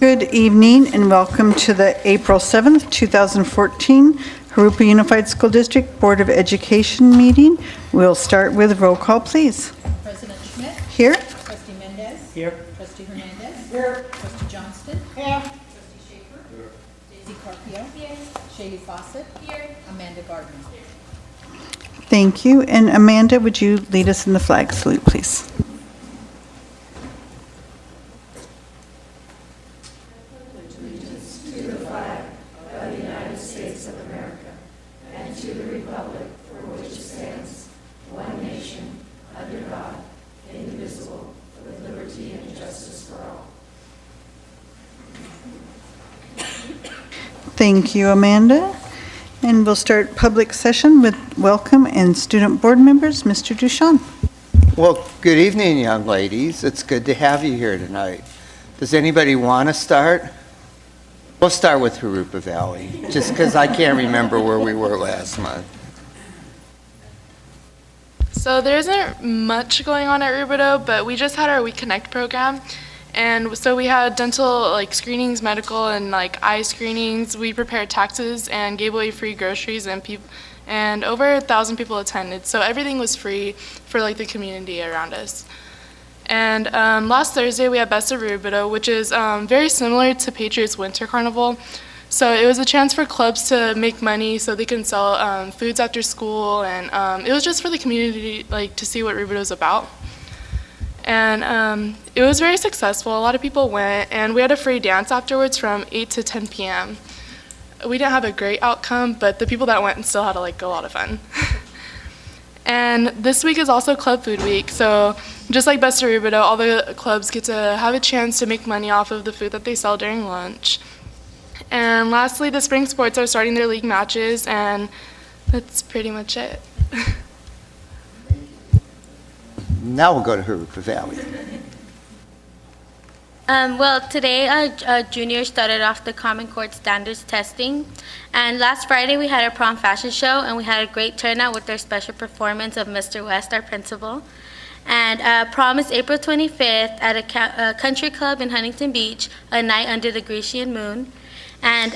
Good evening and welcome to the April 7th, 2014 Jurupa Unified School District Board of Education meeting. We'll start with roll call, please. President Schmidt. Here. Trustee Mendez. Here. Trustee Hernandez. Here. Trustee Johnston. Here. Trustee Schaefer. Here. Daisy Carpio. Here. Shady Fawcett. Here. Amanda Gardner. Thank you. And Amanda, would you lead us in the flag salute, please? Thank you, Amanda. And we'll start public session with welcome and student board members. Mr. Duchamp. Well, good evening, young ladies. It's good to have you here tonight. Does anybody want to start? We'll start with Jurupa Valley, just because I can't remember where we were last month. So there isn't much going on at Rubidoux, but we just had our We Connect program. And so we had dental screenings, medical, and eye screenings. We prepared taxes and gave away free groceries, and over 1,000 people attended. So everything was free for the community around us. And last Thursday we had Best of Rubidoux, which is very similar to Patriots Winter Carnival. So it was a chance for clubs to make money so they can sell foods after school, and it was just for the community to see what Rubidoux is about. And it was very successful. A lot of people went, and we had a free dance afterwards from 8 to 10 p.m. We didn't have a great outcome, but the people that went still had a lot of fun. And this week is also Club Food Week, so just like Best of Rubidoux, all the clubs get to have a chance to make money off of the food that they sell during lunch. And lastly, the spring sports are starting their league matches, and that's pretty much it. Now we'll go to Jurupa Valley. Well, today our juniors started off the Common Core standards testing, and last Friday we had our prom fashion show, and we had a great turnout with our special performance of Mr. West, our principal. And prom is April 25th at a country club in Huntington Beach, a night under the Grecian moon. And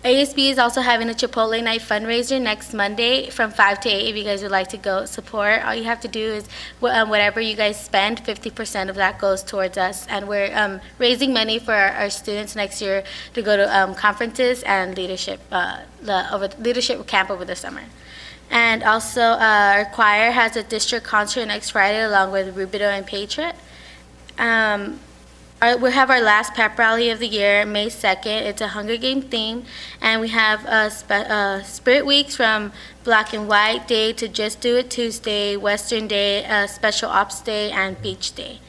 ASB is also having a Chipotle night fundraiser next Monday from 5 to 8 if you guys would like to go support. All you have to do is whatever you guys spend, 50% of that goes towards us. And we're raising money for our students next year to go to conferences and leadership leadership camp over the summer. And also our choir has a district concert next Friday along with Rubidoux and Patriot. We have our last pep rally of the year, May 2nd. It's a Hunger Game theme, and we have Spirit Weeks from Black and White Day to Just Do It Tuesday, Western Day, Special Ops Day, and Beach Day.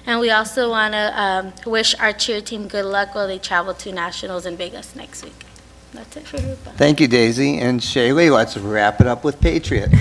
And we also want to wish our cheer team good luck while they travel to Nationals in Vegas next week. That's it for Rupa. Thank you, Daisy. And Shaylee, let's wrap it up with Patriot.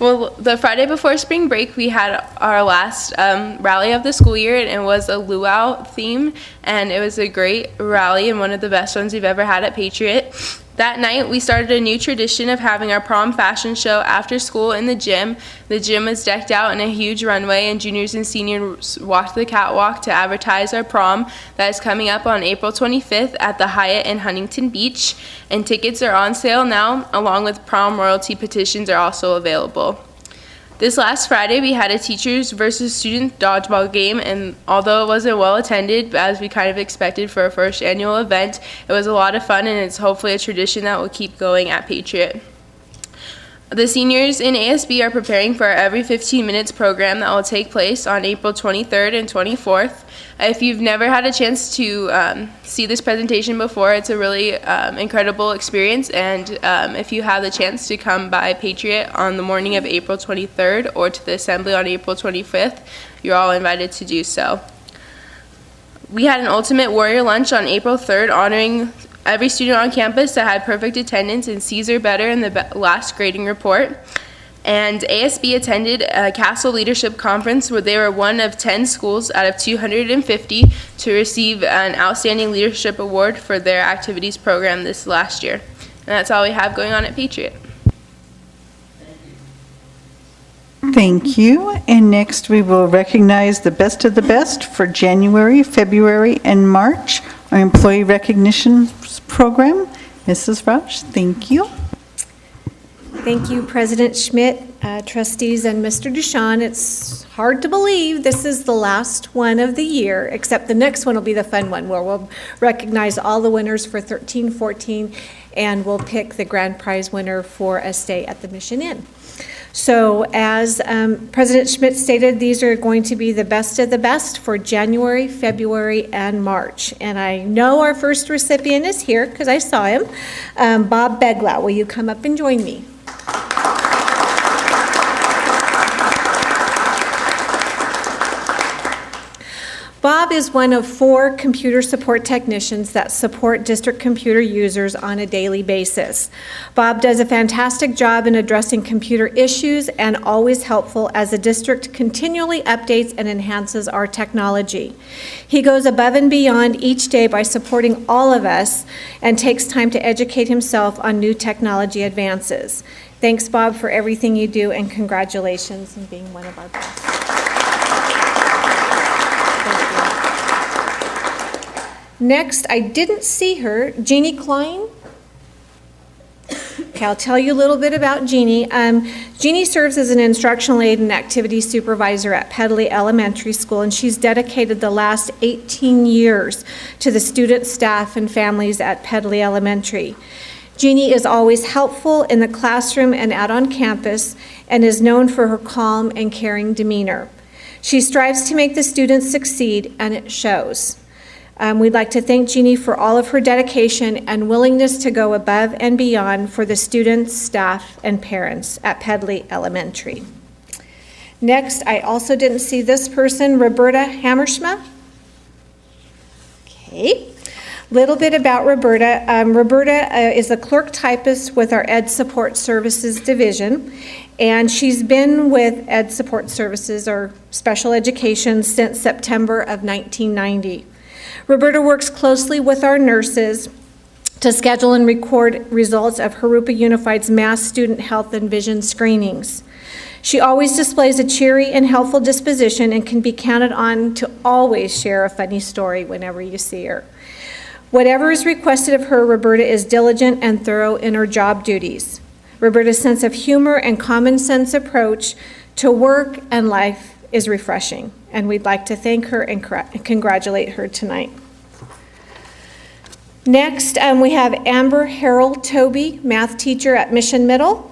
Well, the Friday before spring break, we had our last rally of the school year, and it was a luau theme, and it was a great rally and one of the best ones we've ever had at Patriot. That night, we started a new tradition of having our prom fashion show after school in the gym. The gym was decked out in a huge runway, and juniors and seniors walked the catwalk to advertise our prom that is coming up on April 25th at the Hyatt in Huntington Beach. And tickets are on sale now, along with prom royalty petitions are also available. This last Friday, we had a teachers versus student dodgeball game, and although it wasn't well attended, as we kind of expected for our first annual event, it was a lot of fun, and it's hopefully a tradition that will keep going at Patriot. The seniors in ASB are preparing for our Every 15 Minutes program that will take place on April 23rd and 24th. If you've never had a chance to see this presentation before, it's a really incredible experience, and if you have the chance to come by Patriot on the morning of April 23rd or to the assembly on April 25th, you're all invited to do so. We had an Ultimate Warrior lunch on April 3rd honoring every student on campus that had perfect attendance and C's or better in the last grading report. And ASB attended a Castle Leadership Conference where they were one of 10 schools out of 250 to receive an Outstanding Leadership Award for their activities program this last year. And that's all we have going on at Patriot. Thank you. And next, we will recognize the best of the best for January, February, and March, our Employee Recognition Program. Mrs. Rausch, thank you. Thank you, President Schmidt, trustees, and Mr. Duchamp. It's hard to believe this is the last one of the year, except the next one will be the fun one, where we'll recognize all the winners for 13-14, and we'll pick the grand prize winner for a stay at the Mission Inn. So as President Schmidt stated, these are going to be the best of the best for January, February, and March. And I know our first recipient is here because I saw him. Bob Beglau, will you come up and join me? Bob is one of 4 computer support technicians that support district computer users on a daily basis. Bob does a fantastic job in addressing computer issues and always helpful as the district continually updates and enhances our technology. He goes above and beyond each day by supporting all of us and takes time to educate himself on new technology advances. Thanks, Bob, for everything you do, and congratulations on being one of our best. Next, I didn't see her, Jeannie Klein. Okay, I'll tell you a little bit about Jeannie. Jeannie serves as an instructional aide and activity supervisor at Pedley Elementary School, and she's dedicated the last 18 years to the student, staff, and families at Pedley Elementary. Jeannie is always helpful in the classroom and out on campus, and is known for her calm and caring demeanor. She strives to make the students succeed, and it shows. We'd like to thank Jeannie for all of her dedication and willingness to go above and beyond for the students, staff, and parents at Pedley Elementary. Next, I also didn't see this person, Roberta Hammerschma. Okay. Little bit about Roberta. Roberta is a clerk typist with our Ed Support Services Division, and she's been with Ed Support Services, or Special Education, since September of 1990. Roberta works closely with our nurses to schedule and record results of Jurupa Unified's mass student health and vision screenings. She always displays a cheery and helpful disposition and can be counted on to always share a funny story whenever you see her. Whatever is requested of her, Roberta is diligent and thorough in her job duties. Roberta's sense of humor and common sense approach to work and life is refreshing, and we'd like to thank her and congratulate her tonight. Next, we have Amber Harold Toby, math teacher at Mission Middle.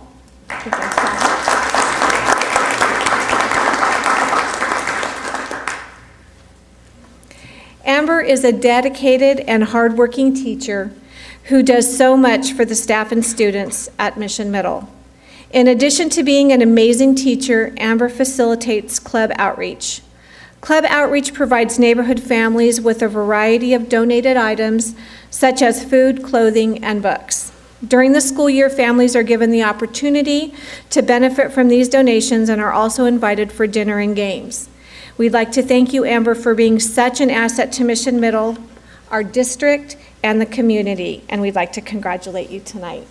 Amber is a dedicated and hardworking teacher who does so much for the staff and students at Mission Middle. In addition to being an amazing teacher, Amber facilitates club outreach. Club outreach provides neighborhood families with a variety of donated items, such as food, clothing, and books. During the school year, families are given the opportunity to benefit from these donations and are also invited for dinner and games. We'd like to thank you, Amber, for being such an asset to Mission Middle, our district, and the community, and we'd like to congratulate you tonight.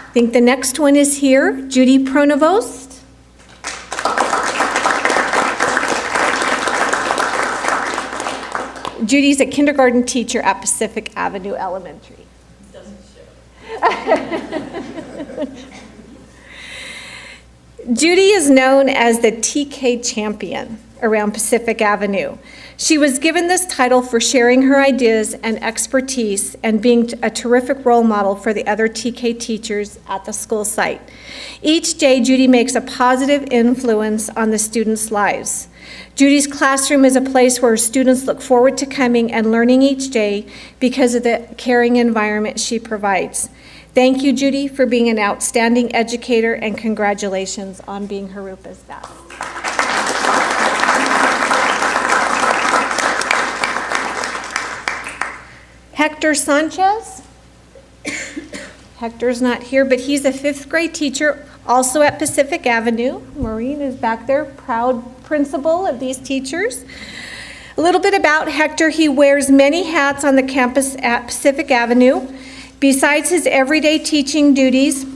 I think the next one is here, Judy Pronovost. Judy's a kindergarten teacher at Pacific Avenue Elementary. Doesn't show. Judy is known as the TK champion around Pacific Avenue. She was given this title for sharing her ideas and expertise and being a terrific role model for the other TK teachers at the school site. Each day, Judy makes a positive influence on the students' lives. Judy's classroom is a place where students look forward to coming and learning each day because of the caring environment she provides. Thank you, Judy, for being an outstanding educator, and congratulations on being Jurupa's best. Hector Sanchez. Hector's not here, but he's a 5th grade teacher also at Pacific Avenue. Maureen is back there, proud principal of these teachers. A little bit about Hector. He wears many hats on the campus at Pacific Avenue, Besides his everyday teaching duties,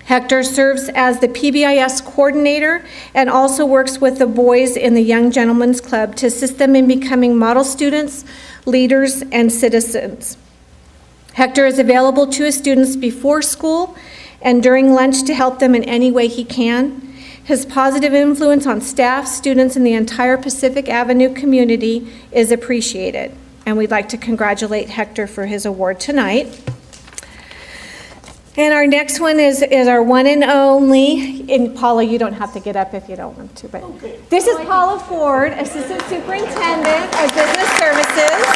Hector serves as the PBIS coordinator and also works with the boys in the Young Gentlemen's Club to assist them in becoming model students, leaders, and citizens. Hector is available to his students before school and during lunch to help them in any way he can. His positive influence on staff, students, and the entire Pacific Avenue community is appreciated. And we'd like to congratulate Hector for his award tonight. And our next one is our one and only, and Paula, you don't have to get up if you don't want to, but this is Paula Ford, Assistant Superintendent of Business Services.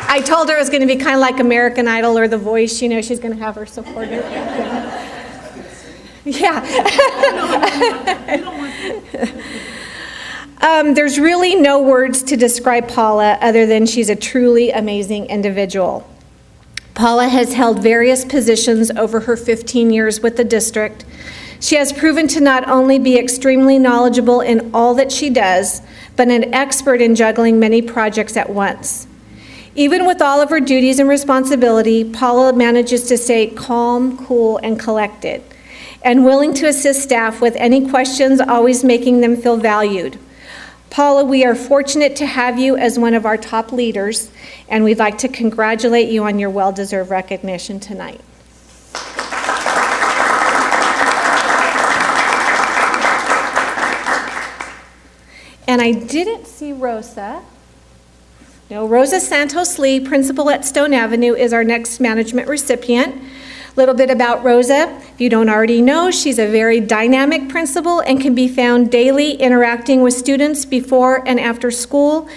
I told her it was going to be kind of like American Idol or The Voice, you know, she's going to have her supporter. Yeah. There's really no words to describe Paula other than she's a truly amazing individual. Paula has held various positions over her 15 years with the district. She has proven to not only be extremely knowledgeable in all that she does, but an expert in juggling many projects at once. Even with all of her duties and responsibility, Paula manages to stay calm, cool, and collected, and willing to assist staff with any questions, always making them feel valued. Paula, we are fortunate to have you as one of our top leaders, and we'd like to congratulate you on your well-deserved recognition tonight. And I didn't see Rosa. No, Rosa Santos Lee, principal at Stone Avenue, is our next management recipient. A little bit about Rosa. If you don't already know, she's a very dynamic principal and can be found daily interacting with students before and after school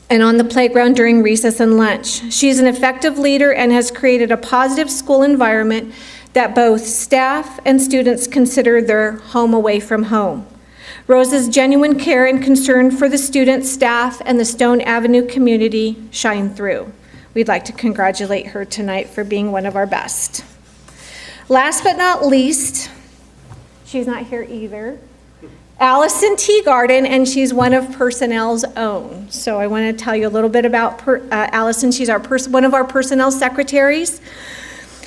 and on the playground during recess and lunch. She's an effective leader and has created a positive school environment that both staff and students consider their home away from home. Rosa's genuine care and concern for the students, staff, and the Stone Avenue community shine through. We'd like to congratulate her tonight for being one of our best. Last but not least, she's not here either, Allison Teagarden, and she's one of personnel's own. So I want to tell you a little bit about Allison. She's one of our personnel secretaries.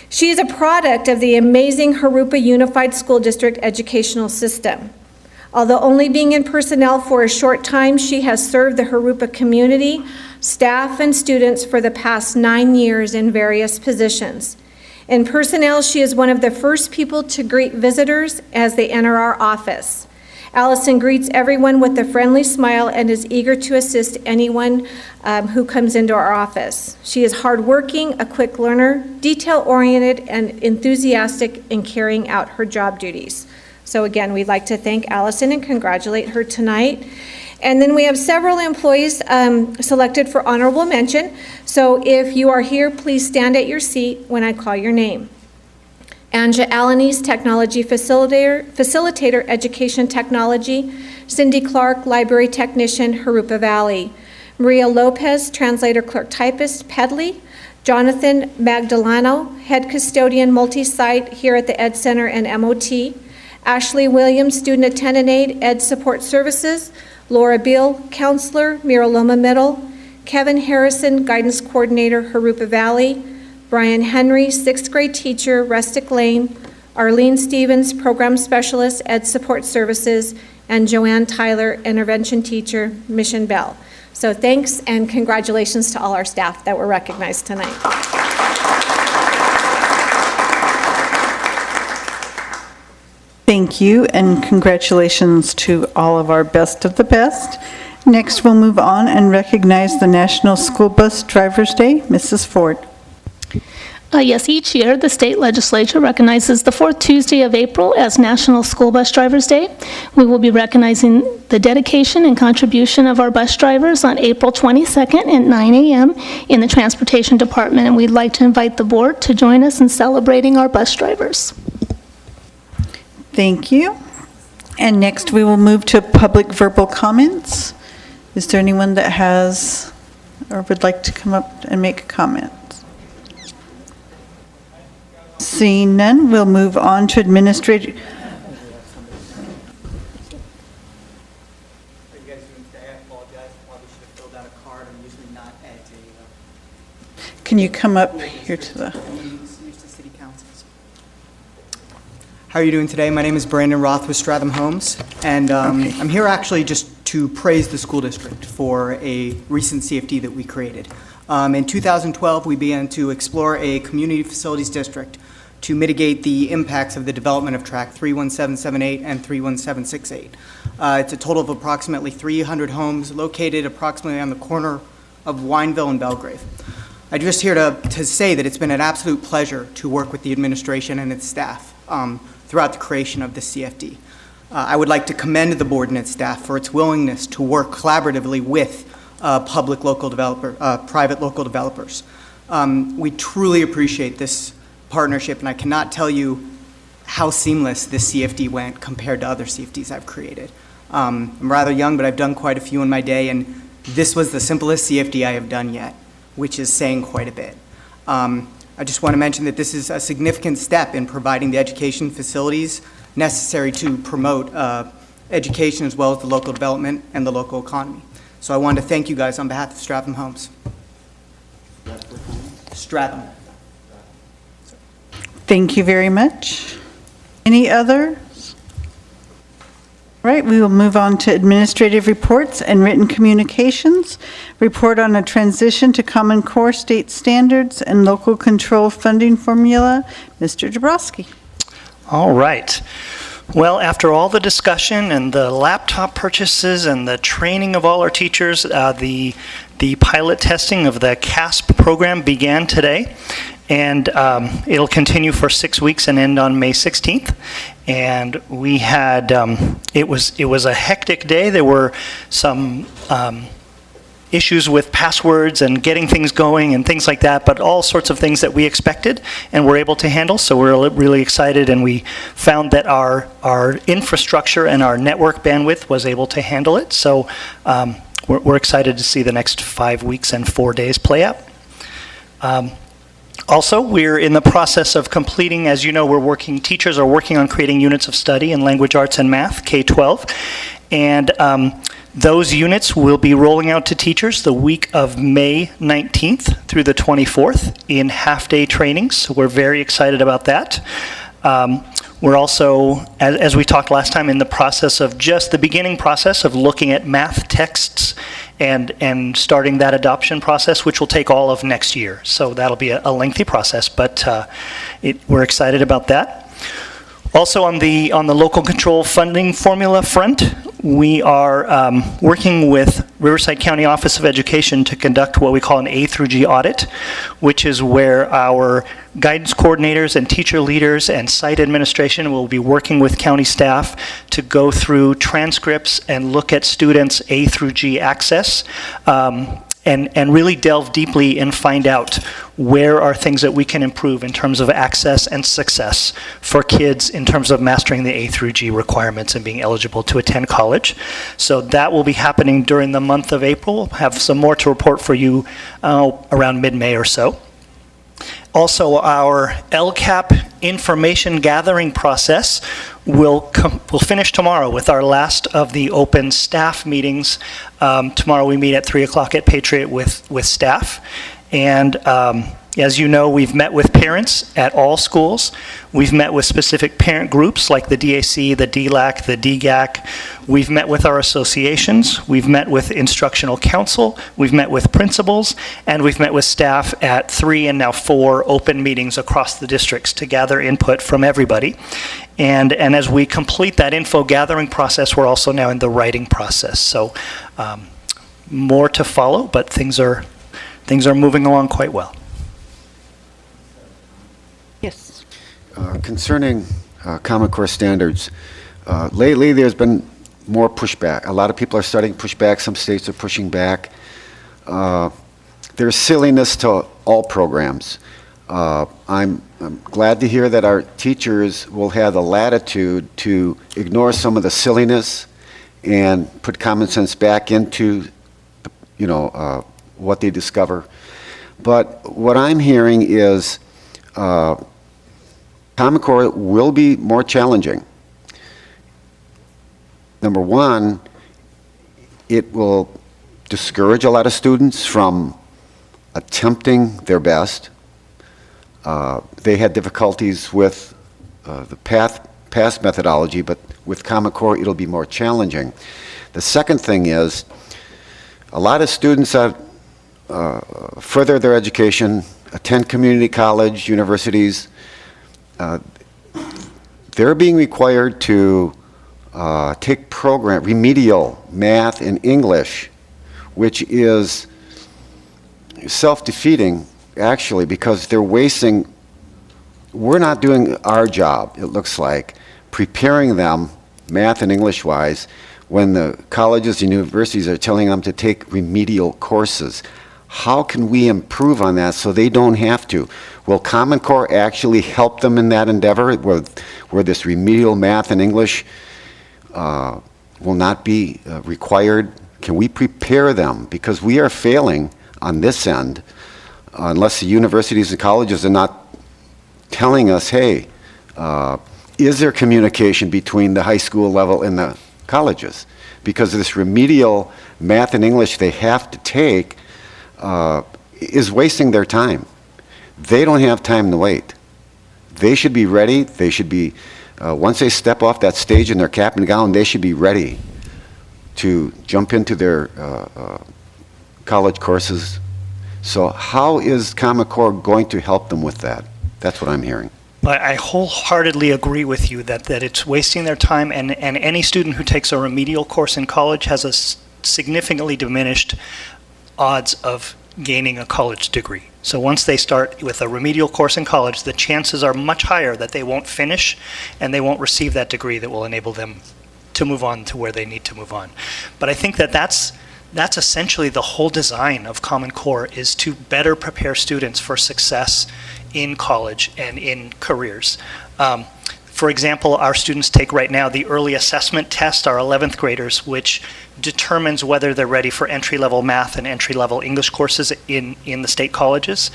She is a product of the amazing Jurupa Unified School District educational system. Although only being in personnel for a short time, she has served the Jurupa community, staff, and students for the past 9 years in various positions. In personnel, she is one of the first people to greet visitors as they enter our office. Allison greets everyone with a friendly smile and is eager to assist anyone who comes into our office. She is hardworking, a quick learner, detail-oriented, and enthusiastic in carrying out her job duties. So again, we'd like to thank Allison and congratulate her tonight. And then we have several employees selected for honorable mention. So if you are here, please stand at your seat when I call your name. Anja Alanis, Technology Facilitator, Education Technology. Cindy Clark, Library Technician, Jurupa Valley. Maria Lopez, Translator Clerk Typist, Pedley. Jonathan Magdaleno, Head Custodian Multi-Site here at the Ed Center and MOT. Ashley Williams, Student Attendant Aide, Ed Support Services. Laura Beal, Counselor, Mira Loma Middle. Kevin Harrison, Guidance Coordinator, Jurupa Valley. Brian Henry, 6th grade teacher, Rustic Lane. Arlene Stevens, Program Specialist, Ed Support Services. And Joanne Tyler, Intervention Teacher, Mission Bell. So thanks and congratulations to all our staff that were recognized tonight. Thank you, and congratulations to all of our best of the best. Next, we'll move on and recognize the National School Bus Drivers Day. Mrs. Ford. Yes, each year the state legislature recognizes the fourth Tuesday of April as National School Bus Drivers Day. We will be recognizing the dedication and contribution of our bus drivers on April 22nd at 9 a.m. in the Transportation Department, and we'd like to invite the board to join us in celebrating our bus drivers. Thank you. And next we will move to public verbal comments. Is there anyone that has or would like to come up and make a comment? Seeing none, we'll move on to administrative. Are you guys doing today? I apologize. Probably should have filled out a card. I'm usually Can you come up here to the... How are you doing today? My name is Brandon Roth with Stratham Homes, and I'm here actually just to praise the school district for a recent CFD that we created. In 2012, we began to explore a community facilities district to mitigate the impacts of the development of Track 31778 and 31768. It's a total of approximately 300 homes located approximately on the corner of Wineville and Belgrave. I'm just here to say that it's been an absolute pleasure to work with the administration and its staff throughout the creation of the CFD. I would like to commend the board and its staff for its willingness to work collaboratively with private local developers. We truly appreciate this partnership, and I cannot tell you how seamless this CFD went compared to other CFDs I've created. I'm rather young, but I've done quite a few in my day, and this was the simplest CFD I have done yet, which is saying quite a bit. I just want to mention that this is a significant step in providing the education facilities necessary to promote education as well as the local development and the local economy. So I want to thank you guys on behalf of Stratham Homes. Stratham. Thank you very much. Any others? All right, we will move on to administrative reports and written communications. Report on a transition to Common Core state standards and local control funding formula. Mr. Dabrowski. All right. Well, after all the discussion and the laptop purchases and the training of all our teachers, the pilot testing of the CASP program began today. And it'll continue for 6 weeks and end on May 16th. And we had, it was a hectic day. There were some issues with passwords and getting things going and things like that, but all sorts of things that we expected and were able to handle. So we're really excited, and we found that our infrastructure and our network bandwidth was able to handle it. So we're excited to see the next 5 weeks and 4 days play out. Also, we're in the process of completing, as you know, teachers are working on creating units of study in language arts and math, K-12, and those units will be rolling out to teachers the week of May 19th through the 24th in half-day trainings, so we're very excited about that. We're also, as we talked last time, in the process of just the beginning process of looking at math texts and starting that adoption process, which will take all of next year. So that'll be a lengthy process, but we're excited about that. Also on the local control funding formula front, we are working with Riverside County Office of Education to conduct what we call an A through G audit, which is where our guidance coordinators and teacher leaders and site administration will be working with county staff to go through transcripts and look at students' A through G access. And really delve deeply and find out where are things that we can improve in terms of access and success for kids in terms of mastering the A through G requirements and being eligible to attend college. So that will be happening during the month of April. We'll have some more to report for you around mid-May or so. Also, our LCAP information gathering process will finish tomorrow with our last of the open staff meetings. Tomorrow we meet at 3 o'clock at Patriot with staff. And as you know, we've met with parents at all schools. We've met with specific parent groups like the DAC, the DLAC, the DGAC. We've met with our associations. We've met with instructional council. We've met with principals. And we've met with staff at 3 and now 4 open meetings across the districts to gather input from everybody. And as we complete that info gathering process, we're also now in the writing process. So more to follow, but things are moving along quite well. Yes. Concerning Common Core standards, lately there's been more pushback. A lot of people are starting to push back. Some states are pushing back. There's silliness to all programs. I'm glad to hear that our teachers will have the latitude to ignore some of the silliness and put common sense back into, what they discover. But what I'm hearing is Common Core will be more challenging. Number one, it will discourage a lot of students from attempting their best. They had difficulties with the past methodology, but with Common Core, it'll be more challenging. The second thing is, a lot of students that further their education, attend community college, universities, they're being required to take remedial math and English, which is self-defeating, actually, because they're wasting, we're not doing our job, it looks like, preparing them math and English-wise when the colleges and universities are telling them to take remedial courses. How can we improve on that so they don't have to? Will Common Core actually help them in that endeavor where this remedial math and English will not be required? Can we prepare them? Because we are failing on this end unless the universities and colleges are not telling us, hey, is there communication between the high school level and the colleges? Because this remedial math and English they have to take is wasting their time. They don't have time to wait. They should be ready. They should be, once they step off that stage in their cap and gown, they should be ready to jump into their college courses. So how is Common Core going to help them with that? That's what I'm hearing. I wholeheartedly agree with you that it's wasting their time, and any student who takes a remedial course in college has a significantly diminished odds of gaining a college degree. So once they start with a remedial course in college, the chances are much higher that they won't finish and they won't receive that degree that will enable them to move on to where they need to move on. But I think that's essentially the whole design of Common Core, is to better prepare students for success in college and in careers. For example, our students take right now the early assessment test, our 11th graders, which determines whether they're ready for entry-level math and entry-level English courses in the state colleges.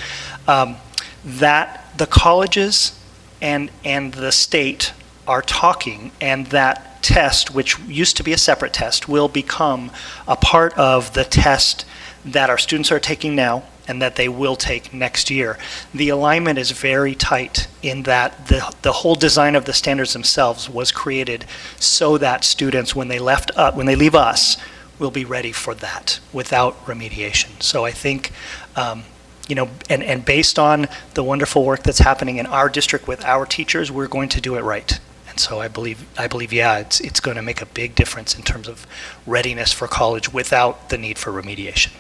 That the colleges and the state are talking, and that test, which used to be a separate test, will become a part of the test that our students are taking now and that they will take next year. The alignment is very tight in that the whole design of the standards themselves was created so that students, when they leave us, will be ready for that without remediation. So I think, and based on the wonderful work that's happening in our district with our teachers, we're going to do it right. And so I believe, yeah, it's going to make a big difference in terms of readiness for college without the need for remediation.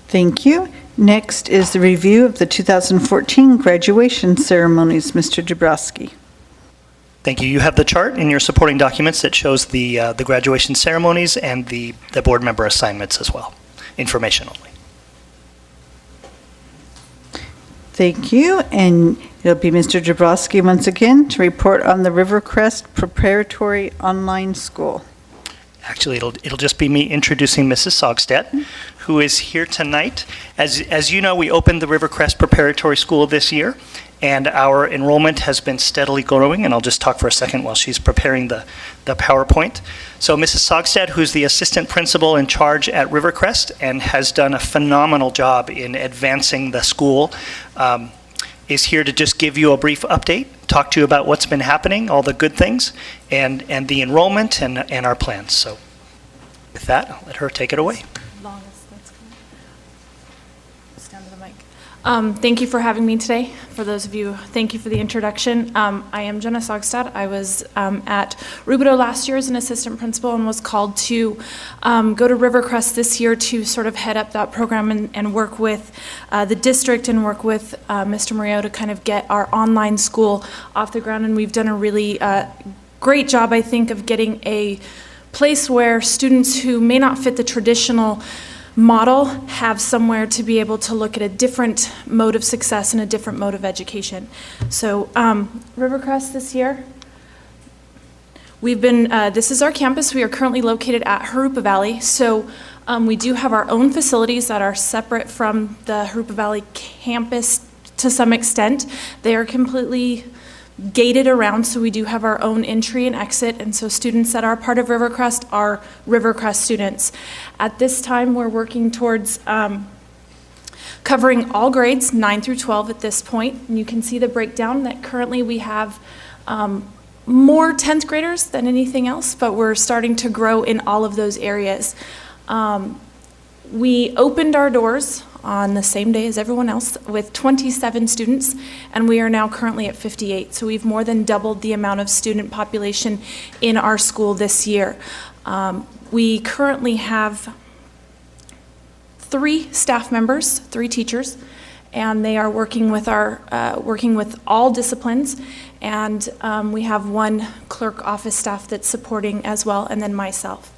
Thank you. Next is the review of the 2014 graduation ceremonies. Mr. Dabrowski. Thank you. You have the chart in your supporting documents that shows the graduation ceremonies and the board member assignments as well, information only. Thank you. And it'll be Mr. Dabrowski once again to report on the Rivercrest Preparatory Online School. Actually, it'll just be me introducing Mrs. Sogstedt, who is here tonight. As you know, we opened the Rivercrest Preparatory School this year, and our enrollment has been steadily growing, and I'll just talk for a second while she's preparing the PowerPoint. So Mrs. Sogstedt, who's the assistant principal in charge at Rivercrest and has done a phenomenal job in advancing the school, is here to just give you a brief update, talk to you about what's been happening, all the good things, and the enrollment and our plans. So with that, I'll let her take it away. Stand to the mic. Thank you for having me today. For those of you, thank you for the introduction. I am Jenna Sogstad. I was at Rubidoux last year as an assistant principal and was called to go to Rivercrest this year to sort of head up that program and work with the district and work with Mr. Murillo to kind of get our online school off the ground. And we've done a really great job, I think, of getting a place where students who may not fit the traditional model have somewhere to be able to look at a different mode of success and a different mode of education. So Rivercrest this year, we've been, this is our campus. We are currently located at Jurupa Valley. So we do have our own facilities that are separate from the Jurupa Valley campus to some extent. They are completely gated around, so we do have our own entry and exit, and so students that are part of Rivercrest are Rivercrest students. At this time, we're working towards covering all grades, 9 through 12 at this point, and you can see the breakdown that currently we have more 10th graders than anything else, but we're starting to grow in all of those areas. We opened our doors on the same day as everyone else with 27 students, and we are now currently at 58. So we've more than doubled the amount of student population in our school this year. We currently have 3 staff members, 3 teachers, and they are working with working with all disciplines, and we have 1 clerk office staff that's supporting as well, and then myself.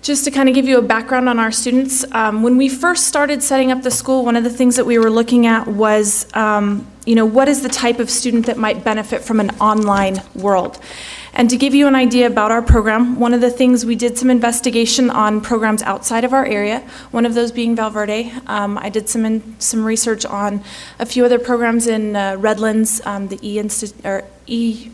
Just to kind of give you a background on our students, when we first started setting up the school, one of the things that we were looking at was, what is the type of student that might benefit from an online world? And to give you an idea about our program, one of the things, we did some investigation on programs outside of our area, one of those being Valverde. I did some research on a few other programs in Redlands, the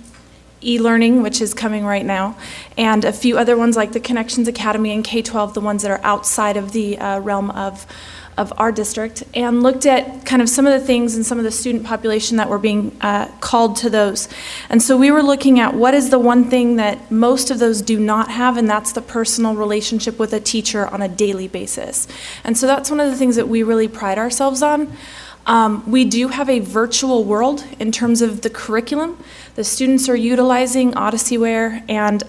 e-learning, which is coming right now, and a few other ones like the Connections Academy and K-12, the ones that are outside of the realm of our district, and looked at kind of some of the things and some of the student population that were being called to those. And so we were looking at what is the one thing that most of those do not have, and that's the personal relationship with a teacher on a daily basis. And so that's one of the things that we really pride ourselves on. We do have a virtual world in terms of the curriculum. The students are utilizing Odysseyware and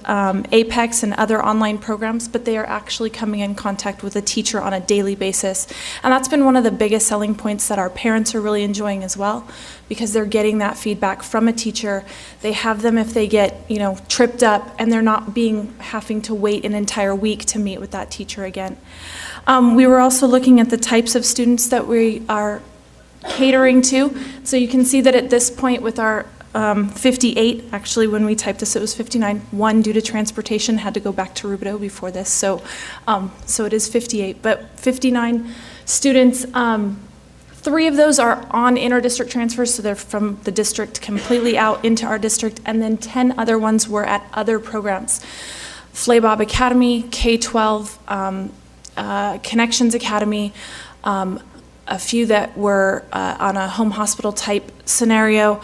Apex and other online programs, but they are actually coming in contact with a teacher on a daily basis. And that's been one of the biggest selling points that our parents are really enjoying as well, because they're getting that feedback from a teacher. They have them if they get, tripped up, and they're not having to wait an entire week to meet with that teacher again. We were also looking at the types of students that we are catering to. So you can see that at this point with our 58, actually when we typed this it was 59, 1 due to transportation had to go back to Rubidoux before this, so it is 58, but 59 students, 3 of those are on inter-district transfers, so they're from the district completely out into our district, and then 10 other ones were at other programs. Flaybob Academy, K-12, Connections Academy, a few that were on a home hospital type scenario,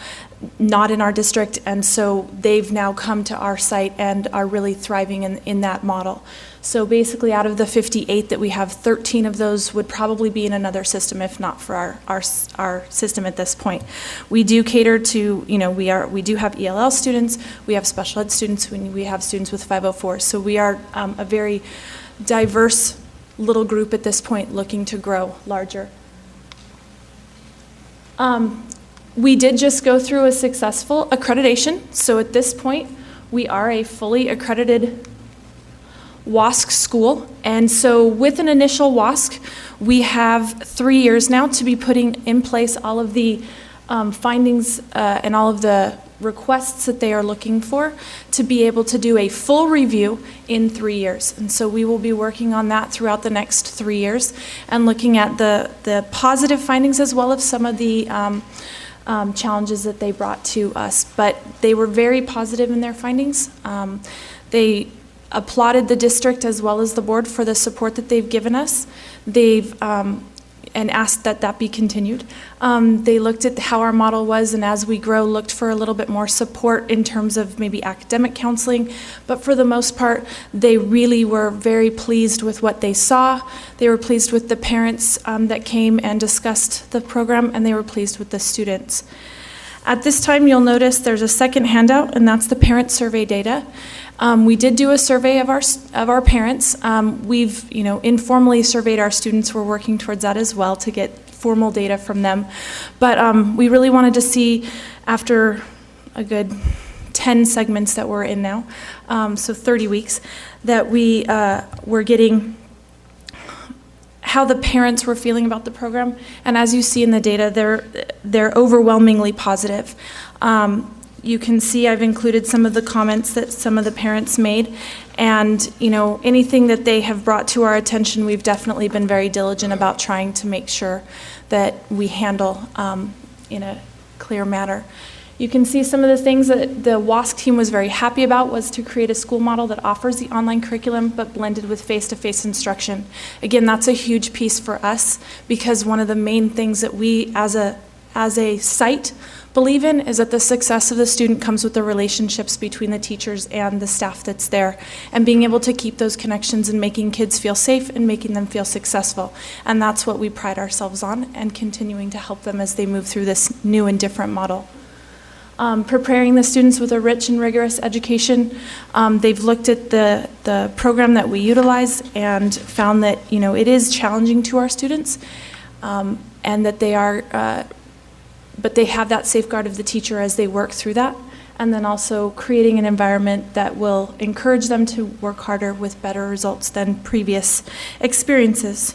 not in our district, and so they've now come to our site and are really thriving in that model. So basically out of the 58 that we have, 13 of those would probably be in another system if not for our system at this point. We do cater to, we do have ELL students, we have special ed students, we have students with 504, so we are a very diverse little group at this point looking to grow larger. We did just go through a successful accreditation, so at this point we are a fully accredited WASC school, and so with an initial WASC we have 3 years now to be putting in place all of the findings and all of the requests that they are looking for to be able to do a full review in 3 years. And so we will be working on that throughout the next 3 years and looking at the positive findings as well as some of the challenges that they brought to us. But they were very positive in their findings. They applauded the district as well as the board for the support that they've given us. They've and asked that that be continued. They looked at how our model was, and as we grow, looked for a little bit more support in terms of maybe academic counseling, but for the most part, they really were very pleased with what they saw. They were pleased with the parents that came and discussed the program, and they were pleased with the students. At this time, you'll notice there's a second handout, and that's the parent survey data. We did do a survey of our parents. We've informally surveyed our students. We're working towards that as well to get formal data from them. But we really wanted to see, after a good 10 segments that we're in now, so 30 weeks, that we were getting how the parents were feeling about the program. And as you see in the data, they're overwhelmingly positive. You can see I've included some of the comments that some of the parents made. And, you know, anything that they have brought to our attention, we've definitely been very diligent about trying to make sure that we handle in a clear manner. You can see some of the things that the WASC team was very happy about was to create a school model that offers the online curriculum but blended with face-to-face instruction. Again, that's a huge piece for us because one of the main things that we as a site believe in is that the success of the student comes with the relationships between the teachers and the staff that's there, and being able to keep those connections and making kids feel safe and making them feel successful. And that's what we pride ourselves on, and continuing to help them as they move through this new and different model. Preparing the students with a rich and rigorous education. They've looked at the program that we utilize and found that, you know, it is challenging to our students, and that they are but they have that safeguard of the teacher as they work through that, and then also creating an environment that will encourage them to work harder with better results than previous experiences.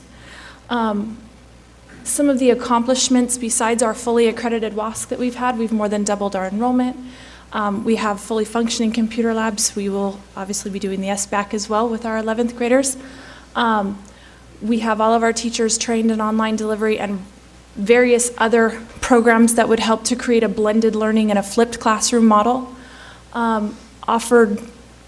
Some of the accomplishments besides our fully accredited WASC that we've more than doubled our enrollment. We have fully functioning computer labs. We will obviously be doing the SBAC as well with our 11th graders. We have all of our teachers trained in online delivery and various other programs that would help to create a blended learning and a flipped classroom model. Offered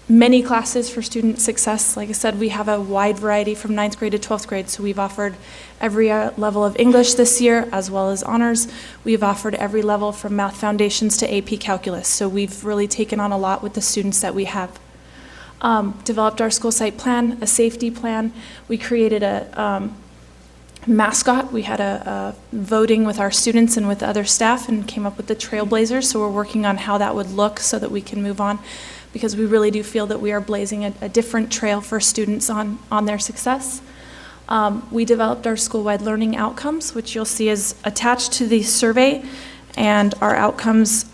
many classes for student success. Like I said, we have a wide variety from 9th grade to 12th grade, so we've offered every level of English this year, as well as honors. We've offered every level from math foundations to AP calculus, so we've really taken on a lot with the students that we have. Developed our school site plan, a safety plan. We created a mascot. We had a voting with our students and with other staff and came up with the Trailblazers, so we're working on how that would look so that we can move on, because we really do feel that we are blazing a different trail for students on their success. We developed our school-wide learning outcomes, which you'll see is attached to the survey, and our outcomes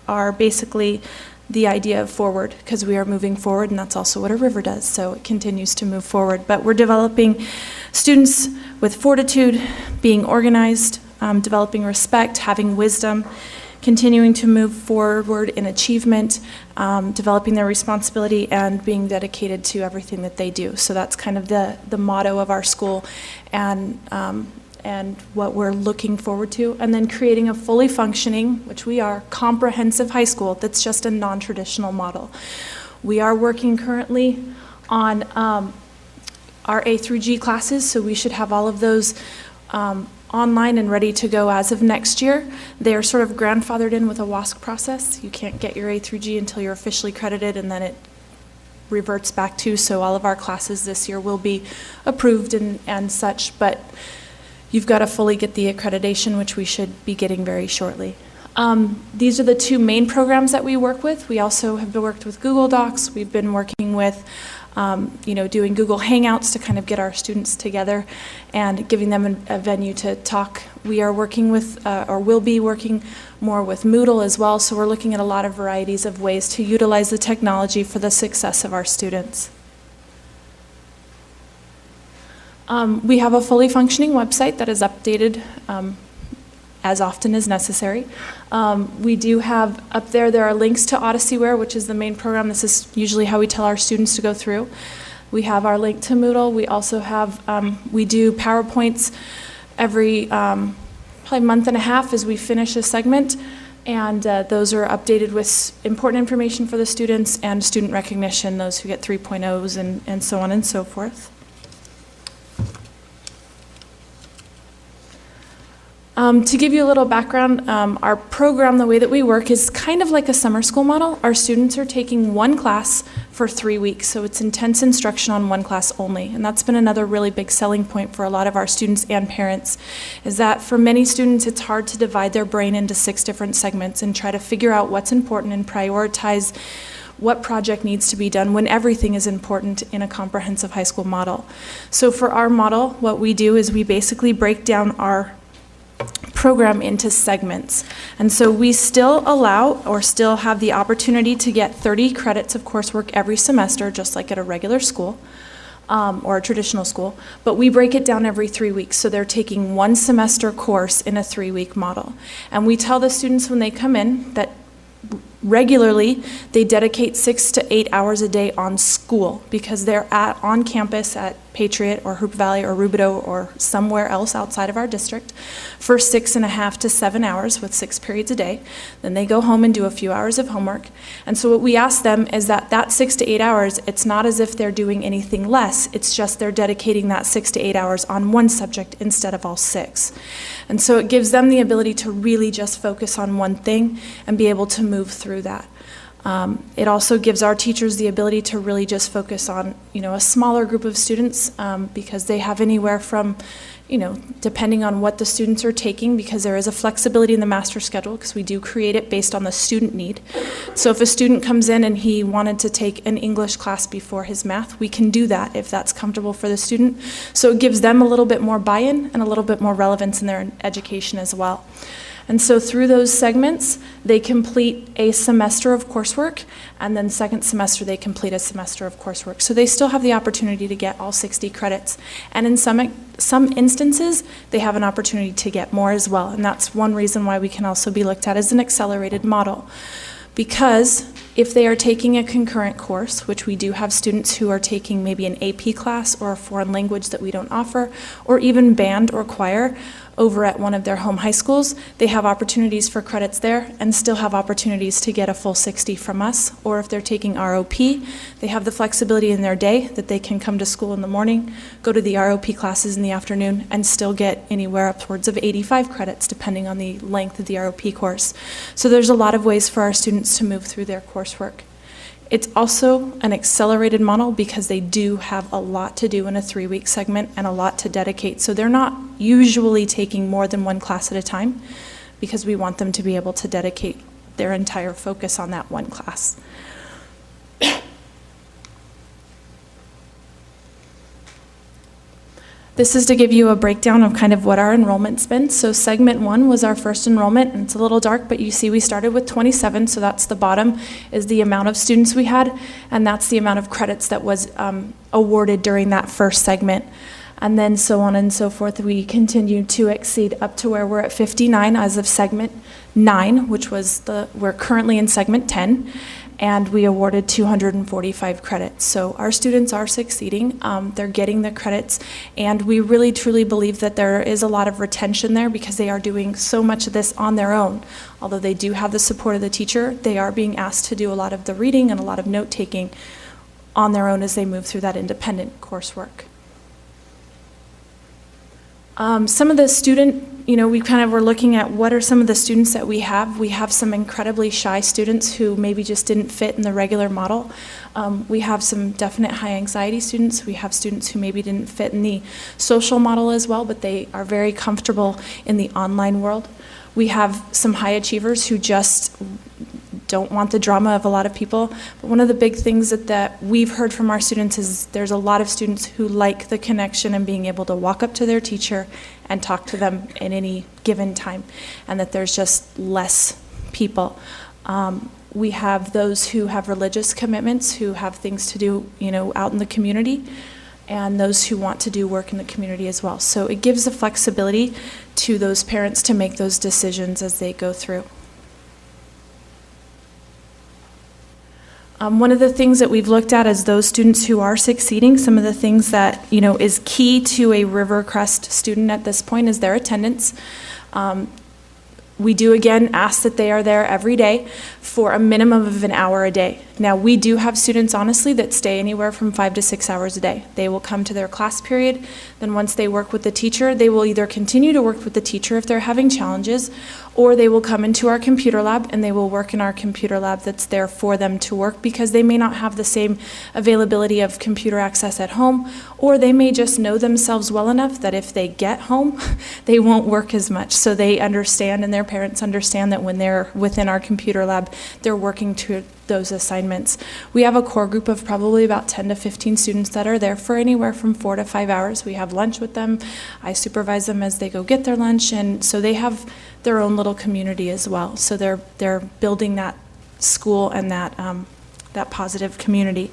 are basically the idea of forward, because we are moving forward, and that's also what a river does, so it continues to move forward. But we're developing students with fortitude, being organized, developing respect, having wisdom, continuing to move forward in achievement, developing their responsibility, and being dedicated to everything that they do. So that's kind of the motto of our school, and what we're looking forward to. And then creating a fully functioning, which we are, comprehensive high school that's just a non-traditional model. We are working currently on our A through G classes, so we should have all of those online and ready to go as of next year. They are sort of grandfathered in with a WASC process. You can't get your A through G until you're officially credited, and then it reverts back to, so all of our classes this year will be approved and such, but you've got to fully get the accreditation, which we should be getting very shortly. These are the two main programs that we work with. We also have worked with Google Docs. We've been working with doing Google Hangouts to kind of get our students together and giving them a venue to talk. We are working with, or will be working more with Moodle as well, so we're looking at a lot of varieties of ways to utilize the technology for the success of our students. We have a fully functioning website that is updated as often as necessary. We do have up there are links to Odyssey-ware, which is the main program. This is usually how we tell our students to go through. We have our link to Moodle. We also have, we do PowerPoints every probably month and a half as we finish a segment, and those are updated with important information for the students and student recognition, those who get 3.0s and so on and so forth. To give you a little background, our program, the way that we work, is kind of like a summer school model. Our students are taking one class for 3 weeks, so it's intense instruction on one class only. And that's been another really big selling point for a lot of our students and parents, is that for many students it's hard to divide their brain into 6 different segments and try to figure out what's important and prioritize what project needs to be done when everything is important in a comprehensive high school model. So for our model, what we do is we basically break down our program into segments. And so we still allow or still have the opportunity to get 30 credits of coursework every semester, just like at a regular school or a traditional school, but we break it down every 3 weeks. So they're taking one semester course in a 3-week model. And we tell the students when they come in that regularly, they dedicate 6 to 8 hours a day on school because they're on campus at Patriot or Jurupa Valley or Rubidoux or somewhere else outside of our district for 6.5 to 7 hours with 6 periods a day. Then they go home and do a few hours of homework. And so what we ask them is that 6 to 8 hours, it's not as if they're doing anything less, it's just they're dedicating that 6 to 8 hours on one subject instead of all 6. And so it gives them the ability to really just focus on one thing and be able to move through that. It also gives our teachers the ability to really just focus on, a smaller group of students because they have anywhere from, depending on what the students are taking, because there is a flexibility in the master schedule because we do create it based on the student need. So if a student comes in and he wanted to take an English class before his math, we can do that if that's comfortable for the student. So it gives them a little bit more buy-in and a little bit more relevance in their education as well. And so through those segments, they complete a semester of coursework, and then second semester they complete a semester of coursework. So they still have the opportunity to get all 60 credits. And in some instances, they have an opportunity to get more as well. And that's one reason why we can also be looked at as an accelerated model. Because if they are taking a concurrent course, which we do have students who are taking maybe an AP class or a foreign language that we don't offer, or even band or choir over at one of their home high schools, they have opportunities for credits there and still have opportunities to get a full 60 from us. Or if they're taking ROP, they have the flexibility in their day that they can come to school in the morning, go to the ROP classes in the afternoon, and still get anywhere upwards of 85 credits depending on the length of the ROP course. So there's a lot of ways for our students to move through their coursework. It's also an accelerated model because they do have a lot to do in a 3-week segment and a lot to dedicate. So they're not usually taking more than one class at a time because we want them to be able to dedicate their entire focus on that one class. This is to give you a breakdown of kind of what our enrollment's been. So segment 1 was our first enrollment, and it's a little dark, but you see we started with 27, so that's the bottom is the amount of students we had, and that's the amount of credits that was awarded during that first segment. And then so on and so forth, we continued to exceed up to where we're at 59 as of segment 9, which was we're currently in segment 10. And we awarded 245 credits. So our students are succeeding, they're getting the credits, and we really truly believe that there is a lot of retention there because they are doing so much of this on their own. Although they do have the support of the teacher, they are being asked to do a lot of the reading and a lot of note-taking on their own as they move through that independent coursework. Some of the student, we kind of were looking at what are some of the students that we have. We have some incredibly shy students who maybe just didn't fit in the regular model. We have some definite high anxiety students. We have students who maybe didn't fit in the social model as well, but they are very comfortable in the online world. We have some high achievers who just don't want the drama of a lot of people. But one of the big things that we've heard from our students is there's a lot of students who like the connection and being able to walk up to their teacher and talk to them at any given time, and that there's just less people. We have those who have religious commitments, who have things to do, out in the community, and those who want to do work in the community as well. So it gives the flexibility to those parents to make those decisions as they go through. One of the things that we've looked at is those students who are succeeding. Some of the things that is key to a Rivercrest student at this point is their attendance. We do again ask that they are there every day for a minimum of an hour a day. Now we do have students honestly that stay anywhere from 5 to 6 hours a day. They will come to their class period, then once they work with the teacher, they will either continue to work with the teacher if they're having challenges, or they will come into our computer lab and they will work in our computer lab that's there for them to work because they may not have the same availability of computer access at home, or they may just know themselves well enough that if they get home, they won't work as much. So they understand and their parents understand that when they're within our computer lab, they're working to those assignments. We have a core group of probably about 10 to 15 students that are there for anywhere from 4 to 5 hours. We have lunch with them. I supervise them as they go get their lunch, and so they have their own little community as well. So they're building that school and that positive community.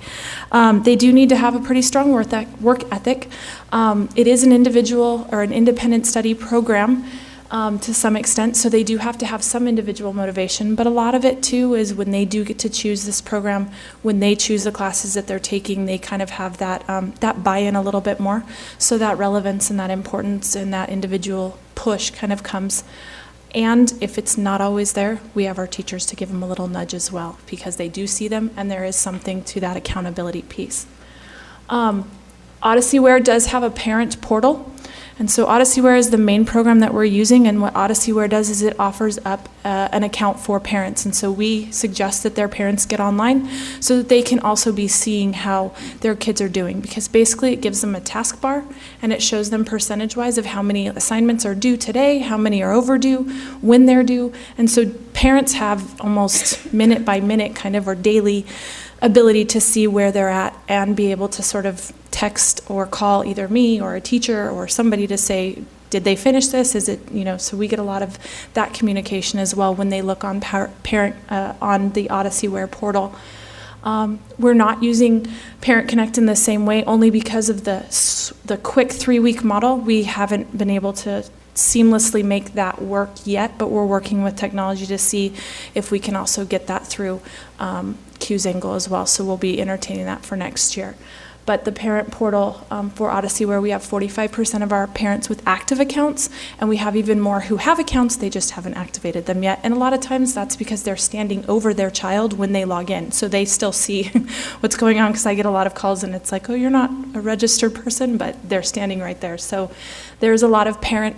They do need to have a pretty strong work ethic. It is an individual or an independent study program. to some extent, so they do have to have some individual motivation, but a lot of it too is when they do get to choose this program, when they choose the classes that they're taking, they kind of have that, that buy-in a little bit more, so that relevance and that importance and that individual push kind of comes. And if it's not always there, we have our teachers to give them a little nudge as well, because they do see them and there is something to that accountability piece. OdysseyWare does have a parent portal. And so OdysseyWare is the main program that we're using, and what OdysseyWare does is it offers up an account for parents. And so we suggest that their parents get online so that they can also be seeing how their kids are doing, because basically it gives them a task bar and it shows them percentage-wise of how many assignments are due today, how many are overdue, when they're due. And so parents have almost minute by minute kind of or daily ability to see where they're at and be able to sort of text or call either me or a teacher or somebody to say, did they finish this? Is it, you know, so we get a lot of that communication as well when they look on parent on the OdysseyWare portal. We're not using Parent Connect in the same way, only because of the quick 3-week model. We haven't been able to seamlessly make that work yet, but we're working with technology to see if we can also get that through Qzangle as well. So we'll be entertaining that for next year. But the parent portal for OdysseyWare, we have 45% of our parents with active accounts, and we have even more who have accounts, they just haven't activated them yet. And a lot of times that's because they're standing over their child when they log in. So they still see what's going on, because I get a lot of calls and it's like, oh, you're not a registered person, but they're standing right there. So there's a lot of parent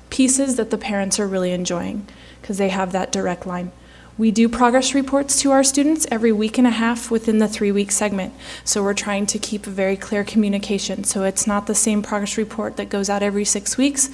pieces that the parents are really enjoying because they have that direct line. We do progress reports to our students every week and a half within the 3-week segment. So we're trying to keep a very clear communication. So it's not the same progress report that goes out every 6 weeks,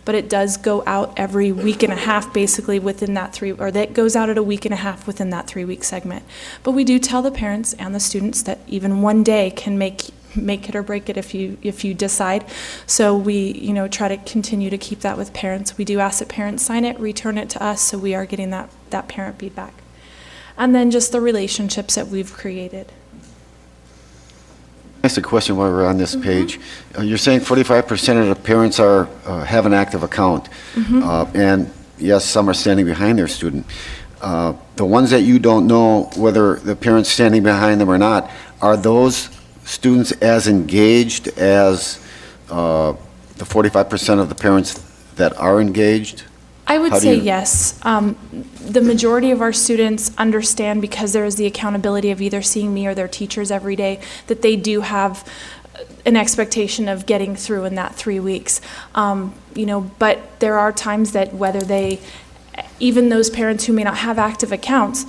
but it does go out every week and a half basically within that that goes out at a week and a half within that 3-week segment. But we do tell the parents and the students that even one day can make it or break it if you decide. So we try to continue to keep that with parents. We do ask that parents sign it, return it to us, so we are getting that parent feedback. And then just the relationships that we've created. Ask a question while we're on this page. You're saying 45% of the parents have an active account, and yes, some are standing behind their student. The ones that you don't know whether the parent's standing behind them or not, are those students as engaged as the 45% of the parents that are engaged? I would say yes. The majority of our students understand, because there is the accountability of either seeing me or their teachers every day, that they do have an expectation of getting through in that 3 weeks. But there are times that even those parents who may not have active accounts,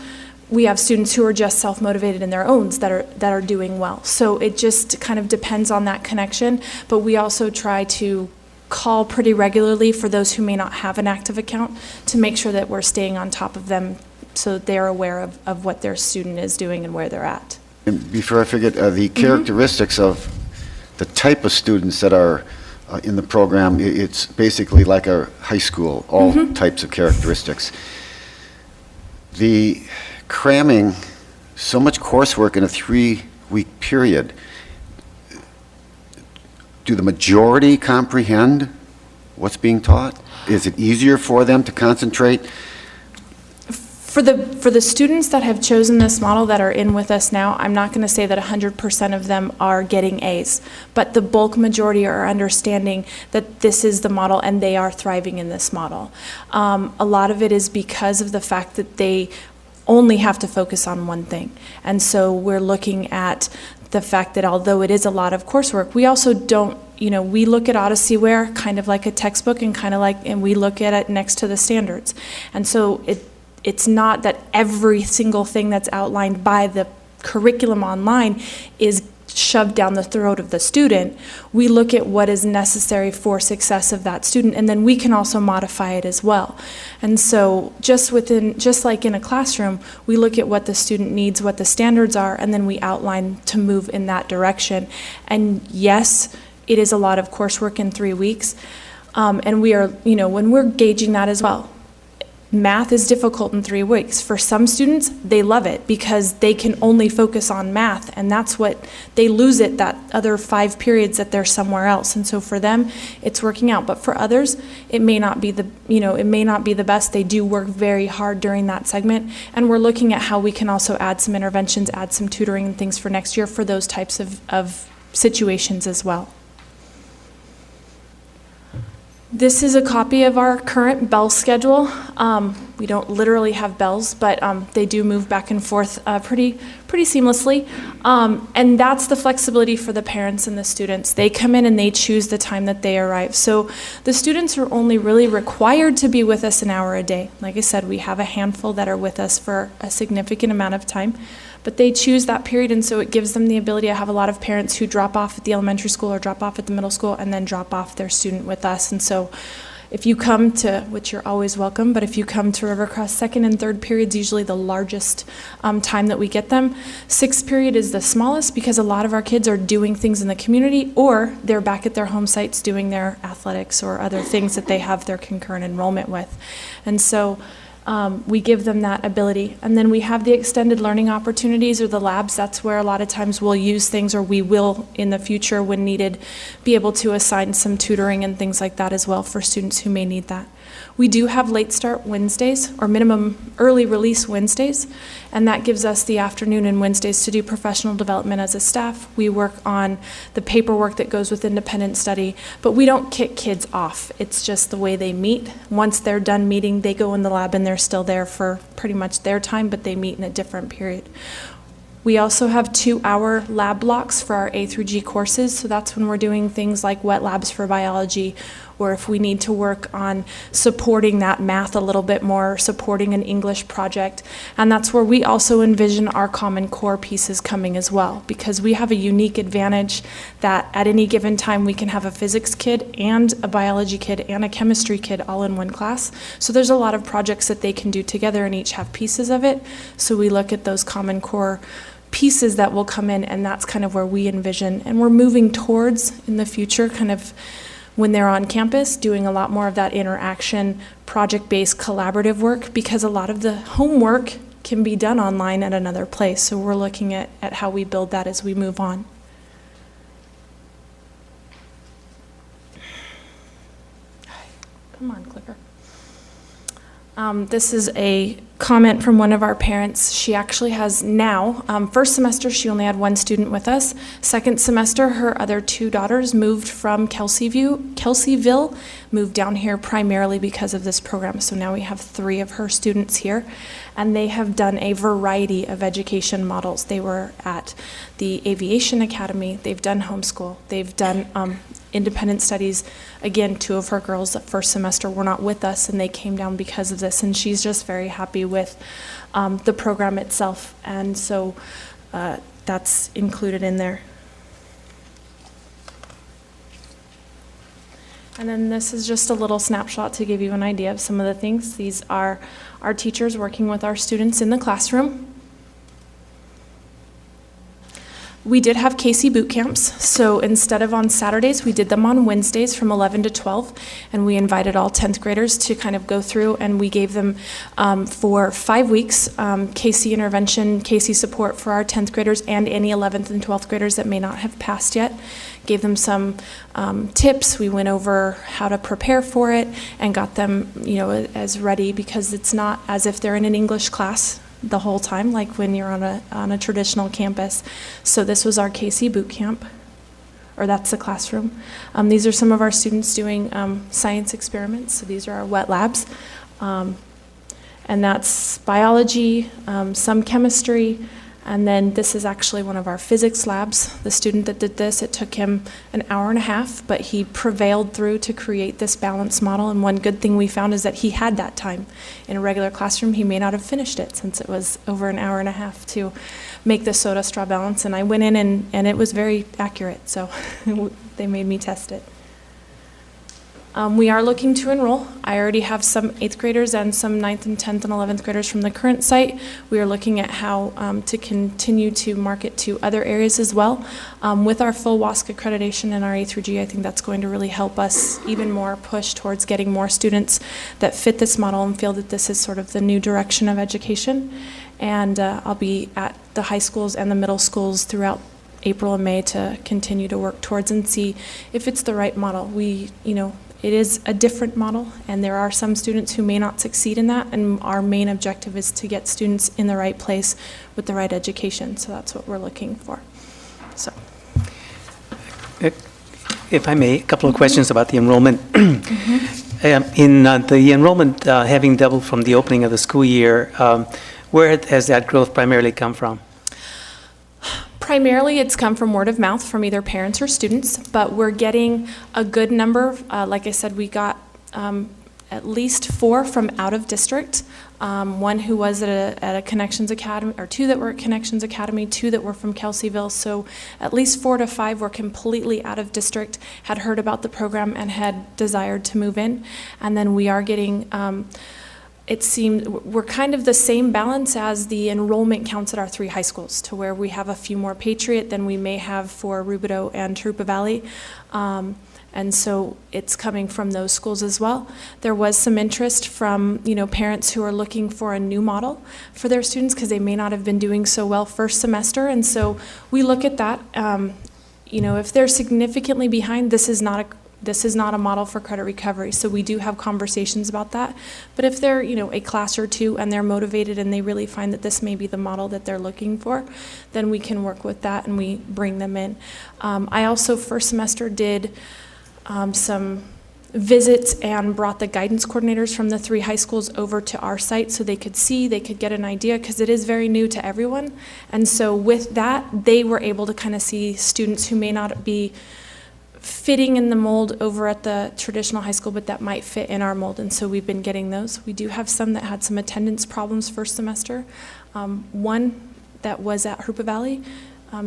we have students who are just self-motivated in their own that are doing well. So it just kind of depends on that connection, but we also try to call pretty regularly for those who may not have an active account to make sure that we're staying on top of them so that they're aware of what their student is doing and where they're at. And before I forget, the characteristics of the type of students that are in the program, it's basically like a high school, all types of characteristics. The cramming so much coursework in a 3-week period, do the majority comprehend what's being taught? Is it easier for them to concentrate? For the students that have chosen this model that are in with us now, I'm not going to say that 100% of them are getting A's, but the bulk majority are understanding that this is the model and they are thriving in this model. A lot of it is because of the fact that they only have to focus on one thing. And so we're looking at the fact that although it is a lot of coursework, we also don't, we look at OdysseyWare kind of like a textbook and we look at it next to the standards. And so it's not that every single thing that's outlined by the curriculum online is shoved down the throat of the student. We look at what is necessary for success of that student, and then we can also modify it as well. And so just like in a classroom, we look at what the student needs, what the standards are, and then we outline to move in that direction. And yes, it is a lot of coursework in 3 weeks, and we are, when we're gauging that as well, math is difficult in 3 weeks. For some students, they love it because they can only focus on math, and that's what they lose it, that other 5 periods that they're somewhere else. And so for them, it's working out. But for others, it may not be the best. They do work very hard during that segment, and we're looking at how we can also add some interventions, add some tutoring and things for next year for those types of situations as well. This is a copy of our current bell schedule. We don't literally have bells, but they do move back and forth pretty seamlessly. And that's the flexibility for the parents and the students. They come in and they choose the time that they arrive. So the students are only really required to be with us an hour a day. Like I said, we have a handful that are with us for a significant amount of time, but they choose that period, and so it gives them the ability. I have a lot of parents who drop off at the elementary school or drop off at the middle school and then drop off their student with us. And so if you come to, which you're always welcome, but if you come to Rivercross, second and third period's usually the largest time that we get them. Sixth period is the smallest because a lot of our kids are doing things in the community, or they're back at their home sites doing their athletics or other things that they have their concurrent enrollment with. And so we give them that ability. And then we have the extended learning opportunities, or the labs. That's where a lot of times we'll use things, or we will in the future when needed be able to assign some tutoring and things like that as well for students who may need that. We do have late start Wednesdays, or minimum early release Wednesdays, and that gives us the afternoon and Wednesdays to do professional development as a staff. We work on the paperwork that goes with independent study, but we don't kick kids off. It's just the way they meet. Once they're done meeting, they go in the lab and they're still there for pretty much their time, but they meet in a different period. We also have 2-hour lab blocks for our A through G courses, so that's when we're doing things like wet labs for biology, or if we need to work on supporting that math a little bit more, supporting an English project. And that's where we also envision our Common Core pieces coming as well, because we have a unique advantage that at any given time we can have a physics kid and a biology kid and a chemistry kid all in one class. So there's a lot of projects that they can do together and each have pieces of it. So we look at those Common Core pieces that will come in, and that's kind of where we envision. And we're moving towards, in the future, kind of when they're on campus, doing a lot more of that interaction, project-based collaborative work, because a lot of the homework can be done online at another place. So we're looking at how we build that as we move on. Come on, clicker. This is a comment from one of our parents. She actually has now, first semester she only had 1 student with us. Second semester, her other 2 daughters moved from Kelseyville, moved down here primarily because of this program. So now we have 3 of her students here, and they have done a variety of education models. They were at the Aviation Academy, they've done homeschool, they've done independent studies. Again, 2 of her girls the first semester were not with us, and they came down because of this, and she's just very happy with the program itself, and so that's included in there. And then this is just a little snapshot to give you an idea of some of the things. These are our teachers working with our students in the classroom. We did have KC boot camps, so instead of on Saturdays, we did them on Wednesdays from 11 to 12, and we invited all 10th graders to kind of go through, and we gave them for 5 weeks KC intervention, KC support for our 10th graders and any 11th and 12th graders that may not have passed yet. Gave them some tips. We went over how to prepare for it and got them, as ready, because it's not as if they're in an English class the whole time, like when you're on a traditional campus. So this was our KC boot camp, or that's the classroom. These are some of our students doing science experiments. So these are our wet labs, and that's biology, some chemistry, and then this is actually one of our physics labs. The student that did this, it took him an hour and a half, but he prevailed through to create this balance model. And one good thing we found is that he had that time. In a regular classroom, he may not have finished it, since it was over an hour and a half to make the soda straw balance. And I went in and it was very accurate, so they made me test it. We are looking to enroll. I already have some 8th graders and some 9th and 10th and 11th graders from the current site. We are looking at how to continue to market to other areas as well. With our full WASC accreditation and our A through G, I think that's going to really help us even more push towards getting more students that fit this model and feel that this is sort of the new direction of education. And I'll be at the high schools and the middle schools throughout April and May to continue to work towards and see if it's the right model. It is a different model, and there are some students who may not succeed in that, and our main objective is to get students in the right place with the right education, so that's what we're looking for. So, if I may, a couple of questions about the enrollment. In the enrollment having doubled from the opening of the school year, where has that growth primarily come from? Primarily, it's come from word of mouth from either parents or students, but we're getting a good number. Like I said, we got at least 4 from out of district. One who was at a Connections Academy, or 2 that were at Connections Academy, 2 that were from Kelseyville. So at least 4 to 5 were completely out of district, had heard about the program and had desired to move in. And then we are getting it seemed we're kind of the same balance as the enrollment counts at our 3 high schools, to where we have a few more Patriot than we may have for Rubidoux and Jurupa Valley. And so it's coming from those schools as well. There was some interest from, parents who are looking for a new model for their students because they may not have been doing so well first semester. And so we look at that. If they're significantly behind, this is not a model for credit recovery, so we do have conversations about that. But if they're, a class or 2 and they're motivated and they really find that this may be the model that they're looking for, then we can work with that and we bring them in. I also, first semester, did some visits and brought the guidance coordinators from the 3 high schools over to our site so they could get an idea, because it is very new to everyone. And so with that, they were able to kind of see students who may not be fitting in the mold over at the traditional high school, but that might fit in our mold, and so we've been getting those. We do have some that had some attendance problems first semester. One that was at Jurupa Valley,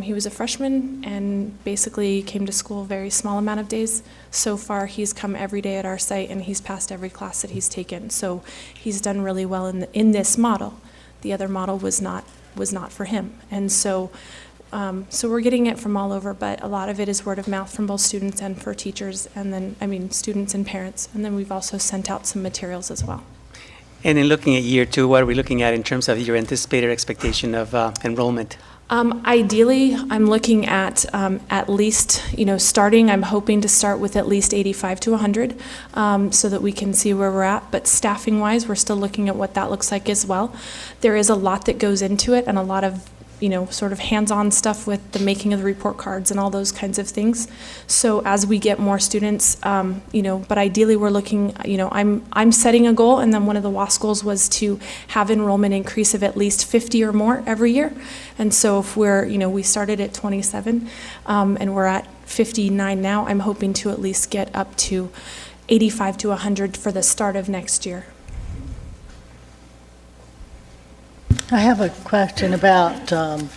he was a freshman and basically came to school a very small amount of days. So far, he's come every day at our site, and he's passed every class that he's taken. So he's done really well in this model. The other model was not for him, and so we're getting it from all over, but a lot of it is word of mouth from both students and for teachers, and then, students and parents. And then we've also sent out some materials as well. And in looking at year 2, what are we looking at in terms of your anticipated expectation of enrollment? Ideally, I'm looking at least, starting, I'm hoping to start with at least 85 to 100 so that we can see where we're at. But staffing-wise, we're still looking at what that looks like as well. There is a lot that goes into it, and a lot of sort of hands-on stuff with the making of the report cards and all those kinds of things. So as we get more students, but ideally we're looking, I'm setting a goal, and then one of the WASC goals was to have enrollment increase of at least 50 or more every year. And so if we're, we started at 27 and we're at 59 now, I'm hoping to at least get up to 85 to 100 for the start of next year. I have a question about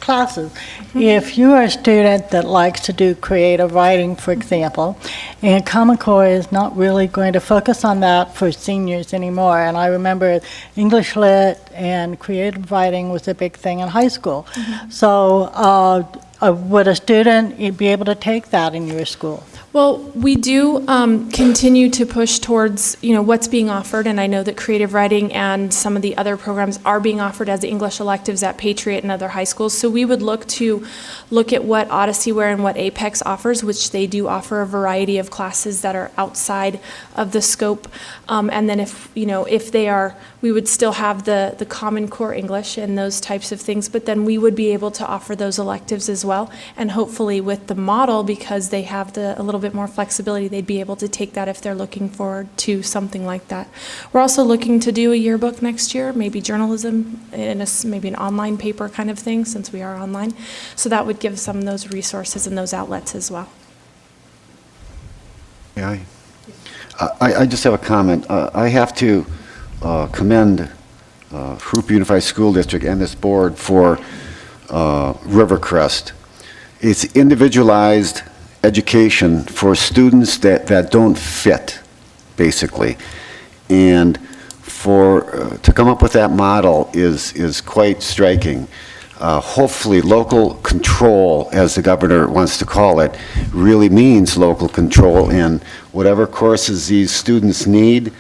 classes. If you are a student that likes to do creative writing, for example, and Common Core is not really going to focus on that for seniors anymore, and I remember English Lit and creative writing was a big thing in high school. So would a student be able to take that in your school? Well, we do continue to push towards, what's being offered, and I know that creative writing and some of the other programs are being offered as English electives at Patriot and other high schools. So we would look at what Odysseyware and what Apex offers, which they do offer a variety of classes that are outside of the scope. And then if they are, we would still have the Common Core English and those types of things, but then we would be able to offer those electives as well. And hopefully with the model, because they have a little bit more flexibility, they'd be able to take that if they're looking forward to something like that. We're also looking to do a yearbook next year, maybe journalism, and maybe an online paper kind of thing, since we are online. So that would give some of those resources and those outlets as well. Yeah, I just have a comment. I have to commend Jurupa Unified School District and this board for Rivercrest. It's individualized education for students that don't fit basically. And to come up with that model is quite striking. Hopefully, local control, as the governor wants to call it, really means local control in whatever courses these students need.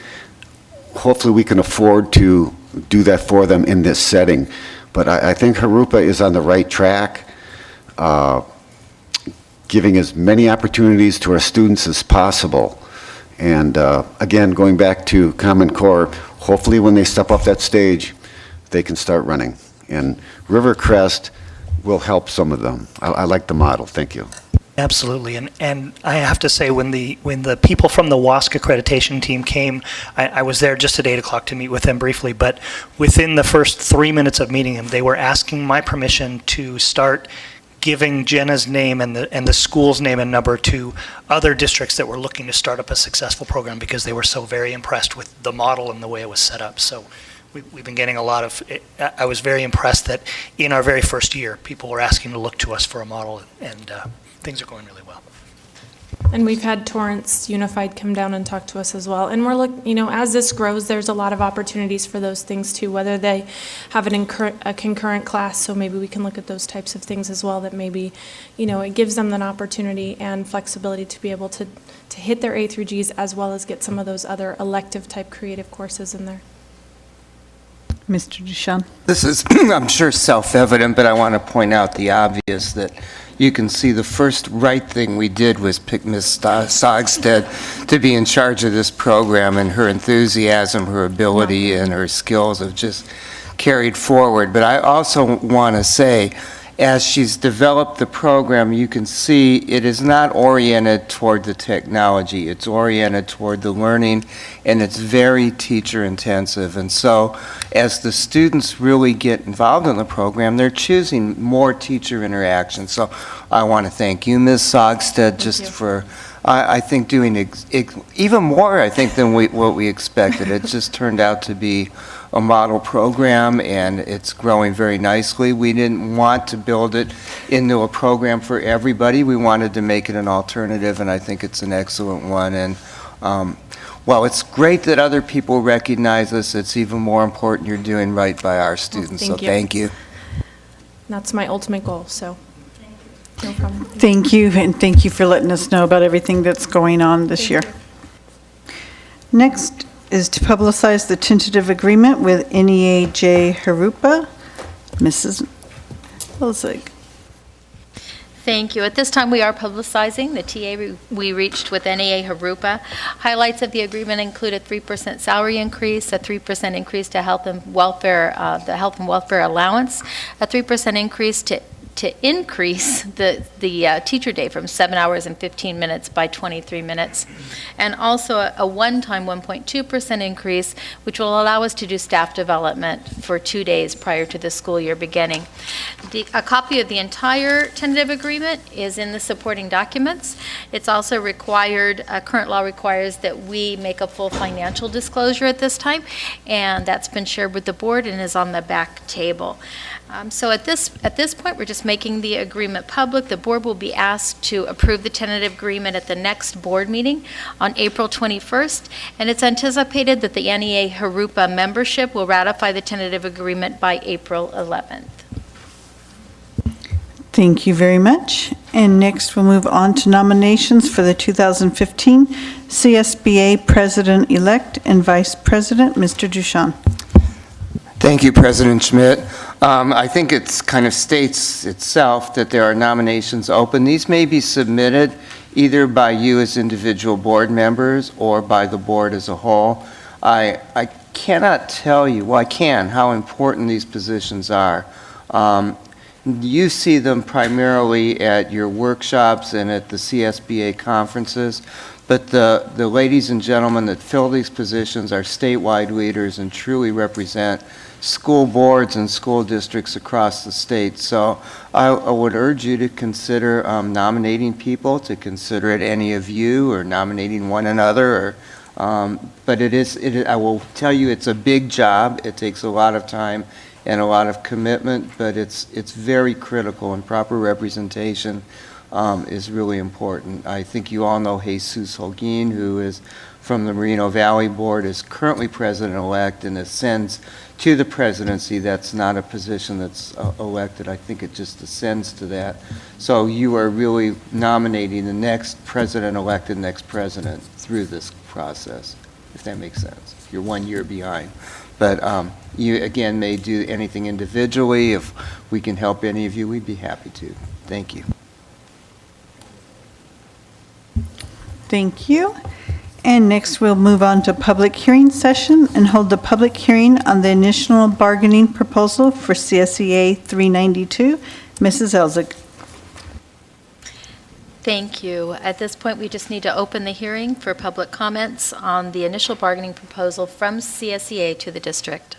Hopefully, we can afford to do that for them in this setting. But I think Jurupa is on the right track, giving as many opportunities to our students as possible. And again, going back to Common Core, hopefully when they step off that stage, they can start running. And Rivercrest will help some of them. I like the model. Thank you. Absolutely, and I have to say, when the people from the WASC accreditation team came, I was there just at 8 o'clock to meet with them briefly, but within the first 3 minutes of meeting them, they were asking my permission to start giving Jenna's name and the school's name and number to other districts that were looking to start up a successful program, because they were so very impressed with the model and the way it was set up. So we've been getting a lot of, I was very impressed that in our very first year, people were asking to look to us for a model, and things are going really well. And we've had Torrance Unified come down and talk to us as well. And we're as this grows, there's a lot of opportunities for those things too, whether they have a concurrent class, so maybe we can look at those types of things as well, that maybe, it gives them an opportunity and flexibility to be able to hit their A through Gs, as well as get some of those other elective type creative courses in there. Mr. Duchamp. This is, I'm sure, self-evident, but I want to point out the obvious, that you can see the first right thing we did was pick Ms. Sogstead to be in charge of this program, and her enthusiasm, her ability, and her skills have just carried forward. But I also want to say, as she's developed the program, you can see it is not oriented toward the technology. It's oriented toward the learning, and it's very teacher intensive. And so as the students really get involved in the program, they're choosing more teacher interaction. So I want to thank you, Ms. Sogstead, just for, I think, doing even more, I think, than what we expected. It just turned out to be a model program, and it's growing very nicely. We didn't want to build it into a program for everybody. We wanted to make it an alternative, and I think it's an excellent one. And while it's great that other people recognize us, it's even more important you're doing right by our students. So thank you. That's my ultimate goal, so no problem. Thank you, and thank you for letting us know about everything that's going on this year. Next is to publicize the tentative agreement with NEAJ Jurupa. Mrs. Hilzig. Thank you. At this time, we are publicizing the TA we reached with NEA Jurupa. Highlights of the agreement include a 3% salary increase, a 3% increase to health and welfare, the health and welfare allowance, a 3% increase to increase the teacher day from 7 hours and 15 minutes by 23 minutes, and also a one-time 1.2% increase, which will allow us to do staff development for 2 days prior to the school year beginning. A copy of the entire tentative agreement is in the supporting documents. It's also required, current law requires that we make a full financial disclosure at this time, and that's been shared with the board and is on the back table. So at this point, we're just making the agreement public. The board will be asked to approve the tentative agreement at the next board meeting on April 21st, and it's anticipated that the NEA Jurupa membership will ratify the tentative agreement by April 11th. Thank you very much. And next we'll move on to nominations for the 2015 CSBA President-elect and Vice President. Mr. Duchamp. Thank you, President Schmidt. I think it kind of states itself that there are nominations open. These may be submitted either by you as individual board members or by the board as a whole. I cannot tell you, well, I can, how important these positions are. You see them primarily at your workshops and at the CSBA conferences, but the ladies and gentlemen that fill these positions are statewide leaders and truly represent school boards and school districts across the state. So I would urge you to consider nominating people, to consider it any of you, or nominating one another. Or, but I will tell you, it's a big job. It takes a lot of time and a lot of commitment, but it's very critical, and proper representation is really important. I think you all know Jesus Holguin, who is from the Moreno Valley Board, is currently president-elect and ascends to the presidency. That's not a position that's elected. I think it just ascends to that. So you are really nominating the next president-elected next president through this process, if that makes sense. You're 1 year behind. But you, again, may do anything individually. If we can help any of you, we'd be happy to. Thank you. Thank you. And next, we'll move on to public hearing session and hold the public hearing on the initial bargaining proposal for CSEA 392. Mrs. Elzig. Thank you. At this point, we just need to open the hearing for public comments on the initial bargaining proposal from CSEA to the district.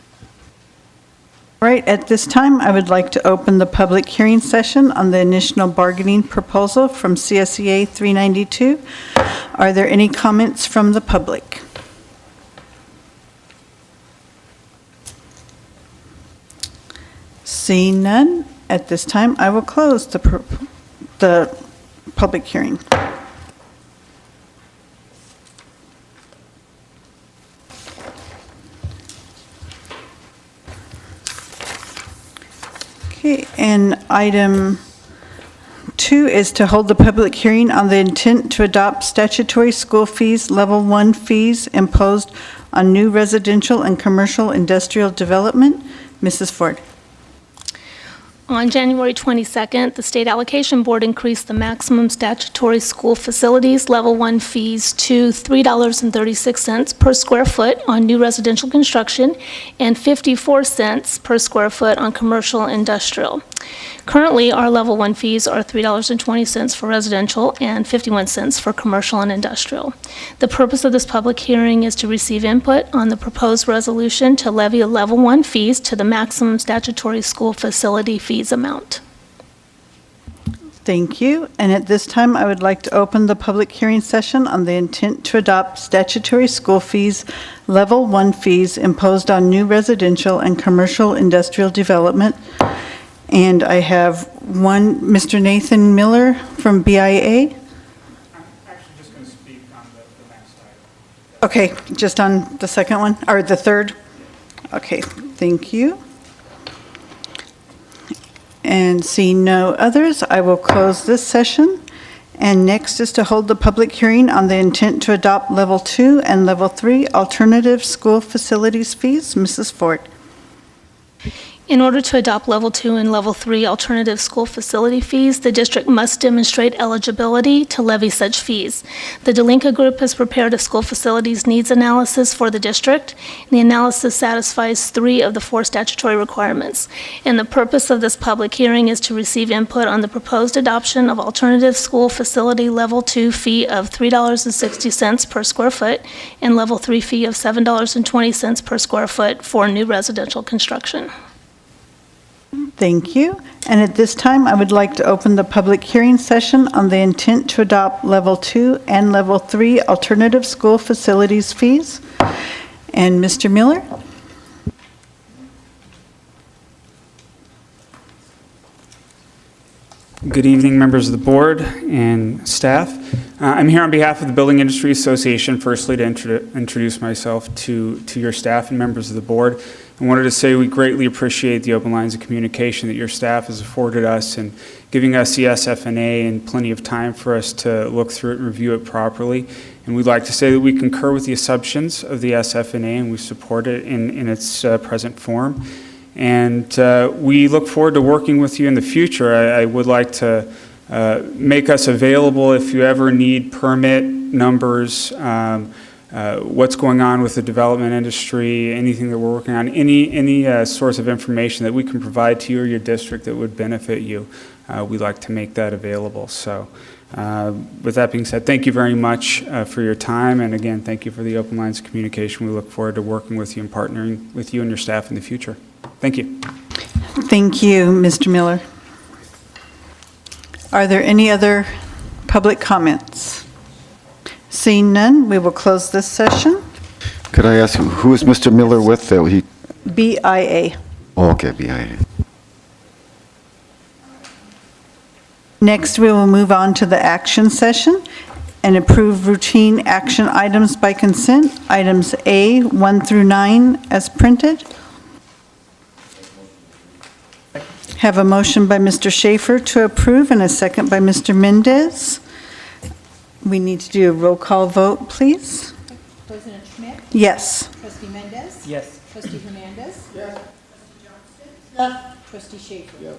All right, at this time, I would like to open the public hearing session on the initial bargaining proposal from CSEA 392. Are there any comments from the public? Seeing none, at this time, I will close the public hearing. Okay, and item 2 is to hold the public hearing on the intent to adopt statutory school fees, level 1 fees imposed on new residential and commercial industrial development. Mrs. Ford. On January 22nd, the State Allocation Board increased the maximum statutory school facilities Level 1 fees to $3.36 per square foot on new residential construction and 54 cents per square foot on commercial industrial. Currently, our Level 1 fees are $3.20 for residential and 51 cents for commercial and industrial. The purpose of this public hearing is to receive input on the proposed resolution to levy a Level 1 fees to the maximum statutory school facility fees amount. Thank you. And at this time, I would like to open the public hearing session on the intent to adopt statutory school fees, Level 1 fees imposed on new residential and commercial industrial development. And I have one, Mr. Nathan Miller from BIA. I'm actually just going to speak on the next item. Okay, just on the second one, or the third? Okay, thank you. And seeing no others, I will close this session. And next is to hold the public hearing on the intent to adopt Level 2 and Level 3 alternative school facilities fees. Mrs. Ford. In order to adopt Level 2 and Level 3 alternative school facility fees, the district must demonstrate eligibility to levy such fees. The Delinka Group has prepared a school facilities needs analysis for the district. The analysis satisfies 3 of the 4 statutory requirements. And the purpose of this public hearing is to receive input on the proposed adoption of alternative school facility Level 2 fee of $3.60 per square foot and Level 3 fee of $7.20 per square foot for new residential construction. Thank you. And at this time, I would like to open the public hearing session on the intent to adopt Level 2 and Level 3 alternative school facilities fees. And Mr. Miller? Good evening, members of the board and staff. I'm here on behalf of the Building Industry Association, firstly to introduce myself to your staff and members of the board. I wanted to say we greatly appreciate the open lines of communication that your staff has afforded us and giving us the SFNA and plenty of time for us to look through it and review it properly. And we'd like to say that we concur with the assumptions of the SFNA and we support it in its present form. And we look forward to working with you in the future. I would like to make us available if you ever need permit numbers, what's going on with the development industry, anything that we're working on, any source of information that we can provide to you or your district that would benefit you. We'd like to make that available. So with that being said, thank you very much for your time. And again, thank you for the open lines of communication. We look forward to working with you and partnering with you and your staff in the future. Thank you. Thank you, Mr. Miller. Are there any other public comments? Seeing none, we will close this session. Could I ask who is Mr. Miller with? BIA. Oh, okay, BIA. Next, we will move on to the action session. and approve routine action items by consent, items A, 1 through 9, as printed. Have a motion by Mr. Schaefer to approve and a second by Mr. Mendez. We need to do a roll call vote, please. President Schmidt? Yes. Trustee Mendez? Yes. Trustee Hernandez? Yes. Trustee Johnston? Yes. Trustee Schaefer? Yes.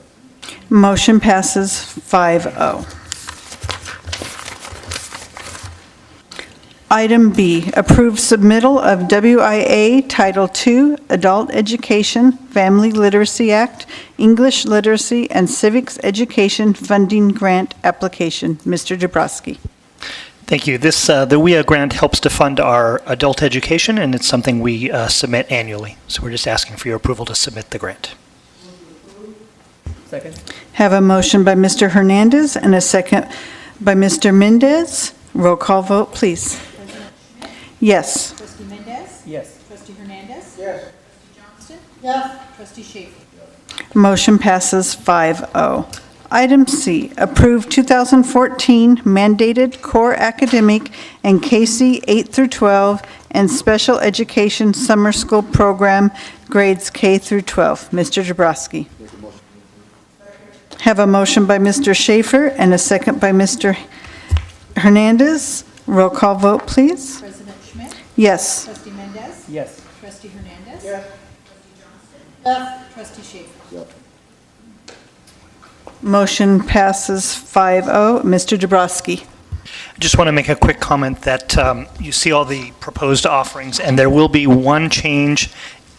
Motion passes 5-0. Item B, approve submittal of WIA Title II Adult Education Family Literacy Act, English Literacy and Civics Education Funding Grant Application. Mr. Dabrowski. Thank you. This, the WIA grant helps to fund our adult education, and it's something we submit annually. So we're just asking for your approval to submit the grant. Second. Have a motion by Mr. Hernandez and a second by Mr. Mendez. Roll call vote, please. Yes. Trustee Mendez? Yes. Trustee Hernandez? Yes. Trustee Johnston? Yes. Trustee Schaefer? Motion passes 5-0. Item C, approve 2014 mandated core academic and KC 8 through 12 and special education summer school program grades K through 12. Mr. Dabrowski. Have a motion by Mr. Schaefer and a second by Mr. Hernandez. Roll call vote, please. President Schmidt? Yes. Trustee Mendez? Yes. Trustee Hernandez? Yes. Trustee Johnston? Yes. Trustee Schaefer? Motion passes 5-0. Mr. Dabrowski. I just want to make a quick comment that you see all the proposed offerings, and there will be one change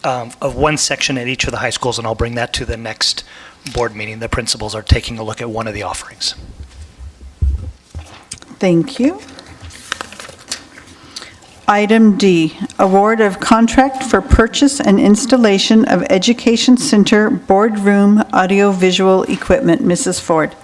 of one section at each of the high schools, and I'll bring that to the next board meeting. The principals are taking a look at one of the offerings. Thank you. Item D, award of contract for purchase and installation of Education Center boardroom audiovisual equipment. Mrs. Ford.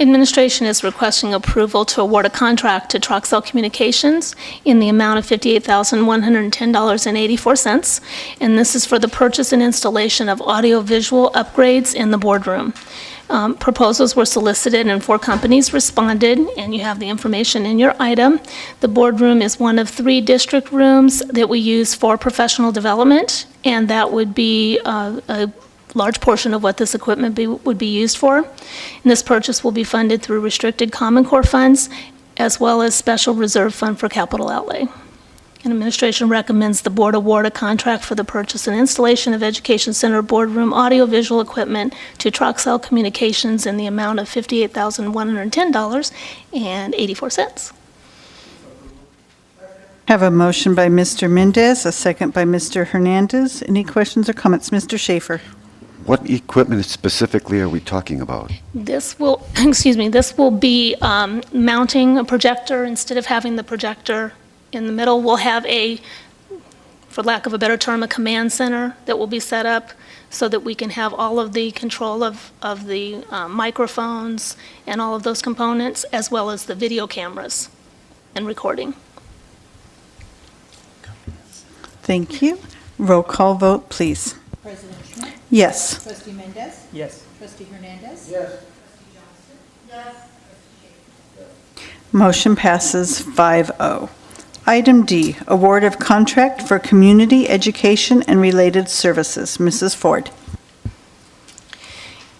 Administration is requesting approval to award a contract to Troxel Communications in the amount of $58,110.84, and this is for the purchase and installation of audiovisual upgrades in the boardroom. Proposals were solicited and 4 companies responded, and you have the information in your item. The boardroom is one of 3 district rooms that we use for professional development, and that would be a large portion of what this equipment would be used for. And this purchase will be funded through restricted Common Core funds as well as special reserve fund for capital outlay. And administration recommends the board award a contract for the purchase and installation of Education Center boardroom audiovisual equipment to Troxel Communications in the amount of $58,110.84. Have a motion by Mr. Mendez, a second by Mr. Hernandez. Any questions or comments? Mr. Schaefer. What equipment specifically are we talking about? This will, this will be mounting a projector. Instead of having the projector in the middle, we'll have for lack of a better term, a command center that will be set up so that we can have all of the control of the microphones and all of those components, as well as the video cameras and recording. Thank you. Roll call vote, please. President Schmidt? Yes. Trustee Mendez? Yes. Trustee Hernandez? Yes. Trustee Johnston? Yes. Trustee Schaefer? Motion passes 5-0. Item D, award of contract for community education and related services. Mrs. Ford.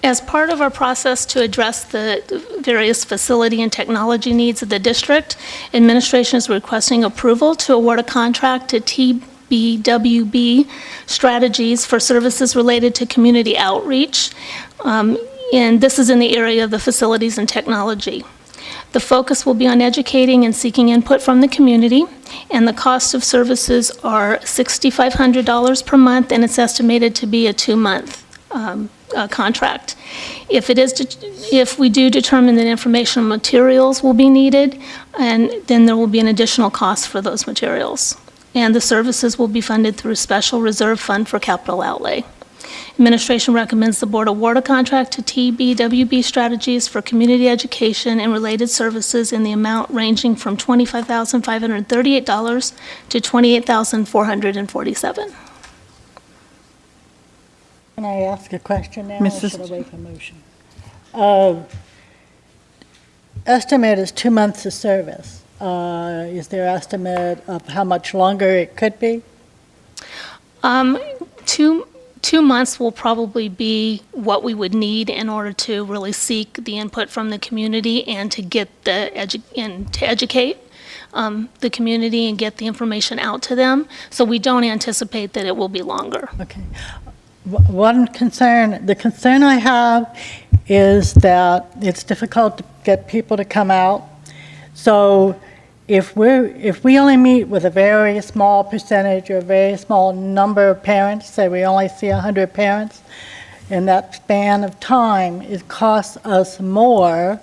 As part of our process to address the various facility and technology needs of the district, administration is requesting approval to award a contract to TBWB Strategies for services related to community outreach, and this is in the area of the facilities and technology. The focus will be on educating and seeking input from the community, and the cost of services are $6,500 per month, and it's estimated to be a 2-month contract. If we do determine that informational materials will be needed, and then there will be an additional cost for those materials. And the services will be funded through a special reserve fund for capital outlay. Administration recommends the board award a contract to TBWB Strategies for community education and related services in the amount ranging from $25,538 to $28,447. Can I ask a question now, or Mrs. should I wait for motion? estimate is 2 months of service. Is there estimate of how much longer it could be? 2 months will probably be what we would need in order to really seek the input from the community and to get to educate the community and get the information out to them. So we don't anticipate that it will be longer. Okay. One concern, the concern I have is that it's difficult to get people to come out. So if we only meet with a very small percentage or a very small number of parents, say we only see 100 parents, in that span of time, it costs us more,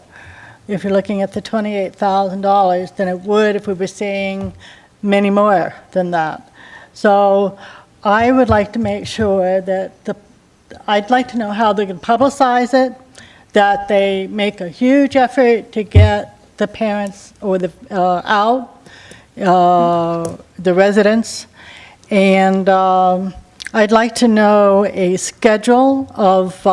if you're looking at the $28,000, than it would if we were seeing many more than that. So I would like to make sure that I'd like to know how they can publicize it, that they make a huge effort to get the parents or the the residents, and I'd like to know a schedule of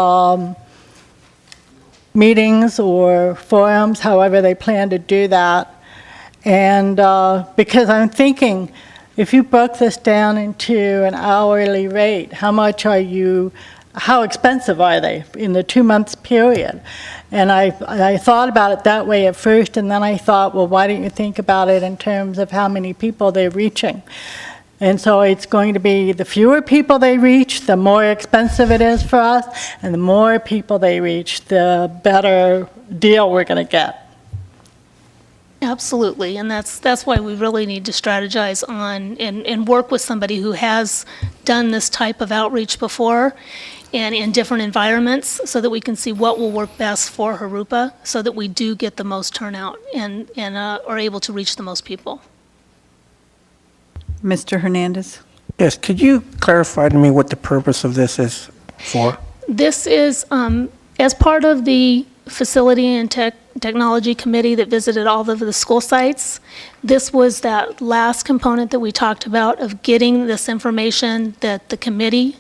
meetings or forums, however they plan to do that, and because I'm thinking, if you broke this down into an hourly rate, how expensive are they in the 2 months period? And I thought about it that way at first, and then I thought, well, why don't you think about it in terms of how many people they're reaching? And so it's going to be the fewer people they reach, the more expensive it is for us, and the more people they reach, the better deal we're going to get. Absolutely, and that's why we really need to strategize on and work with somebody who has done this type of outreach before and in different environments so that we can see what will work best for Jurupa so that we do get the most turnout and are able to reach the most people. Mr. Hernandez? Yes, could you clarify to me what the purpose of this is for? This is as part of the Facility and Technology Committee that visited all of the school sites. This was that last component that we talked about of getting this information that the committee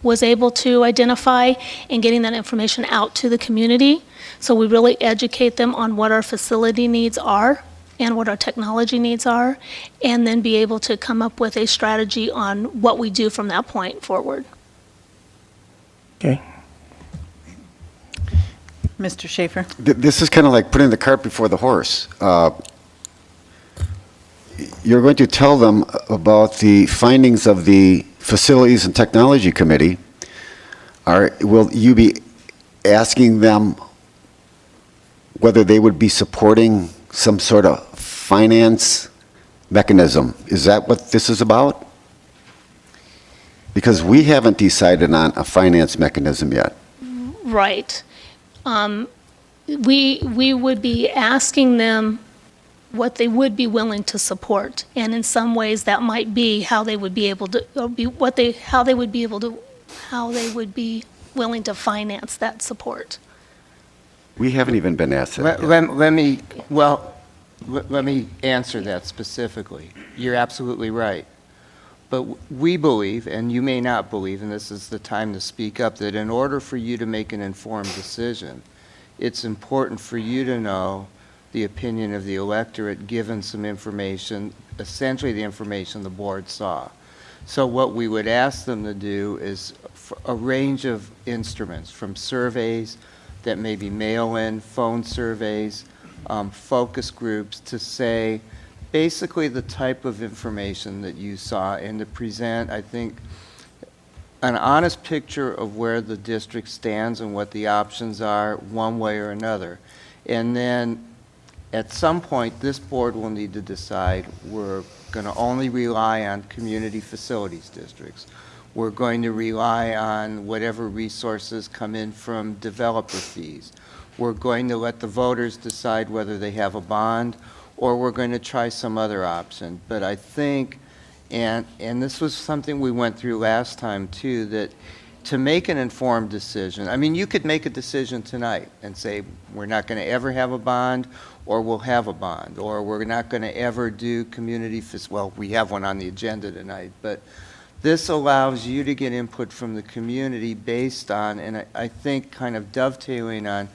was able to identify and getting that information out to the community. So we really educate them on what our facility needs are and what our technology needs are, and then be able to come up with a strategy on what we do from that point forward. Okay. Mr. Schaefer? This is kind of like putting the cart before the horse. You're going to tell them about the findings of the Facilities and Technology Committee. Will you be asking them whether they would be supporting some sort of finance mechanism? Is that what this is about? Because we haven't decided on a finance mechanism yet. Right. We would be asking them what they would be willing to support, and in some ways that might be how they would be able to, or how they would be willing to finance that support. We haven't even been asked that yet. Let me answer that specifically. You're absolutely right. But we believe, and you may not believe, and this is the time to speak up, that in order for you to make an informed decision, it's important for you to know the opinion of the electorate given some information, essentially the information the board saw. So what we would ask them to do is a range of instruments, from surveys that may be mail-in, phone surveys, focus groups, to say basically the type of information that you saw, and to present, I think, an honest picture of where the district stands and what the options are one way or another. And then at some point, this board will need to decide we're going to only rely on community facilities districts. We're going to rely on whatever resources come in from developer fees. We're going to let the voters decide whether they have a bond, or we're going to try some other option. But I think, and this was something we went through last time too, that to make an informed decision, I mean, you could make a decision tonight and say, we're not going to ever have a bond, or we'll have a bond, or we're not going to ever do community, well, we have one on the agenda tonight, but this allows you to get input from the community based on, and I think kind of dovetailing on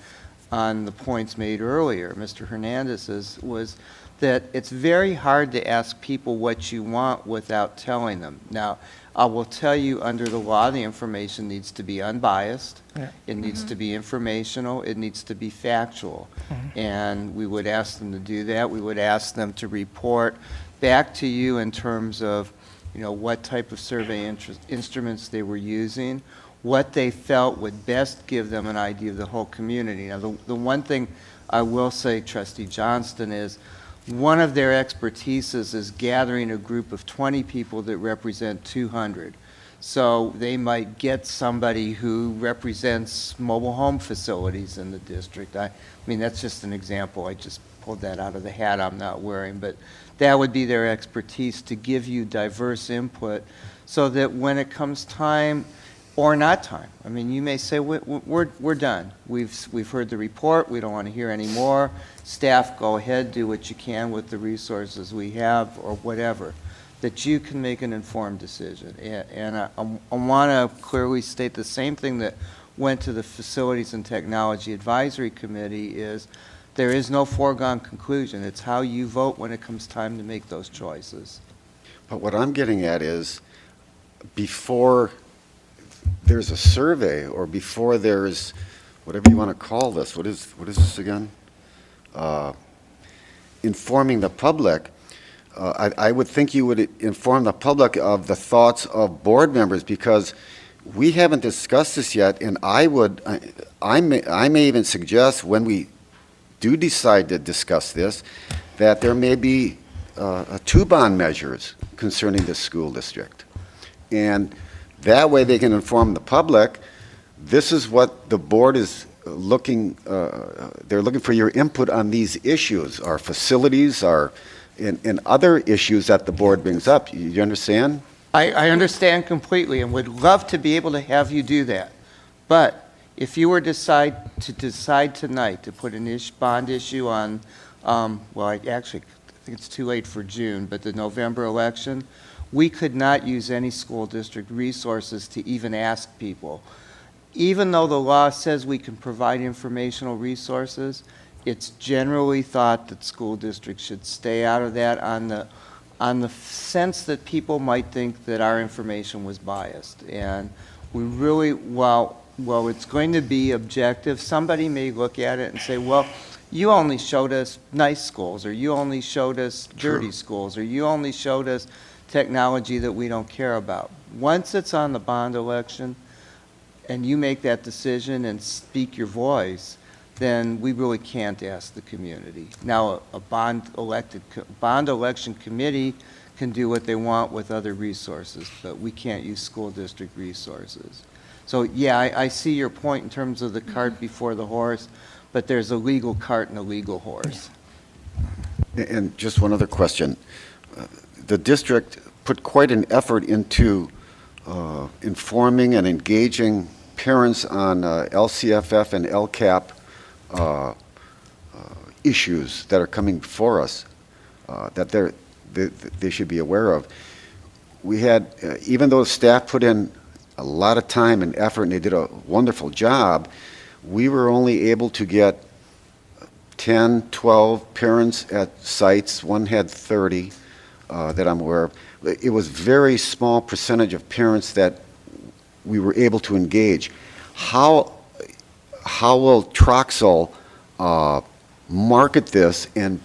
on the points made earlier, Mr. Hernandez's, was that it's very hard to ask people what you want without telling them. Now, I will tell you, under the law, the information needs to be unbiased. Yeah. It needs to be informational. It needs to be factual. And we would ask them to do that. We would ask them to report back to you in terms of, you know, what type of survey instruments they were using, what they felt would best give them an idea of the whole community. Now, the one thing I will say, Trustee Johnston, is one of their expertises is gathering a group of 20 people that represent 200. So they might get somebody who represents mobile home facilities in the district. I mean, that's just an example. I just pulled that out of the hat I'm not wearing. But that would be their expertise, to give you diverse input so that when it comes time or not time, I mean, you may say, we're done. We've heard the report. We don't want to hear any more. Staff, go ahead, do what you can with the resources we have, or whatever, that you can make an informed decision. And I want to clearly state the same thing that went to the Facilities and Technology Advisory Committee is there is no foregone conclusion. It's how you vote when it comes time to make those choices. But what I'm getting at is, before there's a survey, or before there's whatever you want to call this, what is this again? Informing the public, I would think you would inform the public of the thoughts of board members, because we haven't discussed this yet, and I may even suggest, when we do decide to discuss this, that there may be 2 bond measures concerning the school district. And that way they can inform the public, this is what the board is looking, they're looking for your input on these issues, our facilities, and other issues that the board brings up. You understand? I understand completely and would love to be able to have you do that. But if you were to decide tonight to put an bond issue on, well, I think it's too late for June, but the November election, we could not use any school district resources to even ask people. Even though the law says we can provide informational resources, it's generally thought that school districts should stay out of that on the sense that people might think that our information was biased. And we really, while it's going to be objective, somebody may look at it and say, well, you only showed us nice schools, or you only showed us dirty schools, or you only showed us technology that we don't care about. Once it's on the bond election and you make that decision and speak your voice, then we really can't ask the community. Now, a bond election committee can do what they want with other resources, but we can't use school district resources. So yeah, I see your point in terms of the cart before the horse, but there's a legal cart and a legal horse. And just one other question. The district put quite an effort into informing and engaging parents on LCFF and LCAP issues that are coming before us that they should be aware of. We had, even though staff put in a lot of time and effort and they did a wonderful job, we were only able to get 10, 12 parents at sites. One had 30 that I'm aware of. It was very small percentage of parents that we were able to engage. How will Troxel market this and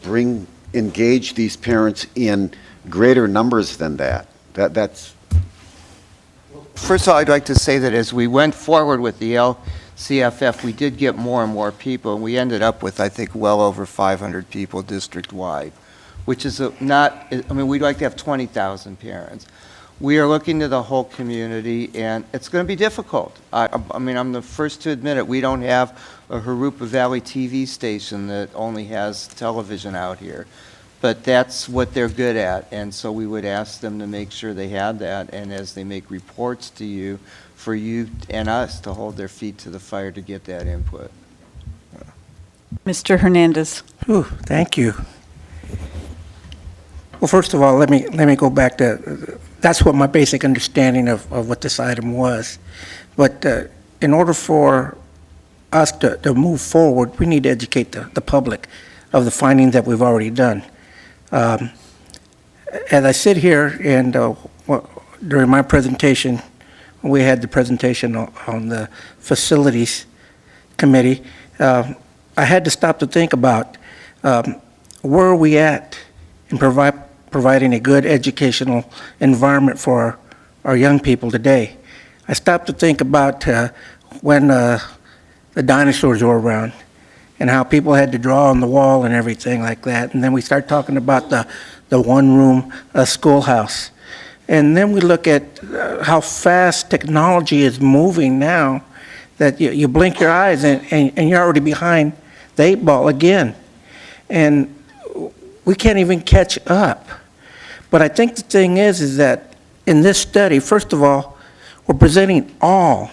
engage these parents in greater numbers than that? That's. First of all, I'd like to say that as we went forward with the LCFF, we did get more and more people, and we ended up with, I think, well over 500 people district-wide, which is not, I mean, we'd like to have 20,000 parents. We are looking to the whole community, and it's going to be difficult. I mean, I'm the first to admit it. We don't have a Jurupa Valley TV station that only has television out here. But that's what they're good at, and so we would ask them to make sure they had that, and as they make reports to you, for you and us to hold their feet to the fire to get that input. Mr. Hernandez. Ooh, thank you. Well, first of all, let me go back to, that's what my basic understanding of what this item was. But in order for us to move forward, we need to educate the public of the findings that we've already done. As I sit here and during my presentation, we had the presentation on the facilities committee, I had to stop to think about where are we at in providing a good educational environment for our young people today. I stopped to think about when the dinosaurs were around and how people had to draw on the wall and everything like that. And then we start talking about the one-room schoolhouse. And then we look at how fast technology is moving now that you blink your eyes and you're already behind the 8 ball again. And we can't even catch up. But I think the thing is that in this study, first of all, we're presenting all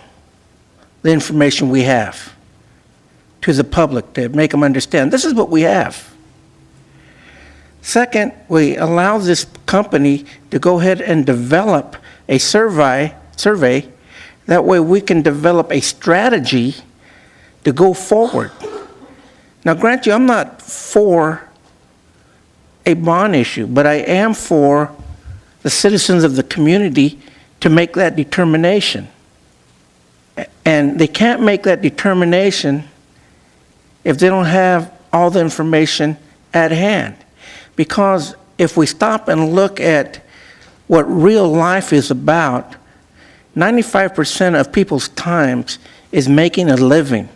the information we have to the public to make them understand this is what we have. Second, we allow this company to go ahead and develop a survey. That way we can develop a strategy to go forward. Now, grant you, I'm not for a bond issue, but I am for the citizens of the community to make that determination. And they can't make that determination if they don't have all the information at hand. Because if we stop and look at what real life is about, 95% of people's times is making a living.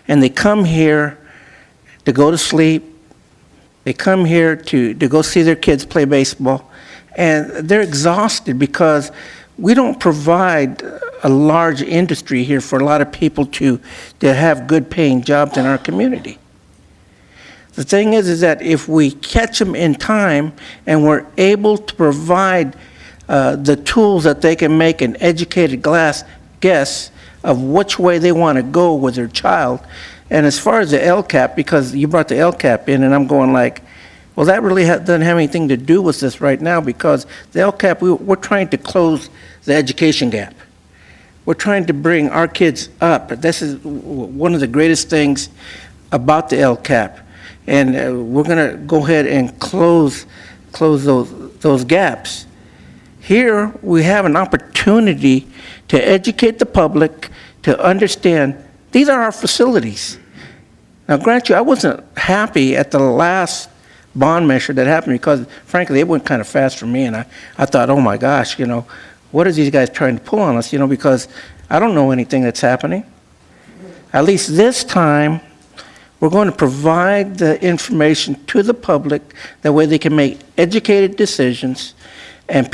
And they come here to go to sleep. They come here to go see their kids play baseball. And they're exhausted because we don't provide a large industry here for a lot of people to have good paying jobs in our community. The thing is that if we catch them in time and we're able to provide the tools that they can make an educated guess of which way they want to go with their child. And as far as the LCAP, because you brought the LCAP in, and I'm going like, well, that really doesn't have anything to do with this right now, because the LCAP, we're trying to close the education gap. We're trying to bring our kids up. This is one of the greatest things about the LCAP. And we're going to go ahead and close those gaps. Here, we have an opportunity to educate the public to understand these are our facilities. Now, grant you, I wasn't happy at the last bond measure that happened because, frankly, it went kind of fast for me. And I thought, oh, my gosh, what are these guys trying to pull on us? Because I don't know anything that's happening. At least this time, we're going to provide the information to the public. That way they can make educated decisions. And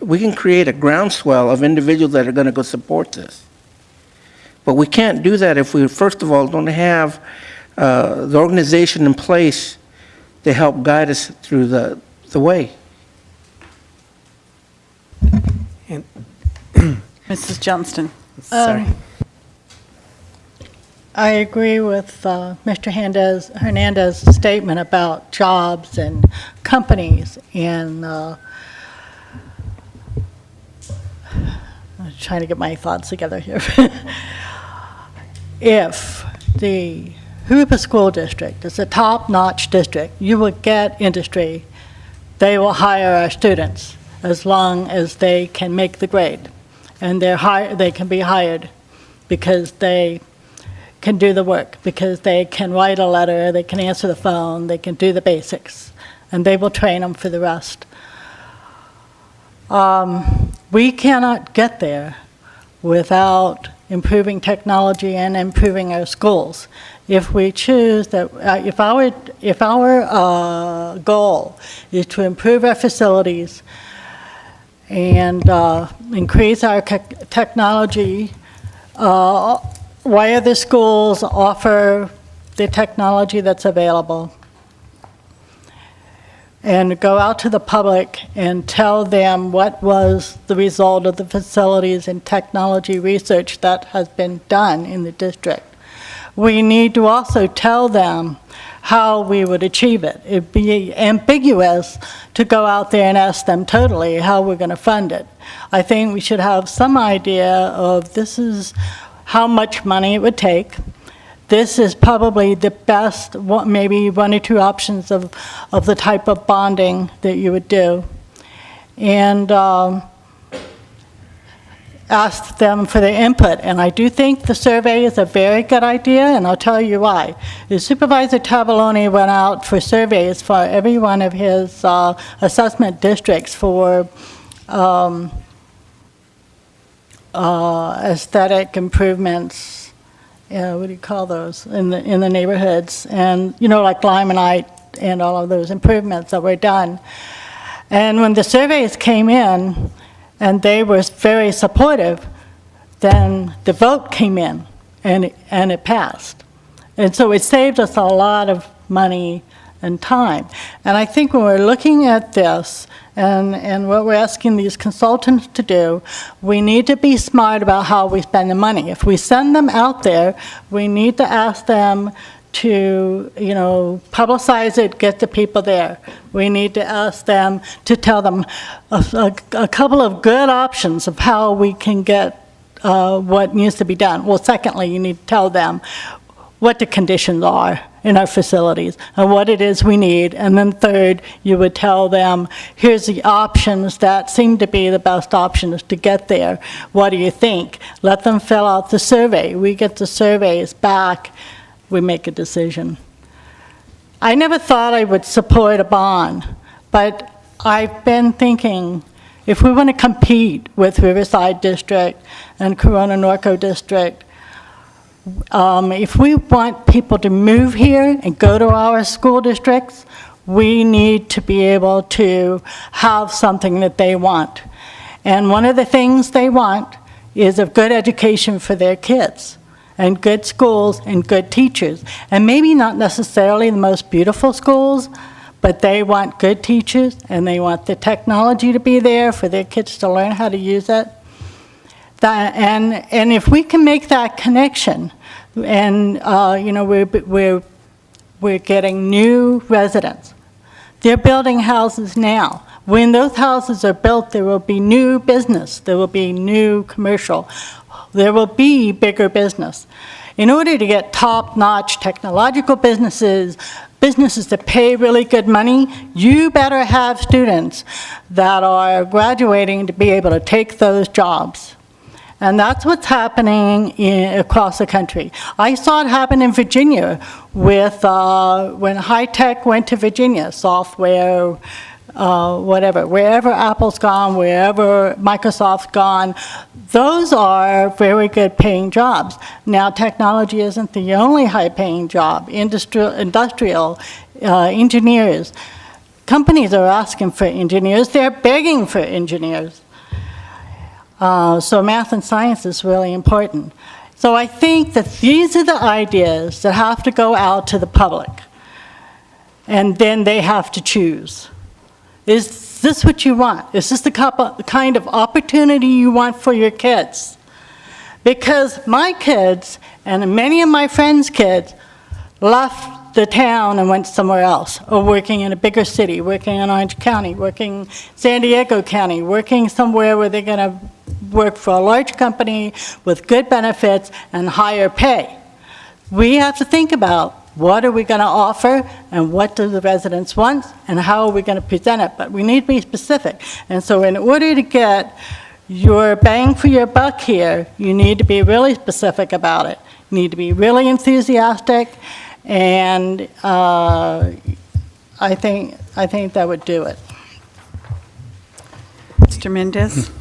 we can create a groundswell of individuals that are going to go support this. But we can't do that if we, first of all, don't have the organization in place to help guide us through the way. Mrs. Johnston. Sorry. I agree with Mr. Hernandez's statement about jobs and companies, and I'm trying to get my thoughts together here. If the Jurupa School District is a top-notch district, you will get industry. They will hire our students as long as they can make the grade. And they can be hired because they can do the work, because they can write a letter, they can answer the phone, they can do the basics, and they will train them for the rest. We cannot get there without improving technology and improving our schools. If we choose that, if our goal is to improve our facilities and increase our technology, where the schools offer the technology that's available, and go out to the public and tell them what was the result of the facilities and technology research that has been done in the district. We need to also tell them how we would achieve it. It'd be ambiguous to go out there and ask them totally how we're going to fund it. I think we should have some idea of this is how much money it would take. This is probably the best, maybe one or two options of the type of bonding that you would do. And asked them for their input. And I do think the survey is a very good idea, and I'll tell you why. The Supervisor Tavoloni went out for surveys for every one of his assessment districts for aesthetic improvements. What do you call those in the neighborhoods? And like limonite and all of those improvements that were done. And when the surveys came in, and they were very supportive, then the vote came in, and it passed. And so it saved us a lot of money and time. And I think when we're looking at this, and what we're asking these consultants to do, we need to be smart about how we spend the money. If we send them out there, we need to ask them to, publicize it, get the people there. We need to ask them to tell them a couple of good options of how we can get what needs to be done. Well, secondly, you need to tell them what the conditions are in our facilities and what it is we need. And then third, you would tell them, here's the options that seem to be the best options to get there. What do you think? Let them fill out the survey. We get the surveys back. We make a decision. I never thought I would support a bond, but I've been thinking, if we want to compete with Riverside District and Corona Norco District, if we want people to move here and go to our school districts, we need to be able to have something that they want. And one of the things they want is a good education for their kids, and good schools and good teachers. And maybe not necessarily the most beautiful schools, but they want good teachers, and they want the technology to be there for their kids to learn how to use it. And if we can make that connection, and we're getting new residents. They're building houses now. When those houses are built, there will be new business, there will be new commercial, there will be bigger business. In order to get top-notch technological businesses that pay really good money, you better have students that are graduating to be able to take those jobs. And that's what's happening across the country. I saw it happen in Virginia with when high tech went to Virginia, software, whatever, wherever Apple's gone, wherever Microsoft's gone, those are very good paying jobs. Now, technology isn't the only high paying job. Industrial engineers. Companies are asking for engineers. They're begging for engineers. So math and science is really important. So I think that these are the ideas that have to go out to the public. And then they have to choose. Is this what you want? Is this the kind of opportunity you want for your kids? Because my kids and many of my friends' kids left the town and went somewhere else, or working in a bigger city, working in Orange County, working San Diego County, working somewhere where they're going to work for a large company with good benefits and higher pay. We have to think about what are we going to offer and what do the residents want and how are we going to present it, but we need to be specific. And so in order to get your bang for your buck here, you need to be really specific about it. You need to be really enthusiastic, and I think that would do it. Mr. Mendez?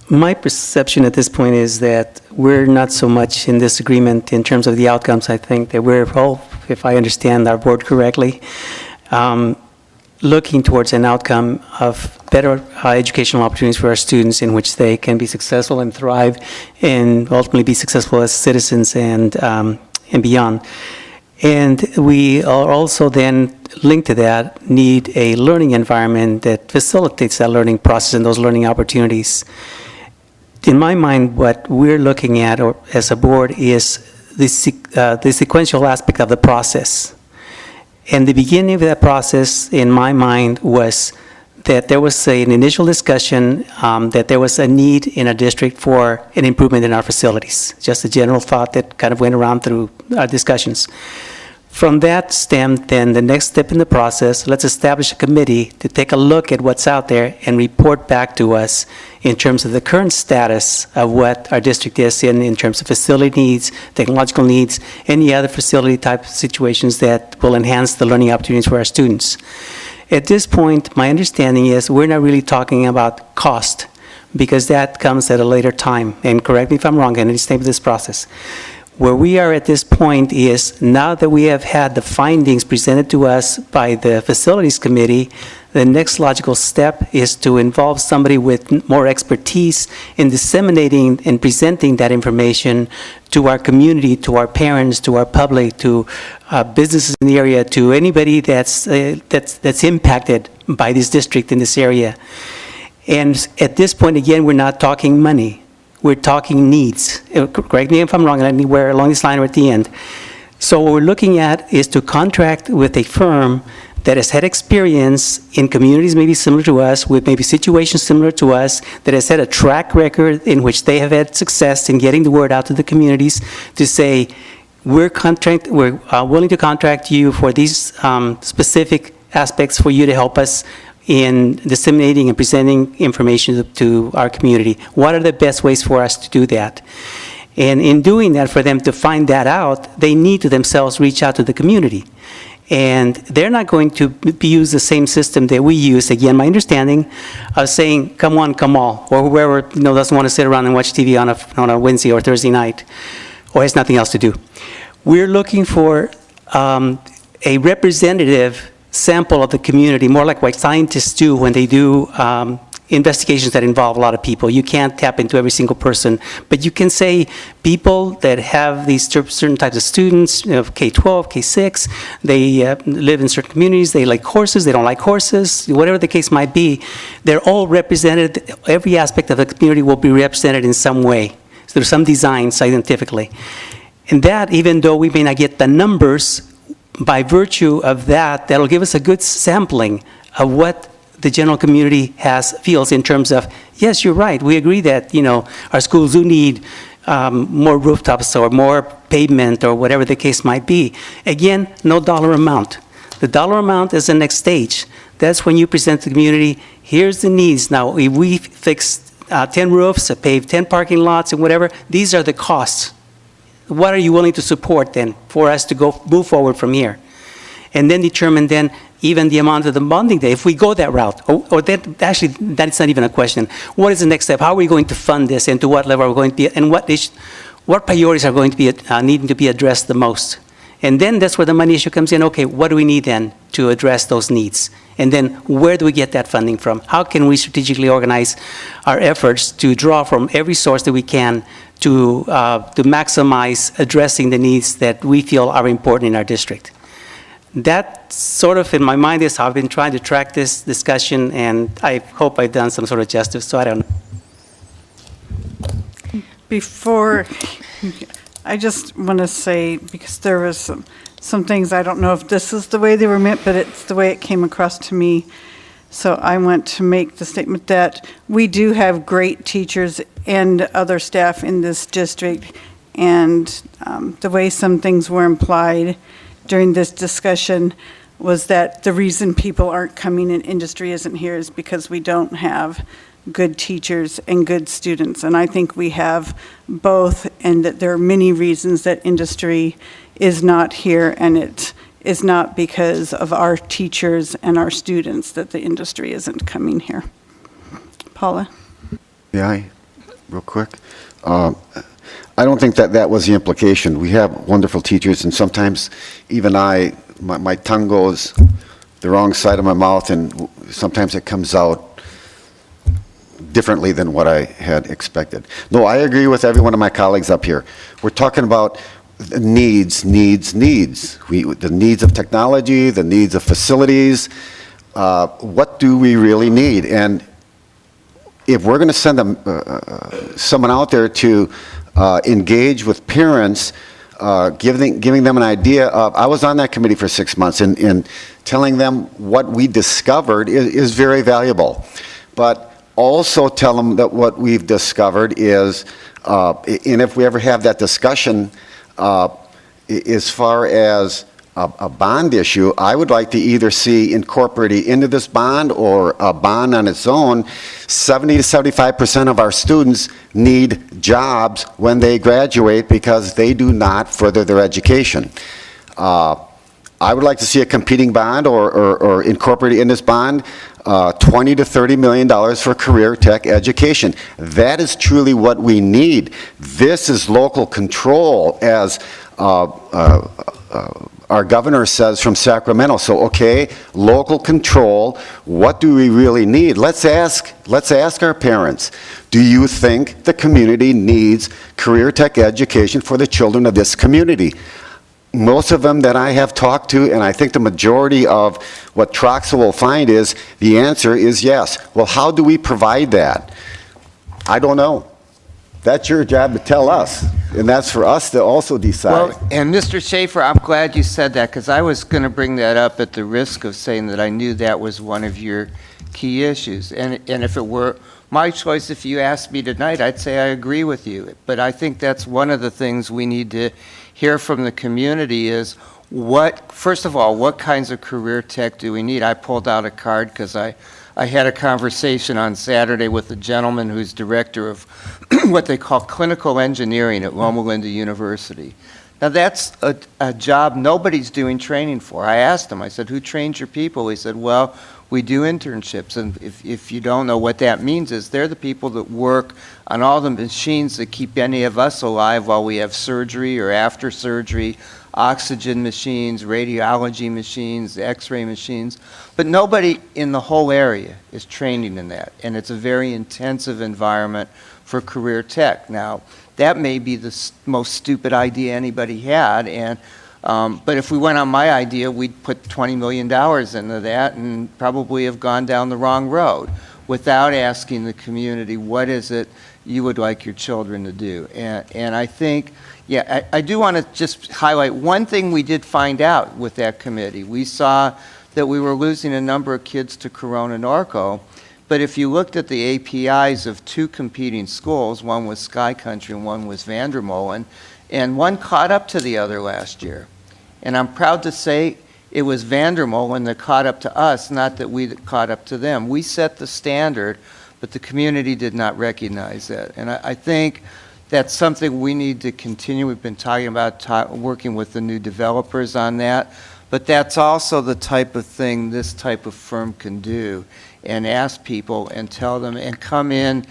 My perception at this point is that we're not so much in disagreement in terms of the outcomes. I think that we're all, if I understand our board correctly, looking towards an outcome of better educational opportunities for our students in which they can be successful and thrive and ultimately be successful as citizens and beyond. And we are also then linked to that need a learning environment that facilitates that learning process and those learning opportunities. In my mind, what we're looking at as a board is the sequential aspect of the process. And the beginning of that process, in my mind, was that there was an initial discussion that there was a need in our district for an improvement in our facilities. Just a general thought that kind of went around through our discussions. From that stemmed then the next step in the process, let's establish a committee to take a look at what's out there and report back to us in terms of the current status of what our district is in terms of facility needs, technological needs, any other facility type situations that will enhance the learning opportunities for our students. At this point, my understanding is we're not really talking about cost, because that comes at a later time. And correct me if I'm wrong, in any stage of this process. Where we are at this point is, now that we have had the findings presented to us by the Facilities Committee, the next logical step is to involve somebody with more expertise in disseminating and presenting that information to our community, to our parents, to our public, to businesses in the area, to anybody that's impacted by this district in this area. And at this point, again, we're not talking money. We're talking needs. Correct me if I'm wrong, anywhere along this line or at the end. So what we're looking at is to contract with a firm that has had experience in communities maybe similar to us, with maybe situations similar to us, that has had a track record in which they have had success in getting the word out to the communities, to say, we're willing to contract you for these specific aspects for you to help us in disseminating and presenting information to our community. What are the best ways for us to do that? And in doing that, for them to find that out, they need to themselves reach out to the community. And they're not going to use the same system that we use. Again, my understanding of saying, come one, come all, or whoever doesn't want to sit around and watch TV on a Wednesday or Thursday night, or has nothing else to do. We're looking for a representative sample of the community, more like what scientists do when they do investigations that involve a lot of people. You can't tap into every single person, but you can say people that have these certain types of students, K-12, K-6, they live in certain communities, they like horses, they don't like horses, whatever the case might be, they're all represented, every aspect of the community will be represented in some way. So there's some design scientifically. And that, even though we may not get the numbers, by virtue of that, that'll give us a good sampling of what the general community feels in terms of, yes, you're right, we agree that, our schools do need more rooftops or more pavement or whatever the case might be. Again, no dollar amount. The dollar amount is the next stage. That's when you present to the community, here's the needs. Now, if we fix 10 roofs, pave 10 parking lots and whatever, these are the costs. What are you willing to support then for us to move forward from here? And then determine then even the amount of the bonding day, if we go that route, or that actually, that's not even a question. What is the next step? How are we going to fund this, and to what level are we going to be, and what priorities are going to be needing to be addressed the most? And then that's where the money issue comes in. Okay, what do we need then to address those needs? And then where do we get that funding from? How can we strategically organize our efforts to draw from every source that we can to maximize addressing the needs that we feel are important in our district? That sort of, in my mind, is how I've been trying to track this discussion, and I hope I've done some sort of justice, so I don't know. Before, I just want to say, because there was some things, I don't know if this is the way they were meant, but it's the way it came across to me. So I want to make the statement that we do have great teachers and other staff in this district, and the way some things were implied during this discussion was that the reason people aren't coming in industry isn't here is because we don't have good teachers and good students. And I think we have both, and that there are many reasons that industry is not here, and it is not because of our teachers and our students that the industry isn't coming here. Paula? Yeah, real quick. I don't think that was the implication. We have wonderful teachers, and sometimes even my tongue goes the wrong side of my mouth, and sometimes it comes out differently than what I had expected. No, I agree with every one of my colleagues up here. We're talking about needs. The needs of technology, the needs of facilities. What do we really need? And if we're going to send someone out there to engage with parents giving them an idea of, I was on that committee for 6 months, and telling them what we discovered is very valuable. But also tell them that what we've discovered is, and if we ever have that discussion, as far as a bond issue, I would like to either see incorporated into this bond or a bond on its own. 70 to 75% of our students need jobs when they graduate because they do not further their education. I would like to see a competing bond or incorporated in this bond, $20 to $30 million for career tech education. That is truly what we need. This is local control, as our governor says from Sacramento. So, okay, local control, what do we really need? Let's ask our parents, do you think the community needs career tech education for the children of this community? Most of them that I have talked to, and I think the majority of what Troxa will find is, the answer is yes. Well, how do we provide that? I don't know. That's your job to tell us, and that's for us to also decide. Well, and Mr. Schaefer, I'm glad you said that, because I was going to bring that up at the risk of saying that I knew that was one of your key issues. And if it were my choice, if you asked me tonight, I'd say I agree with you. But I think that's one of the things we need to hear from the community is, first of all, what kinds of career tech do we need? I pulled out a card because I had a conversation on Saturday with a gentleman who's director of what they call clinical engineering at Loma Linda University. Now that's a job nobody's doing training for. I asked him, I said, who trains your people? He said, well, we do internships, and if you don't know what that means is they're the people that work on all the machines that keep any of us alive while we have surgery or after surgery, oxygen machines, radiology machines, x-ray machines, but nobody in the whole area is training in that, and it's a very intensive environment for career tech. Now, that may be the most stupid idea anybody had, and but if we went on my idea, we'd put $20 million into that and probably have gone down the wrong road without asking the community, what is it you would like your children to do? And I think, yeah, I do want to just highlight one thing we did find out with that committee. We saw that we were losing a number of kids to Corona Norco, but if you looked at the APIs of two competing schools, one was Sky Country and one was Vandermolen, and one caught up to the other last year. And I'm proud to say it was Vandermolen that caught up to us, not that we caught up to them. We set the standard, but the community did not recognize that. And I think that's something we need to continue. We've been talking about working with the new developers on that, but that's also the type of thing this type of firm can do, and ask people and tell them and come in.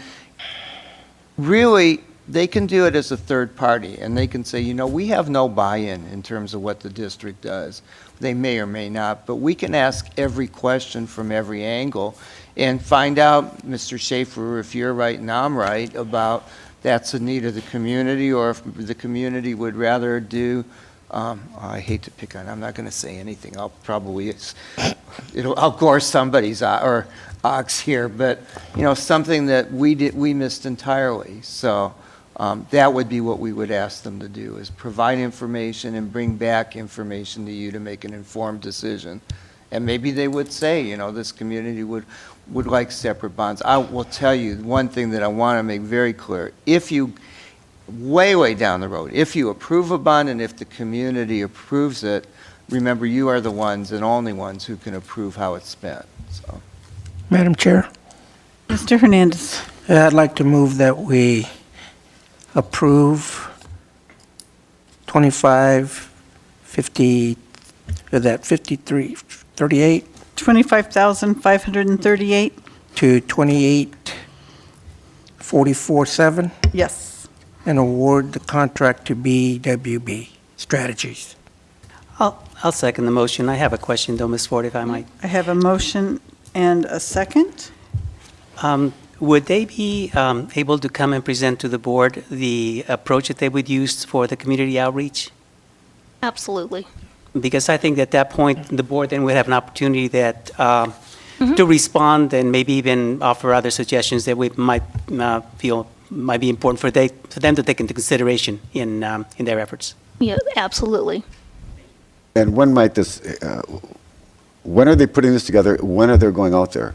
Really, they can do it as a third party, and they can say, you know, we have no buy-in in terms of what the district does. They may or may not, but we can ask every question from every angle and find out, Mr. Schaefer, if you're right and I'm right, about that's a need of the community, or if the community would rather do, I hate to pick on, I'm not going to say anything. I'll probably, I'll gore somebody's or ox here, but, you know, something that we missed entirely. So that would be what we would ask them to do, is provide information and bring back information to you to make an informed decision. And maybe they would say, you know, this community would like separate bonds. I will tell you one thing that I want to make very clear. If you, way down the road, if you approve a bond and if the community approves it, remember, you are the ones and only ones who can approve how it's spent. So, Madam Chair? Mr. Hernandez. I'd like to move that we approve 2550, that 5338 $25,538. to 28,447, Yes. and award the contract to BWB Strategies. I'll second the motion. I have a question though, Ms. Ford, if I might. I have a motion and a second. Would they be able to come and present to the board the approach that they would use for the community outreach? Absolutely. Because I think at that point, the board then would have an opportunity that to respond and maybe even offer other suggestions that we might feel might be important for them to take into consideration in their efforts. Yeah, absolutely. And when might this, when are they putting this together? When are they going out there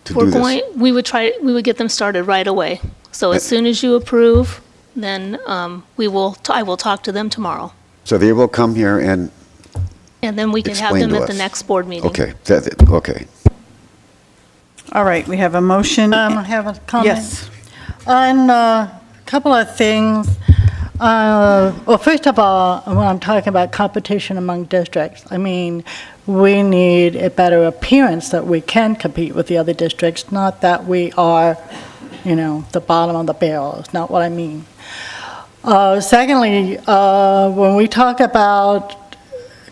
to do this? We would get them started right away. So as soon as you approve, then I will talk to them tomorrow. So they will come here and And then we can have explain them to at the us. next board meeting. Okay, okay. All right, we have a motion. I have a comment. Yes. On a couple of things. Well, first of all, when I'm talking about competition among districts, I mean, we need a better appearance that we can compete with the other districts, not that we are, the bottom of the barrel. It's not what I mean. Secondly, when we talk about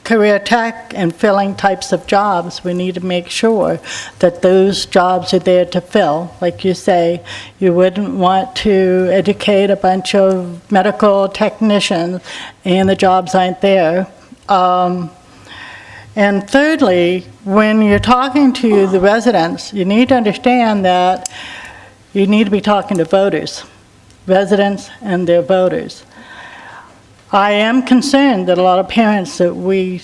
career tech and filling types of jobs, we need to make sure that those jobs are there to fill. Like you say, you wouldn't want to educate a bunch of medical technicians and the jobs aren't there. And thirdly, when you're talking to the residents, you need to understand that you need to be talking to voters, residents and their voters. I am concerned that a lot of parents that we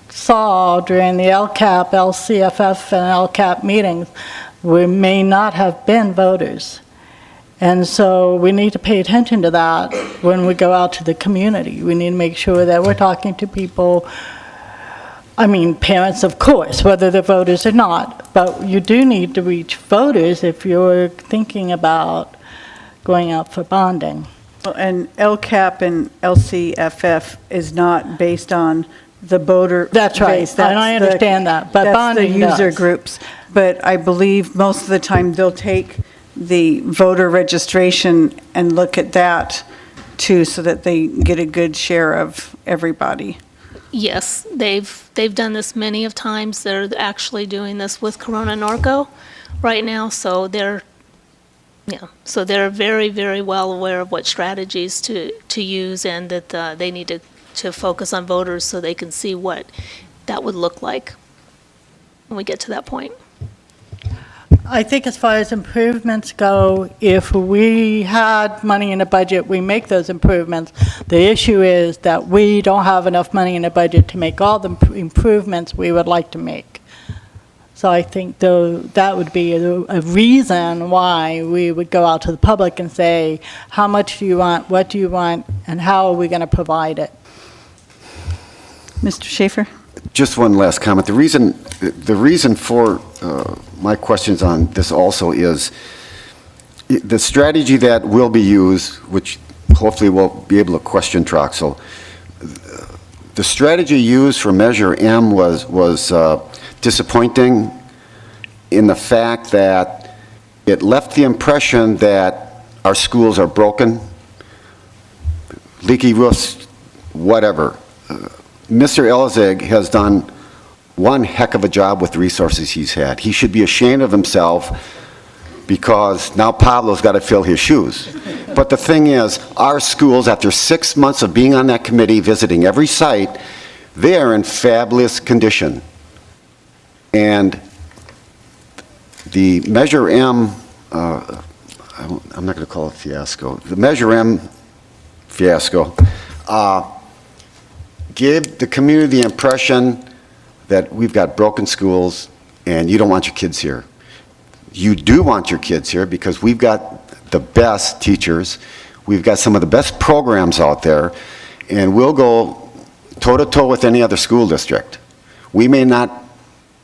saw during the LCAP, LCFF, and LCAP meetings may not have been voters. And so we need to pay attention to that when we go out to the community. We need to make sure that we're talking to people, parents, of course, whether they're voters or not. But you do need to reach voters if you're thinking about going out for bonding. And LCAP and LCFF is not based on the voter That's right, base. and I understand that, but that's bonding the user does. groups. But I believe most of the time they'll take the voter registration and look at that too, so that they get a good share of everybody. Yes, they've done this many of times. They're actually doing this with Corona Norco right now, so they're very, very well aware of what strategies to use, and that they need to focus on voters so they can see what that would look like when we get to that point. I think as far as improvements go, if we had money in the budget, we make those improvements. The issue is that we don't have enough money in the budget to make all the improvements we would like to make. So I think though that would be a reason why we would go out to the public and say, how much do you want, what do you want, and how are we going to provide it? Mr. Schaefer? Just one last comment. The reason for my questions on this also is the strategy that will be used, which hopefully we'll be able to question Troxel. The strategy used for Measure M was disappointing in the fact that it left the impression that our schools are broken, leaky roofs, whatever. Mr. Elzig has done one heck of a job with the resources he's had. He should be ashamed of himself because now Pablo's got to fill his shoes. But the thing is, our schools, after 6 months of being on that committee, visiting every site, they are in fabulous condition. And the Measure M, I'm not going to call it fiasco, the Measure M fiasco, gave the community the impression that we've got broken schools and you don't want your kids here. You do want your kids here because we've got the best teachers, we've got some of the best programs out there, and we'll go toe-to-toe with any other school district. We may not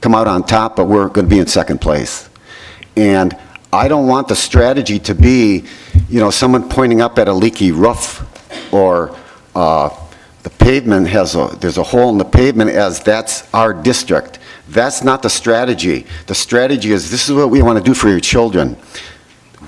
come out on top, but we're going to be in second place. And I don't want the strategy to be, someone pointing up at a leaky roof or the pavement there's a hole in the pavement as that's our district. That's not the strategy. The strategy is this is what we want to do for your children.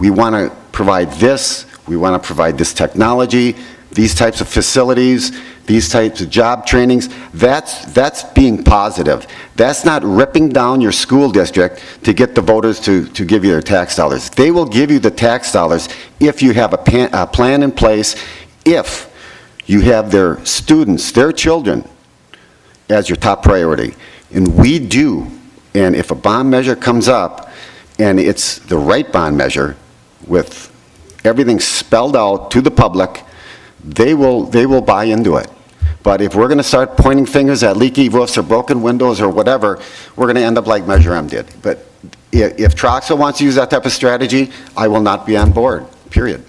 We want to provide this, we want to provide this technology, these types of facilities, these types of job trainings. That's being positive. That's not ripping down your school district to get the voters to give you their tax dollars. They will give you the tax dollars if you have a plan in place, if you have their students, their children, as your top priority. And we do. And if a bond measure comes up, and it's the right bond measure, with everything spelled out to the public, they will buy into it. But if we're going to start pointing fingers at leaky roofs or broken windows or whatever, we're going to end up like Measure M did. But if Troxel wants to use that type of strategy, I will not be on board, period.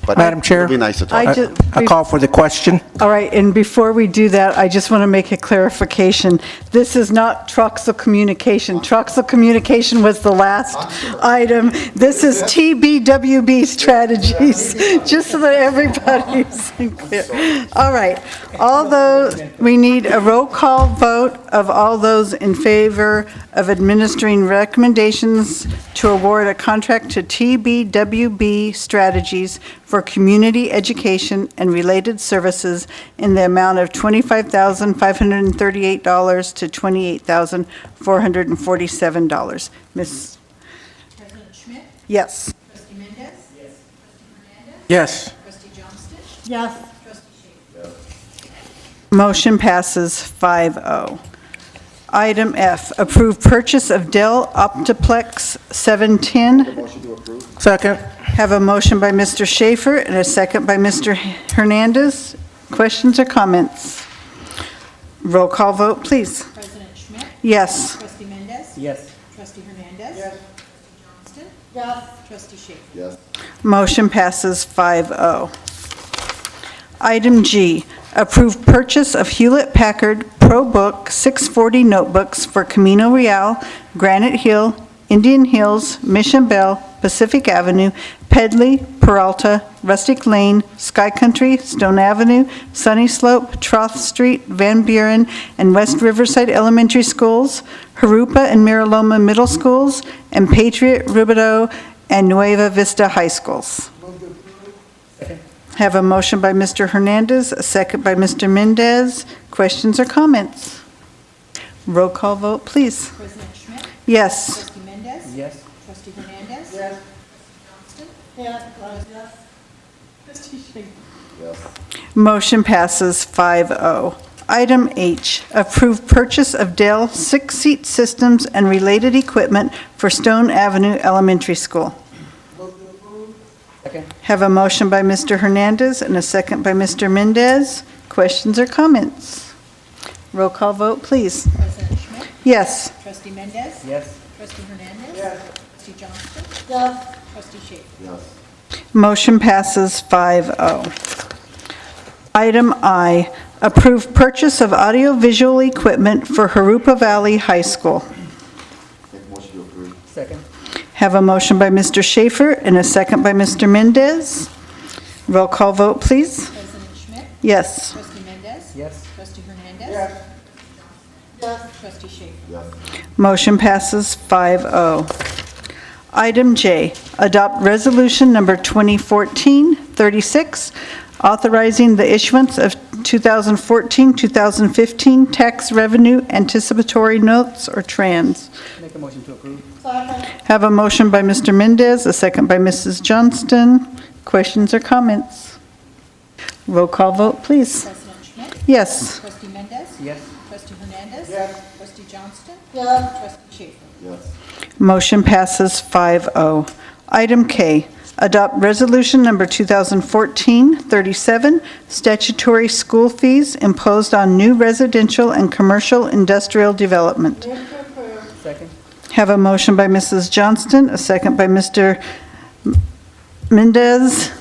But Madam Chair, it'd be nice to talk. I call for the question. All right, and before we do that, I just want to make a clarification. This is not Troxel Communication. Troxel Communication was the last item. This is TBWB strategies, just so that everybody's clear. All right, all those, we need a roll call vote of all those in favor of administering recommendations to award a contract to TBWB Strategies for community education and related services in the amount of $25,538 to $28,447. Ms. President Schmidt? Yes. Trustee Mendez? Yes. Trustee Hernandez? Yes. Trustee Johnston? Yes. Trustee Schaefer? Motion passes 5-0. Item F, approve purchase of Dell Optiplex 710. Second. Have a motion by Mr. Schaefer and a second by Mr. Hernandez. Questions or comments? Roll call vote, please. President Schmidt? Yes. Trustee Mendez? Yes. Trustee Hernandez? Yes. Trustee Johnston? Yes. Trustee Schaefer? Yes. Motion passes 5-0. Item G, approve purchase of Hewlett-Packard ProBook 640 notebooks for Camino Real, Granite Hill, Indian Hills, Mission Bell, Pacific Avenue, Pedley, Peralta, Rustic Lane, Sky Country, Stone Avenue, Sunny Slope, Troth Street, Van Buren, and West Riverside Elementary Schools, Jurupa and Miraloma Middle Schools, and Patriot, Rubidoux, and Nueva Vista High Schools. Have a motion by Mr. Hernandez, a second by Mr. Mendez. Questions or comments? Roll call vote, please. President Schmidt? Yes. Trustee Mendez? Yes. Trustee Hernandez? Yes. Trustee Johnston? Yes. Trustee Schaefer? Motion passes 5-0. Item H, approve purchase of Dell six-seat systems and related equipment for Stone Avenue Elementary School. Second. Have a motion by Mr. Hernandez and a second by Mr. Mendez. Questions or comments? Roll call vote, please. President Schmidt? Yes. Trustee Mendez? Yes. Trustee Hernandez? Yes. Trustee Johnston? Yes. Trustee Schaefer? Yes. Motion passes 5-0. Item I, approve purchase of audiovisual equipment for Jurupa Valley High School. Make motion to approve. Second. Have a motion by Mr. Schaefer and a second by Mr. Mendez. Roll call vote, please. President Schmidt? Yes. Trustee Mendez? Yes. Trustee Hernandez? Yes. Trustee Schaefer? Yes. Motion passes 5-0. Item J, adopt resolution number 2014-36, authorizing the issuance of 2014-2015 tax revenue anticipatory notes or trans. Make a motion to approve. Have a motion by Mr. Mendez, a second by Mrs. Johnston. Questions or comments? Roll call vote, please. President Schmidt? Yes. Trustee Mendez? Yes. Trustee Hernandez? Yes. Trustee Johnston? Yes. Trustee Schaefer? Yes. Motion passes 5-0. Item K, adopt resolution number 2014-37, statutory school fees imposed on new residential and commercial industrial development. Second. Have a motion by Mrs. Johnston, a second by Mr. Mendez.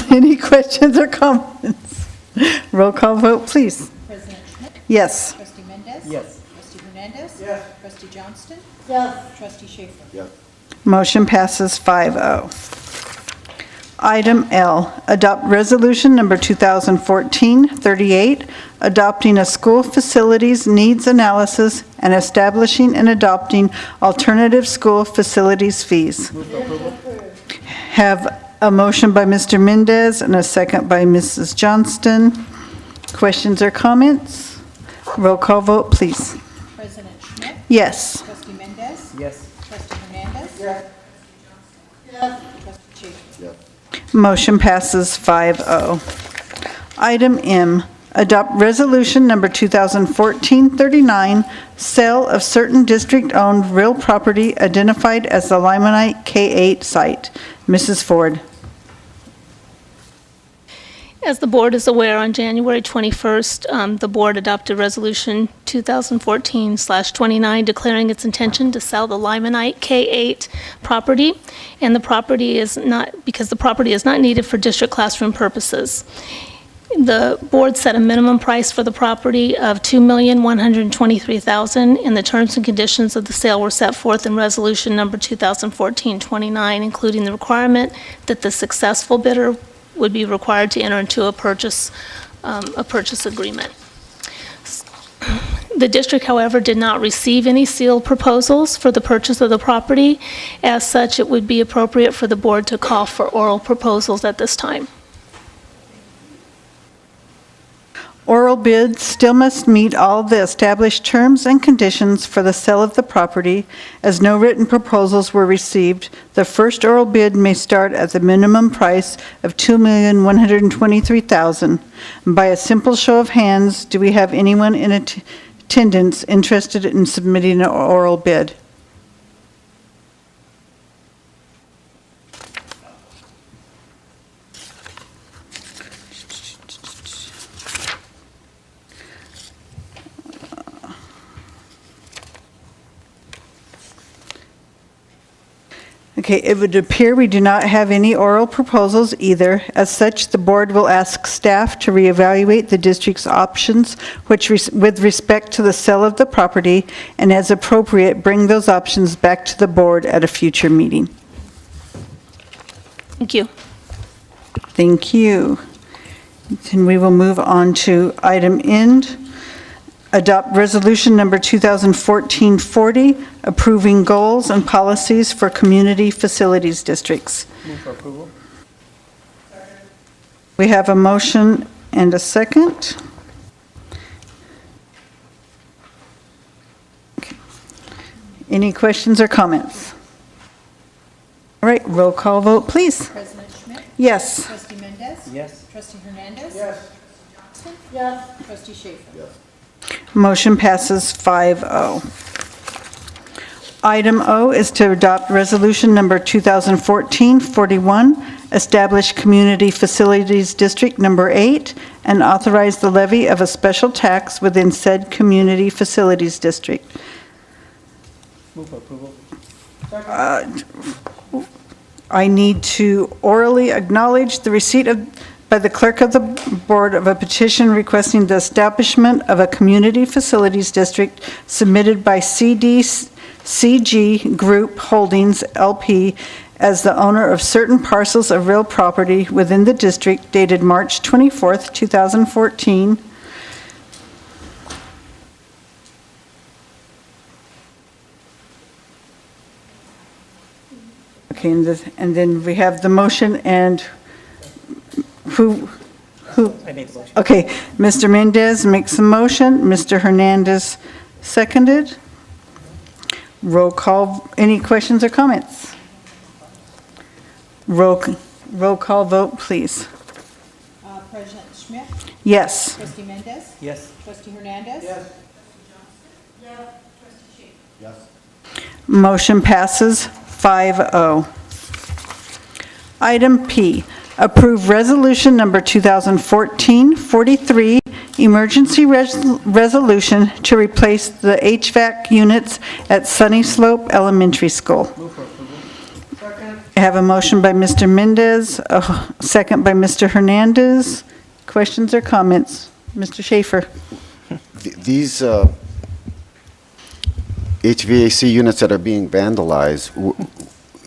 Any questions or comments? Roll call vote, please. President Schmidt? Yes. Trustee Mendez? Yes. Trustee Hernandez? Yes. Trustee Johnston? Yes. Trustee Schaefer? Yes. Motion passes 5-0. Item L, adopt resolution number 2014-38, adopting a school facilities needs analysis and establishing and adopting alternative school facilities fees. Have a motion by Mr. Mendez and a second by Mrs. Johnston. Questions or comments? Roll call vote, please. President Schmidt? Yes. Trustee Mendez? Yes. Trustee Hernandez? Yes. Trustee Schaefer? Yes. Motion passes 5-0. Item M, adopt resolution number 2014-39, sale of certain district-owned real property identified as the Limonite K8 site. Mrs. Ford. As the board is aware, on January 21st, the board adopted Resolution 2014/29 declaring its intention to sell the Limonite K8 property, and the property is not needed for district classroom purposes. The board set a minimum price for the property of $2,123,000, and the terms and conditions of the sale were set forth in Resolution number 2014-29, including the requirement that the successful bidder would be required to enter into a purchase agreement. The district, however, did not receive any sealed proposals for the purchase of the property. As such, it would be appropriate for the board to call for oral proposals at this time. Oral bids still must meet all the established terms and conditions for the sale of the property. As no written proposals were received, the first oral bid may start at the minimum price of $2,123,000. By a simple show of hands, do we have anyone in attendance interested in submitting an oral bid? Okay, it would appear we do not have any oral proposals either. As such, the board will ask staff to reevaluate the district's options with respect to the sale of the property, and as appropriate, bring those options back to the board at a future meeting. Thank you. Thank you. And we will move on to item N. Adopt resolution number 2014-40, approving goals and policies for community facilities districts. Move for approval. We have a motion and a second. Okay. Any questions or comments? All right, roll call vote, please. President Schmidt? Yes. Trustee Mendez? Yes. Trustee Hernandez? Yes. Johnson? Yes. Trustee Schaefer? Yes. Motion passes 5-0. Item O is to adopt resolution number 2014-41, establish Community Facilities District Number 8, and authorize the levy of a special tax within said Community Facilities District. Move for approval. I need to orally acknowledge the receipt by the clerk of the board of a petition requesting the establishment of a community facilities district submitted by CG Group Holdings LP as the owner of certain parcels of real property within the district dated March 24th, 2014. Okay, and then we have the motion, and who? I made the motion. Okay, Mr. Mendez makes a motion, Mr. Hernandez seconded. Roll call, any questions or comments? Roll call vote, please. President Schmidt? Yes. Trustee Mendez? Yes. Trustee Hernandez? Yes. Trustee Schaefer? Yes. Motion passes 5-0. Item P, approve resolution number 2014-43, emergency resolution to replace the HVAC units at Sunny Slope Elementary School. Move for approval. Second. I have a motion by Mr. Mendez, a second by Mr. Hernandez. Questions or comments? Mr. Schaefer. These HVAC units that are being vandalized,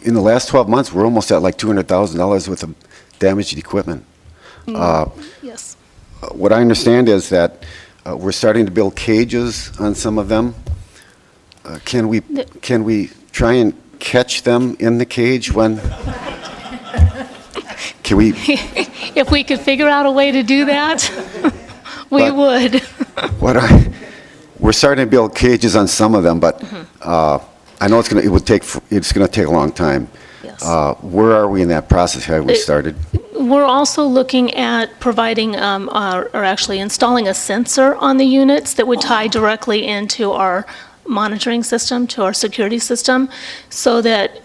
in the last 12 months, we're almost at like $200,000 worth of damaged equipment. Yes. What I understand is that we're starting to build cages on some of them. Can we try and catch them in the cage when? Can we? If we could figure out a way to do that, we would. We're starting to build cages on some of them, but I know it's going to take a long time. Yes. Where are we in that process? Have we started? We're also looking at providing, or actually installing a sensor on the units that would tie directly into our monitoring system, to our security system, so that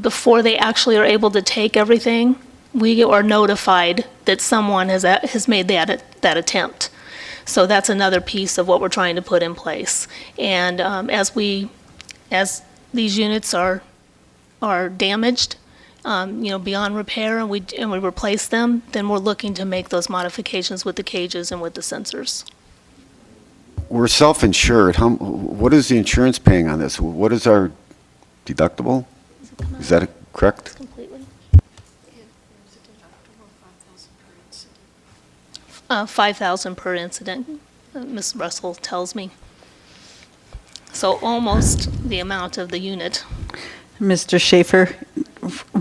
before they actually are able to take everything we are notified that someone has made that attempt. So that's another piece of what we're trying to put in place. And as these units are damaged, beyond repair, and we replace them, then we're looking to make those modifications with the cages and with the sensors. We're self-insured. What is the insurance paying on this? What is our deductible? Is that correct? Completely. 5,000 per incident, Ms. Russell tells me. So almost the amount of the unit. Mr. Schaefer,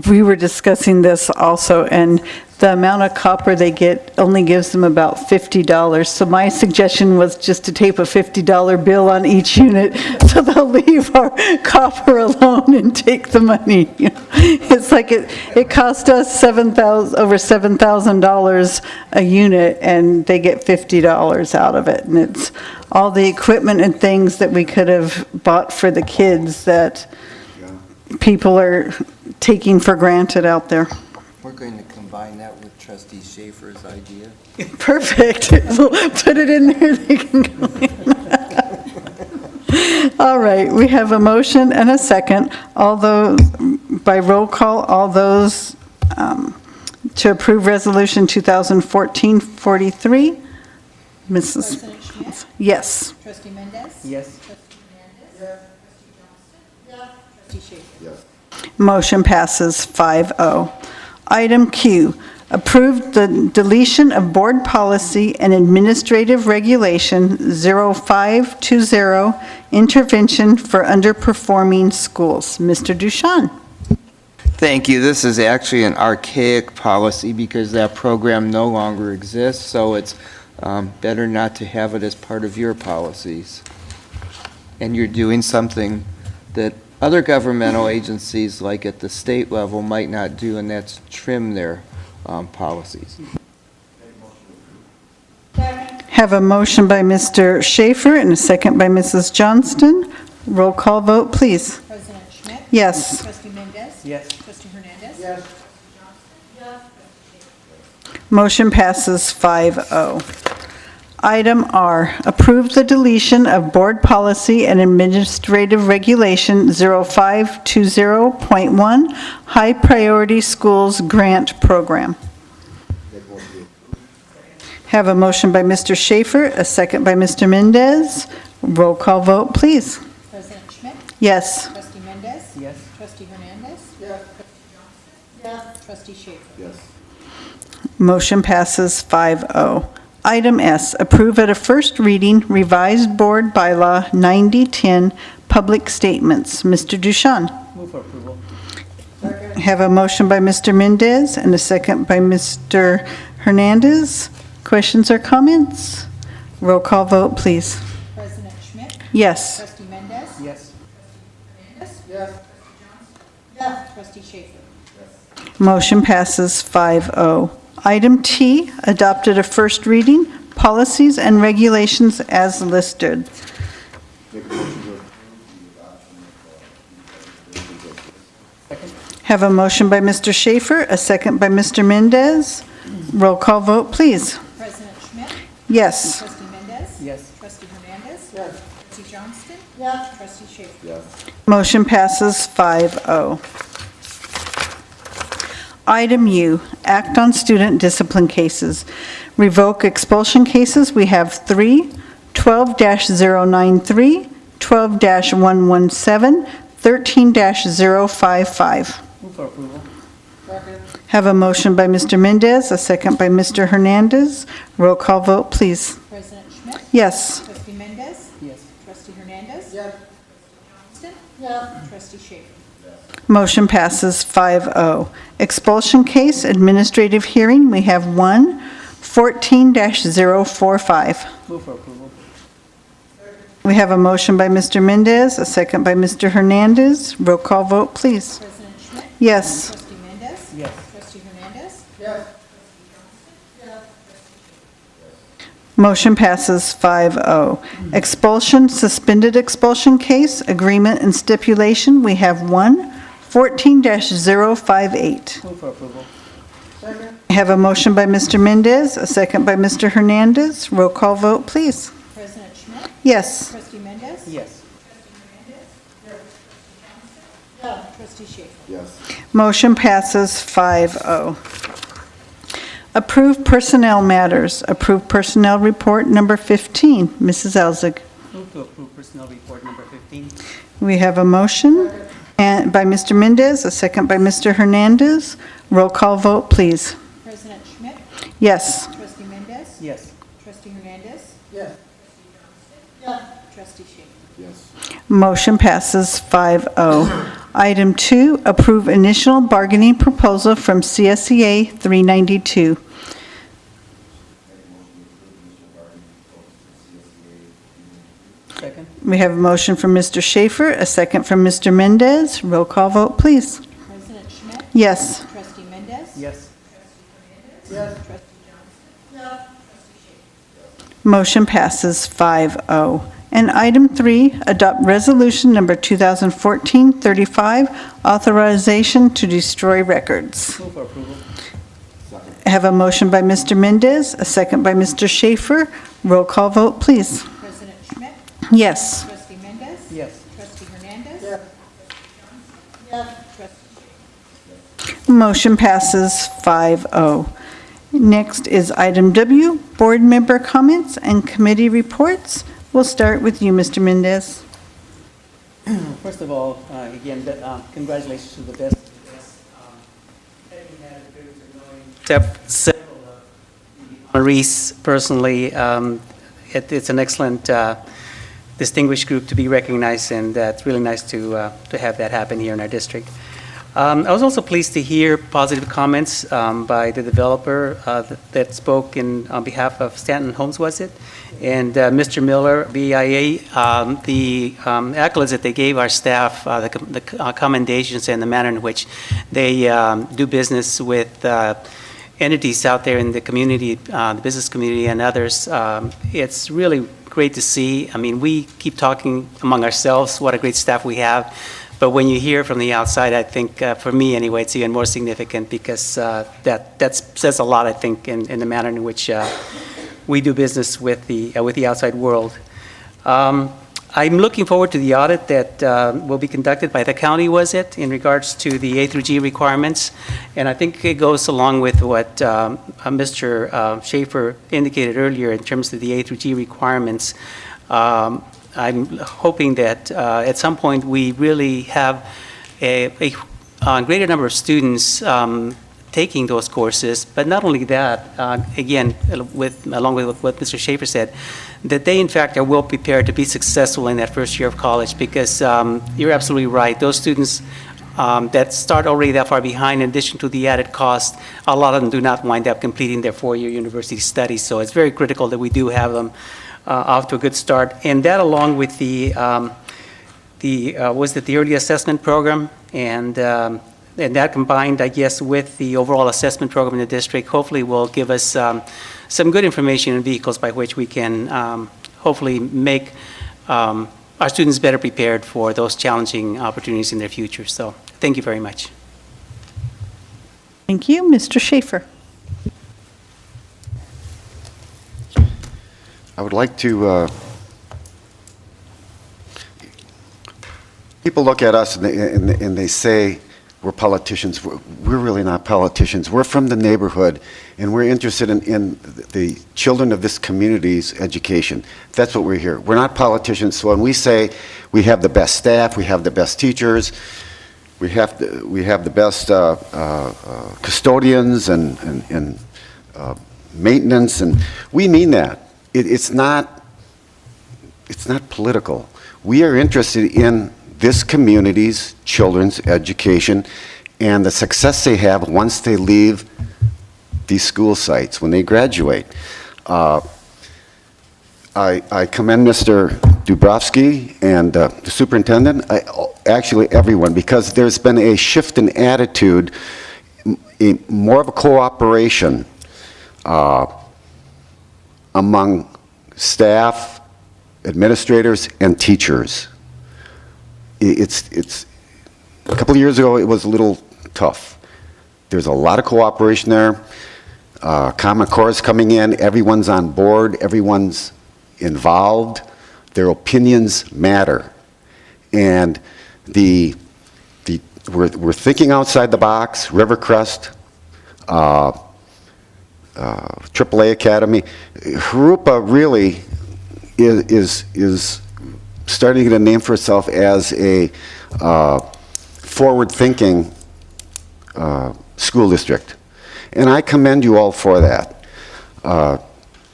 we were discussing this also, and the amount of copper they get only gives them about $50. So my suggestion was just to tape a $50 bill on each unit, so they'll leave our copper alone and take the money. It's like it cost us over $7,000 a unit, and they get $50 out of it. And it's all the equipment and things that we could have bought for the kids that people are taking for granted out there. We're going to combine that with Trustee Schaefer's idea. Perfect. We'll put it in there. They can go in. All right, we have a motion and a second. All those, by roll call, all those to approve Resolution 2014-43. Mrs. President Schmidt? Yes. Trustee Mendez? Yes. Trustee Hernandez? Yes. Trustee Schaefer? Yes. Motion passes 5-0. Item Q, approve the deletion of Board Policy and Administrative Regulation 0520, Intervention for Underperforming Schools. Mr. Ducharme. Thank you. This is actually an archaic policy because that program no longer exists, so it's better not to have it as part of your policies. And you're doing something that other governmental agencies, like at the state level, might not do, and that's trim their policies. Have a motion by Mr. Schaefer and a second by Mrs. Johnston. Roll call vote, please. President Schmidt? Yes. Trustee Mendez? Yes. Trustee Hernandez? Yes. Motion passes 5-0. Item R, approve the deletion of Board Policy and Administrative Regulation 0520.1, High Priority Schools Grant Program. Have a motion by Mr. Schaefer, a second by Mr. Mendez. Roll call vote, please. President Schmidt? Yes. Trustee Mendez? Yes. Trustee Hernandez? Yes. Trustee Johnson? Yes. Trustee Schaefer? Yes. Motion passes 5-0. Item S, approve at a first reading revised Board Bylaw 9010, Public Statements. Mr. Ducharme. Move for approval. Have a motion by Mr. Mendez and a second by Mr. Hernandez. Questions or comments? Roll call vote, please. President Schmidt? Yes. Trustee Mendez? Yes. Hernandez? Yes. Trustee Johnson? Yes. Trustee Schaefer? Motion passes 5-0. Item T, adopted a first reading, policies and regulations as listed. Have a motion by Mr. Schaefer, a second by Mr. Mendez. Roll call vote, please. President Schmidt? Yes. Trustee Mendez? Yes. Trustee Hernandez? Yes. Trustee Johnston? Yes. Trustee Schaefer? Yes. Motion passes 5-0. Item U, act on student discipline cases. Revoke expulsion cases, we have 3, 12-093, 12-117, 13-055. Move for approval. Have a motion by Mr. Mendez, a second by Mr. Hernandez. Roll call vote, please. President Schmidt? Yes. Trustee Mendez? Yes. Trustee Hernandez? Yes. Trustee Johnston? Yes. Trustee Schaefer? Motion passes 5-0. Expulsion case, administrative hearing, we have 1, 14-045. Move for approval. We have a motion by Mr. Mendez, a second by Mr. Hernandez. Roll call vote, please. President Schmidt? Yes. Trustee Mendez? Yes. Trustee Hernandez? Yes. Motion passes 5-0. Expulsion, suspended expulsion case, agreement and stipulation, we have 1, 14-058. Move for approval. I have a motion by Mr. Mendez, a second by Mr. Hernandez. Roll call vote, please. President Schmidt? Yes. Trustee Mendez? Yes. Trustee Schaefer? Yes. Motion passes 5-0. Approve personnel matters. Approve personnel report number 15. Mrs. Elzig. Move to approve personnel report number 15. We have a motion and by Mr. Mendez, a second by Mr. Hernandez. Roll call vote, please. President Schmidt? Yes. Trustee Mendez? Yes. Trustee Hernandez? Yes. Trustee Schaefer? Yes. Motion passes 5-0. Item 2, approve initial bargaining proposal from CSEA 392. Second. We have a motion from Mr. Schaefer, a second from Mr. Mendez. Roll call vote, please. President Schmidt? Yes. Trustee Mendez? Yes. Motion passes 5-0. And item 3, adopt resolution number 2014-35, authorization to destroy records. Move for approval. I have a motion by Mr. Mendez, a second by Mr. Schaefer. Roll call vote, please. President Schmidt? Yes. Trustee Mendez? Yes. Trustee Hernandez? Motion passes 5-0. Next is item W, board member comments and committee reports. We'll start with you, Mr. Mendez. First of all, again, congratulations to the best. Several Maurice, personally, it's an excellent, distinguished group to be recognized, and it's really nice to have that happen here in our district. I was also pleased to hear positive comments by the developer that spoke on behalf of Stanton Homes, was it? And Mr. Miller, BIA, the accolades that they gave our staff, the commendations and the manner in which they do business with entities out there in the community, the business community and others. It's really great to see. I mean, we keep talking among ourselves what a great staff we have. But when you hear from the outside, I think, for me anyway, it's even more significant because that says a lot, I think, in the manner in which we do business with the outside world. I'm looking forward to the audit that will be conducted by the county, was it, in regards to the A through G requirements. And I think it goes along with what Mr. Schaefer indicated earlier in terms of the A through G requirements. I'm hoping that at some point we really have a greater number of students taking those courses, but not only that, again, along with what Mr. Schaefer said, that they in fact are well prepared to be successful in that first year of college, because you're absolutely right. Those students that start already that far behind, in addition to the added cost, a lot of them do not wind up completing their four-year university studies. So it's very critical that we do have them off to a good start. And that, along with the early assessment program, and that combined, I guess, with the overall assessment program in the district, hopefully will give us some good information and vehicles by which we can hopefully make our students better prepared for those challenging opportunities in their future. So thank you very much. Thank you. Mr. Schaefer. I would like to, people look at us and they say we're politicians. We're really not politicians. We're from the neighborhood, and we're interested in the children of this community's education. That's what we're here. We're not politicians. So when we say we have the best staff, we have the best teachers, we have the best custodians and maintenance, and we mean that. It's not political. We are interested in this community's children's education and the success they have once they leave these school sites, when they graduate. I commend Mr. Dubrovsky and the superintendent, actually everyone, because there's been a shift in attitude, more of a cooperation among staff, administrators, and teachers. It's a couple of years ago, it was a little tough. There's a lot of cooperation there. Common Core is coming in, everyone's on board, everyone's involved. Their opinions matter. And we're thinking outside the box. Rivercrest, AAA Academy. Jurupa really is starting to get a name for itself as a forward-thinking school district. And I commend you all for that.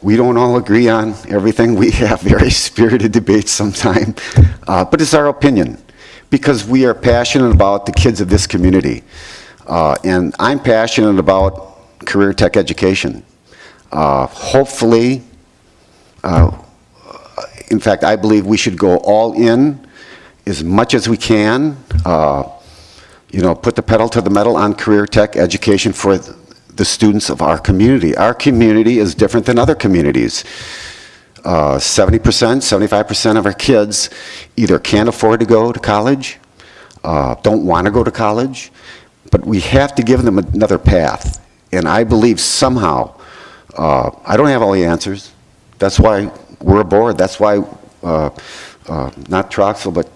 We don't all agree on everything. We have very spirited debates sometimes, but it's our opinion because we are passionate about the kids of this community. And I'm passionate about career tech education. Hopefully, in fact, I believe we should go all in as much as we can, put the pedal to the metal on career tech education for the students of our community. Our community is different than other communities. 70%, 75% of our kids either can't afford to go to college, don't want to go to college, but we have to give them another path. And I believe somehow, I don't have all the answers. That's why we're a board. That's why, not Troxel, but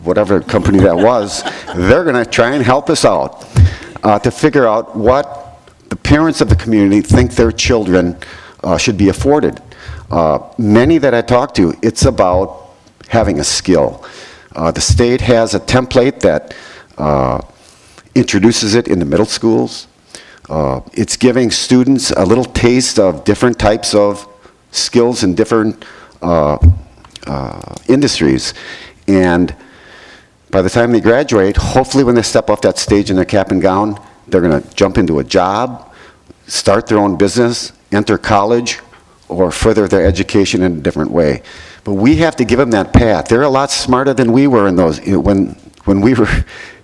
whatever company that was, they're going to try and help us out to figure out what the parents of the community think their children should be afforded. Many that I talk to, it's about having a skill. The state has a template that introduces it in the middle schools. It's giving students a little taste of different types of skills in different industries. And by the time they graduate, hopefully when they step off that stage in their cap and gown, they're going to jump into a job, start their own business, enter college, or further their education in a different way. But we have to give them that path. They're a lot smarter than we were in those when we were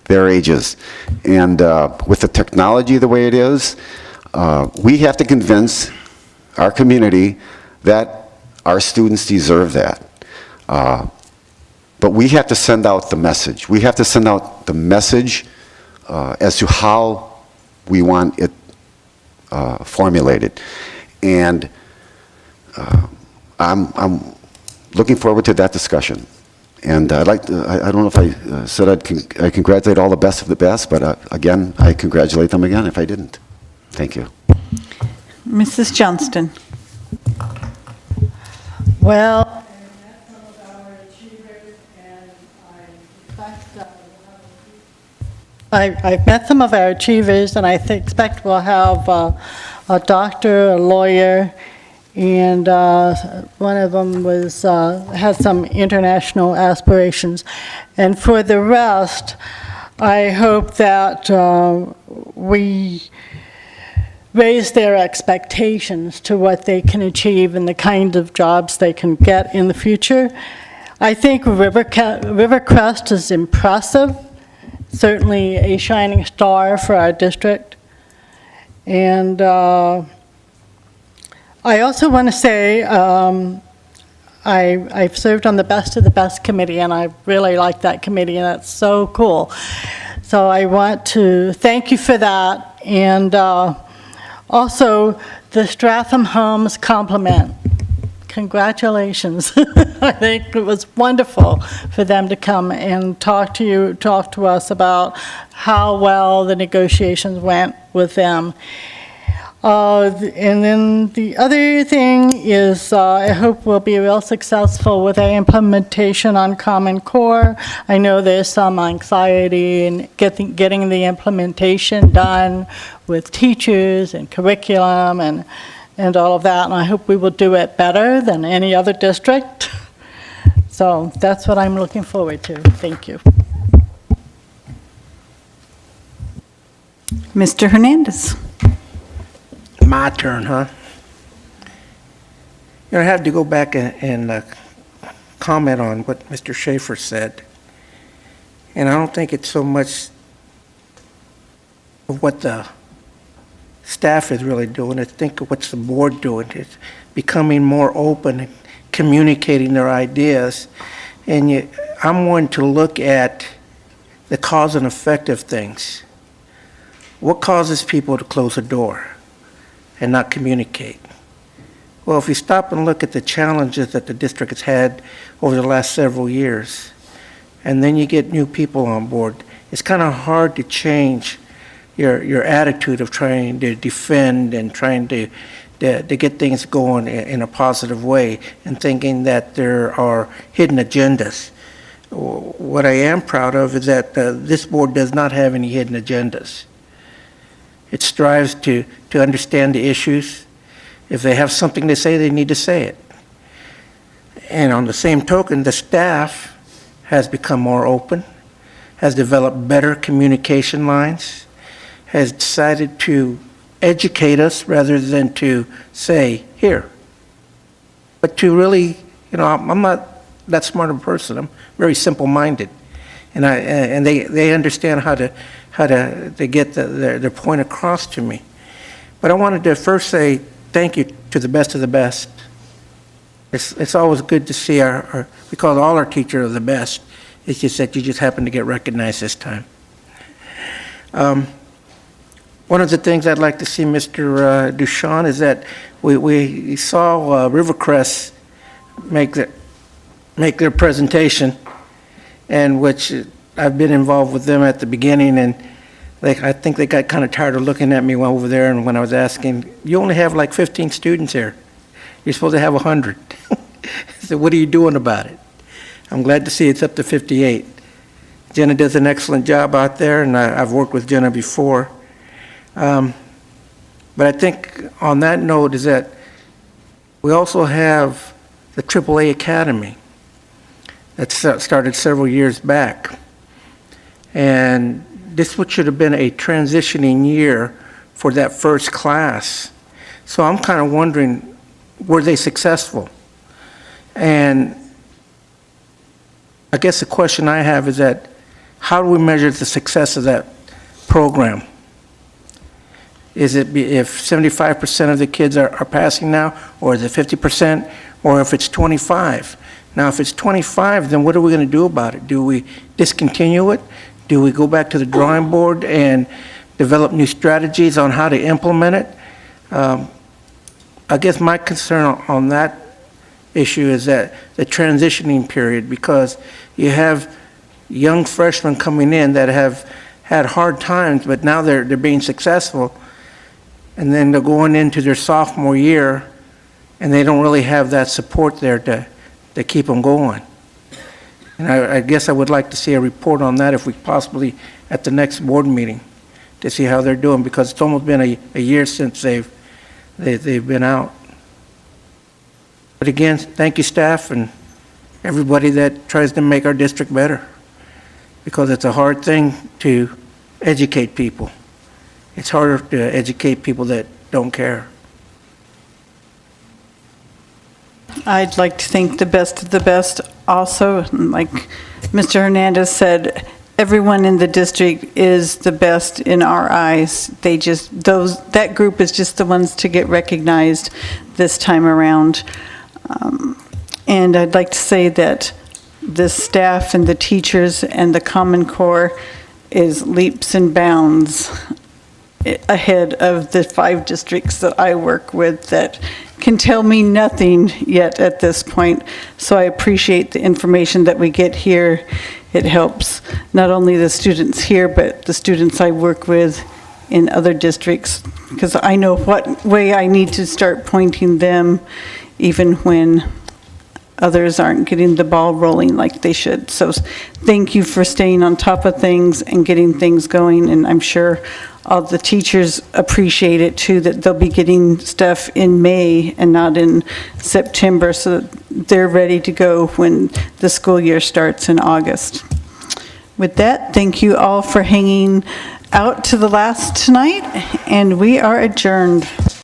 their ages. And with the technology the way it is, we have to convince our community that our students deserve that. But we have to send out the message. We have to send out the message as to how we want it formulated. And I'm looking forward to that discussion. And I'd like to, I don't know if I said I congratulate all the best of the best, but again, I congratulate them again if I didn't. Thank you. Mrs. Johnston. Well, I've met some of our achievers, and I expect we'll have a doctor, a lawyer, and one of them has some international aspirations. And for the rest, I hope that we raise their expectations to what they can achieve and the kind of jobs they can get in the future. I think Rivercrest is impressive. Certainly a shining star for our district. And I also want to say I've served on the Best of the Best committee, and I really like that committee, and that's so cool. So I want to thank you for that. And also the Stratham Homes compliment. Congratulations. I think it was wonderful for them to come and talk to us about how well the negotiations went with them. And then the other thing is I hope we'll be real successful with our implementation on Common Core. I know there's some anxiety in getting the implementation done with teachers and curriculum and all of that, and I hope we will do it better than any other district. So that's what I'm looking forward to. Thank you. Mr. Hernandez. My turn, huh? I have to go back and comment on what Mr. Schaefer said. And I don't think it's so much of what the staff is really doing. I think what's the board doing is becoming more open and communicating their ideas. And I'm wanting to look at the cause and effect of things. What causes people to close a door and not communicate? Well, if you stop and look at the challenges that the district has had over the last several years, and then you get new people on board, it's kind of hard to change your attitude of trying to defend and trying to get things going in a positive way and thinking that there are hidden agendas. What I am proud of is that this board does not have any hidden agendas. It strives to understand the issues. If they have something to say, they need to say it. And on the same token, the staff has become more open, has developed better communication lines, has decided to educate us rather than to say, here. But to really, I'm not that smart of a person. I'm very simple-minded. And they understand how to get their point across to me. But I wanted to first say thank you to the best of the best. It's always good to see we call all our teachers the best. It's just that you just happen to get recognized this time. One of the things I'd like to see, Mr. Duchamp, is that we saw Rivercrest make their presentation, and which I've been involved with them at the beginning, and I think they got kind of tired of looking at me over there, and when I was asking, you only have like 15 students here. You're supposed to have 100. So what are you doing about it? I'm glad to see it's up to 58. Jenna does an excellent job out there, and I've worked with Jenna before. But I think on that note is that we also have the AAA Academy that started several years back. And this should have been a transitioning year for that first class. So I'm kind of wondering, were they successful? And I guess the question I have is that, how do we measure the success of that program? Is it if 75% of the kids are passing now, or is it 50%, or if it's 25? Now, if it's 25, then what are we going to do about it? Do we discontinue it? Do we go back to the drawing board and develop new strategies on how to implement it? I guess my concern on that issue is that the transitioning period, because you have young freshmen coming in that have had hard times, but now they're being successful, and then they're going into their sophomore year, and they don't really have that support there to keep them going. And I guess I would like to see a report on that if we possibly at the next board meeting to see how they're doing, because it's almost been a year since they've been out. But again, thank you, staff, and everybody that tries to make our district better, because it's a hard thing to educate people. It's harder to educate people that don't care. I'd like to thank the best of the best also. Like Mr. Hernandez said, everyone in the district is the best in our eyes. That group is just the ones to get recognized this time around. And I'd like to say that the staff and the teachers and the Common Core is leaps and bounds ahead of the 5 districts that I work with that can tell me nothing yet at this point. So I appreciate the information that we get here. It helps not only the students here, but the students I work with in other districts, because I know what way I need to start pointing them, even when others aren't getting the ball rolling like they should. So thank you for staying on top of things and getting things going, and I'm sure all the teachers appreciate it too, that they'll be getting stuff in May and not in September, so that they're ready to go when the school year starts in August. With that, thank you all for hanging out to the last tonight, and we are adjourned.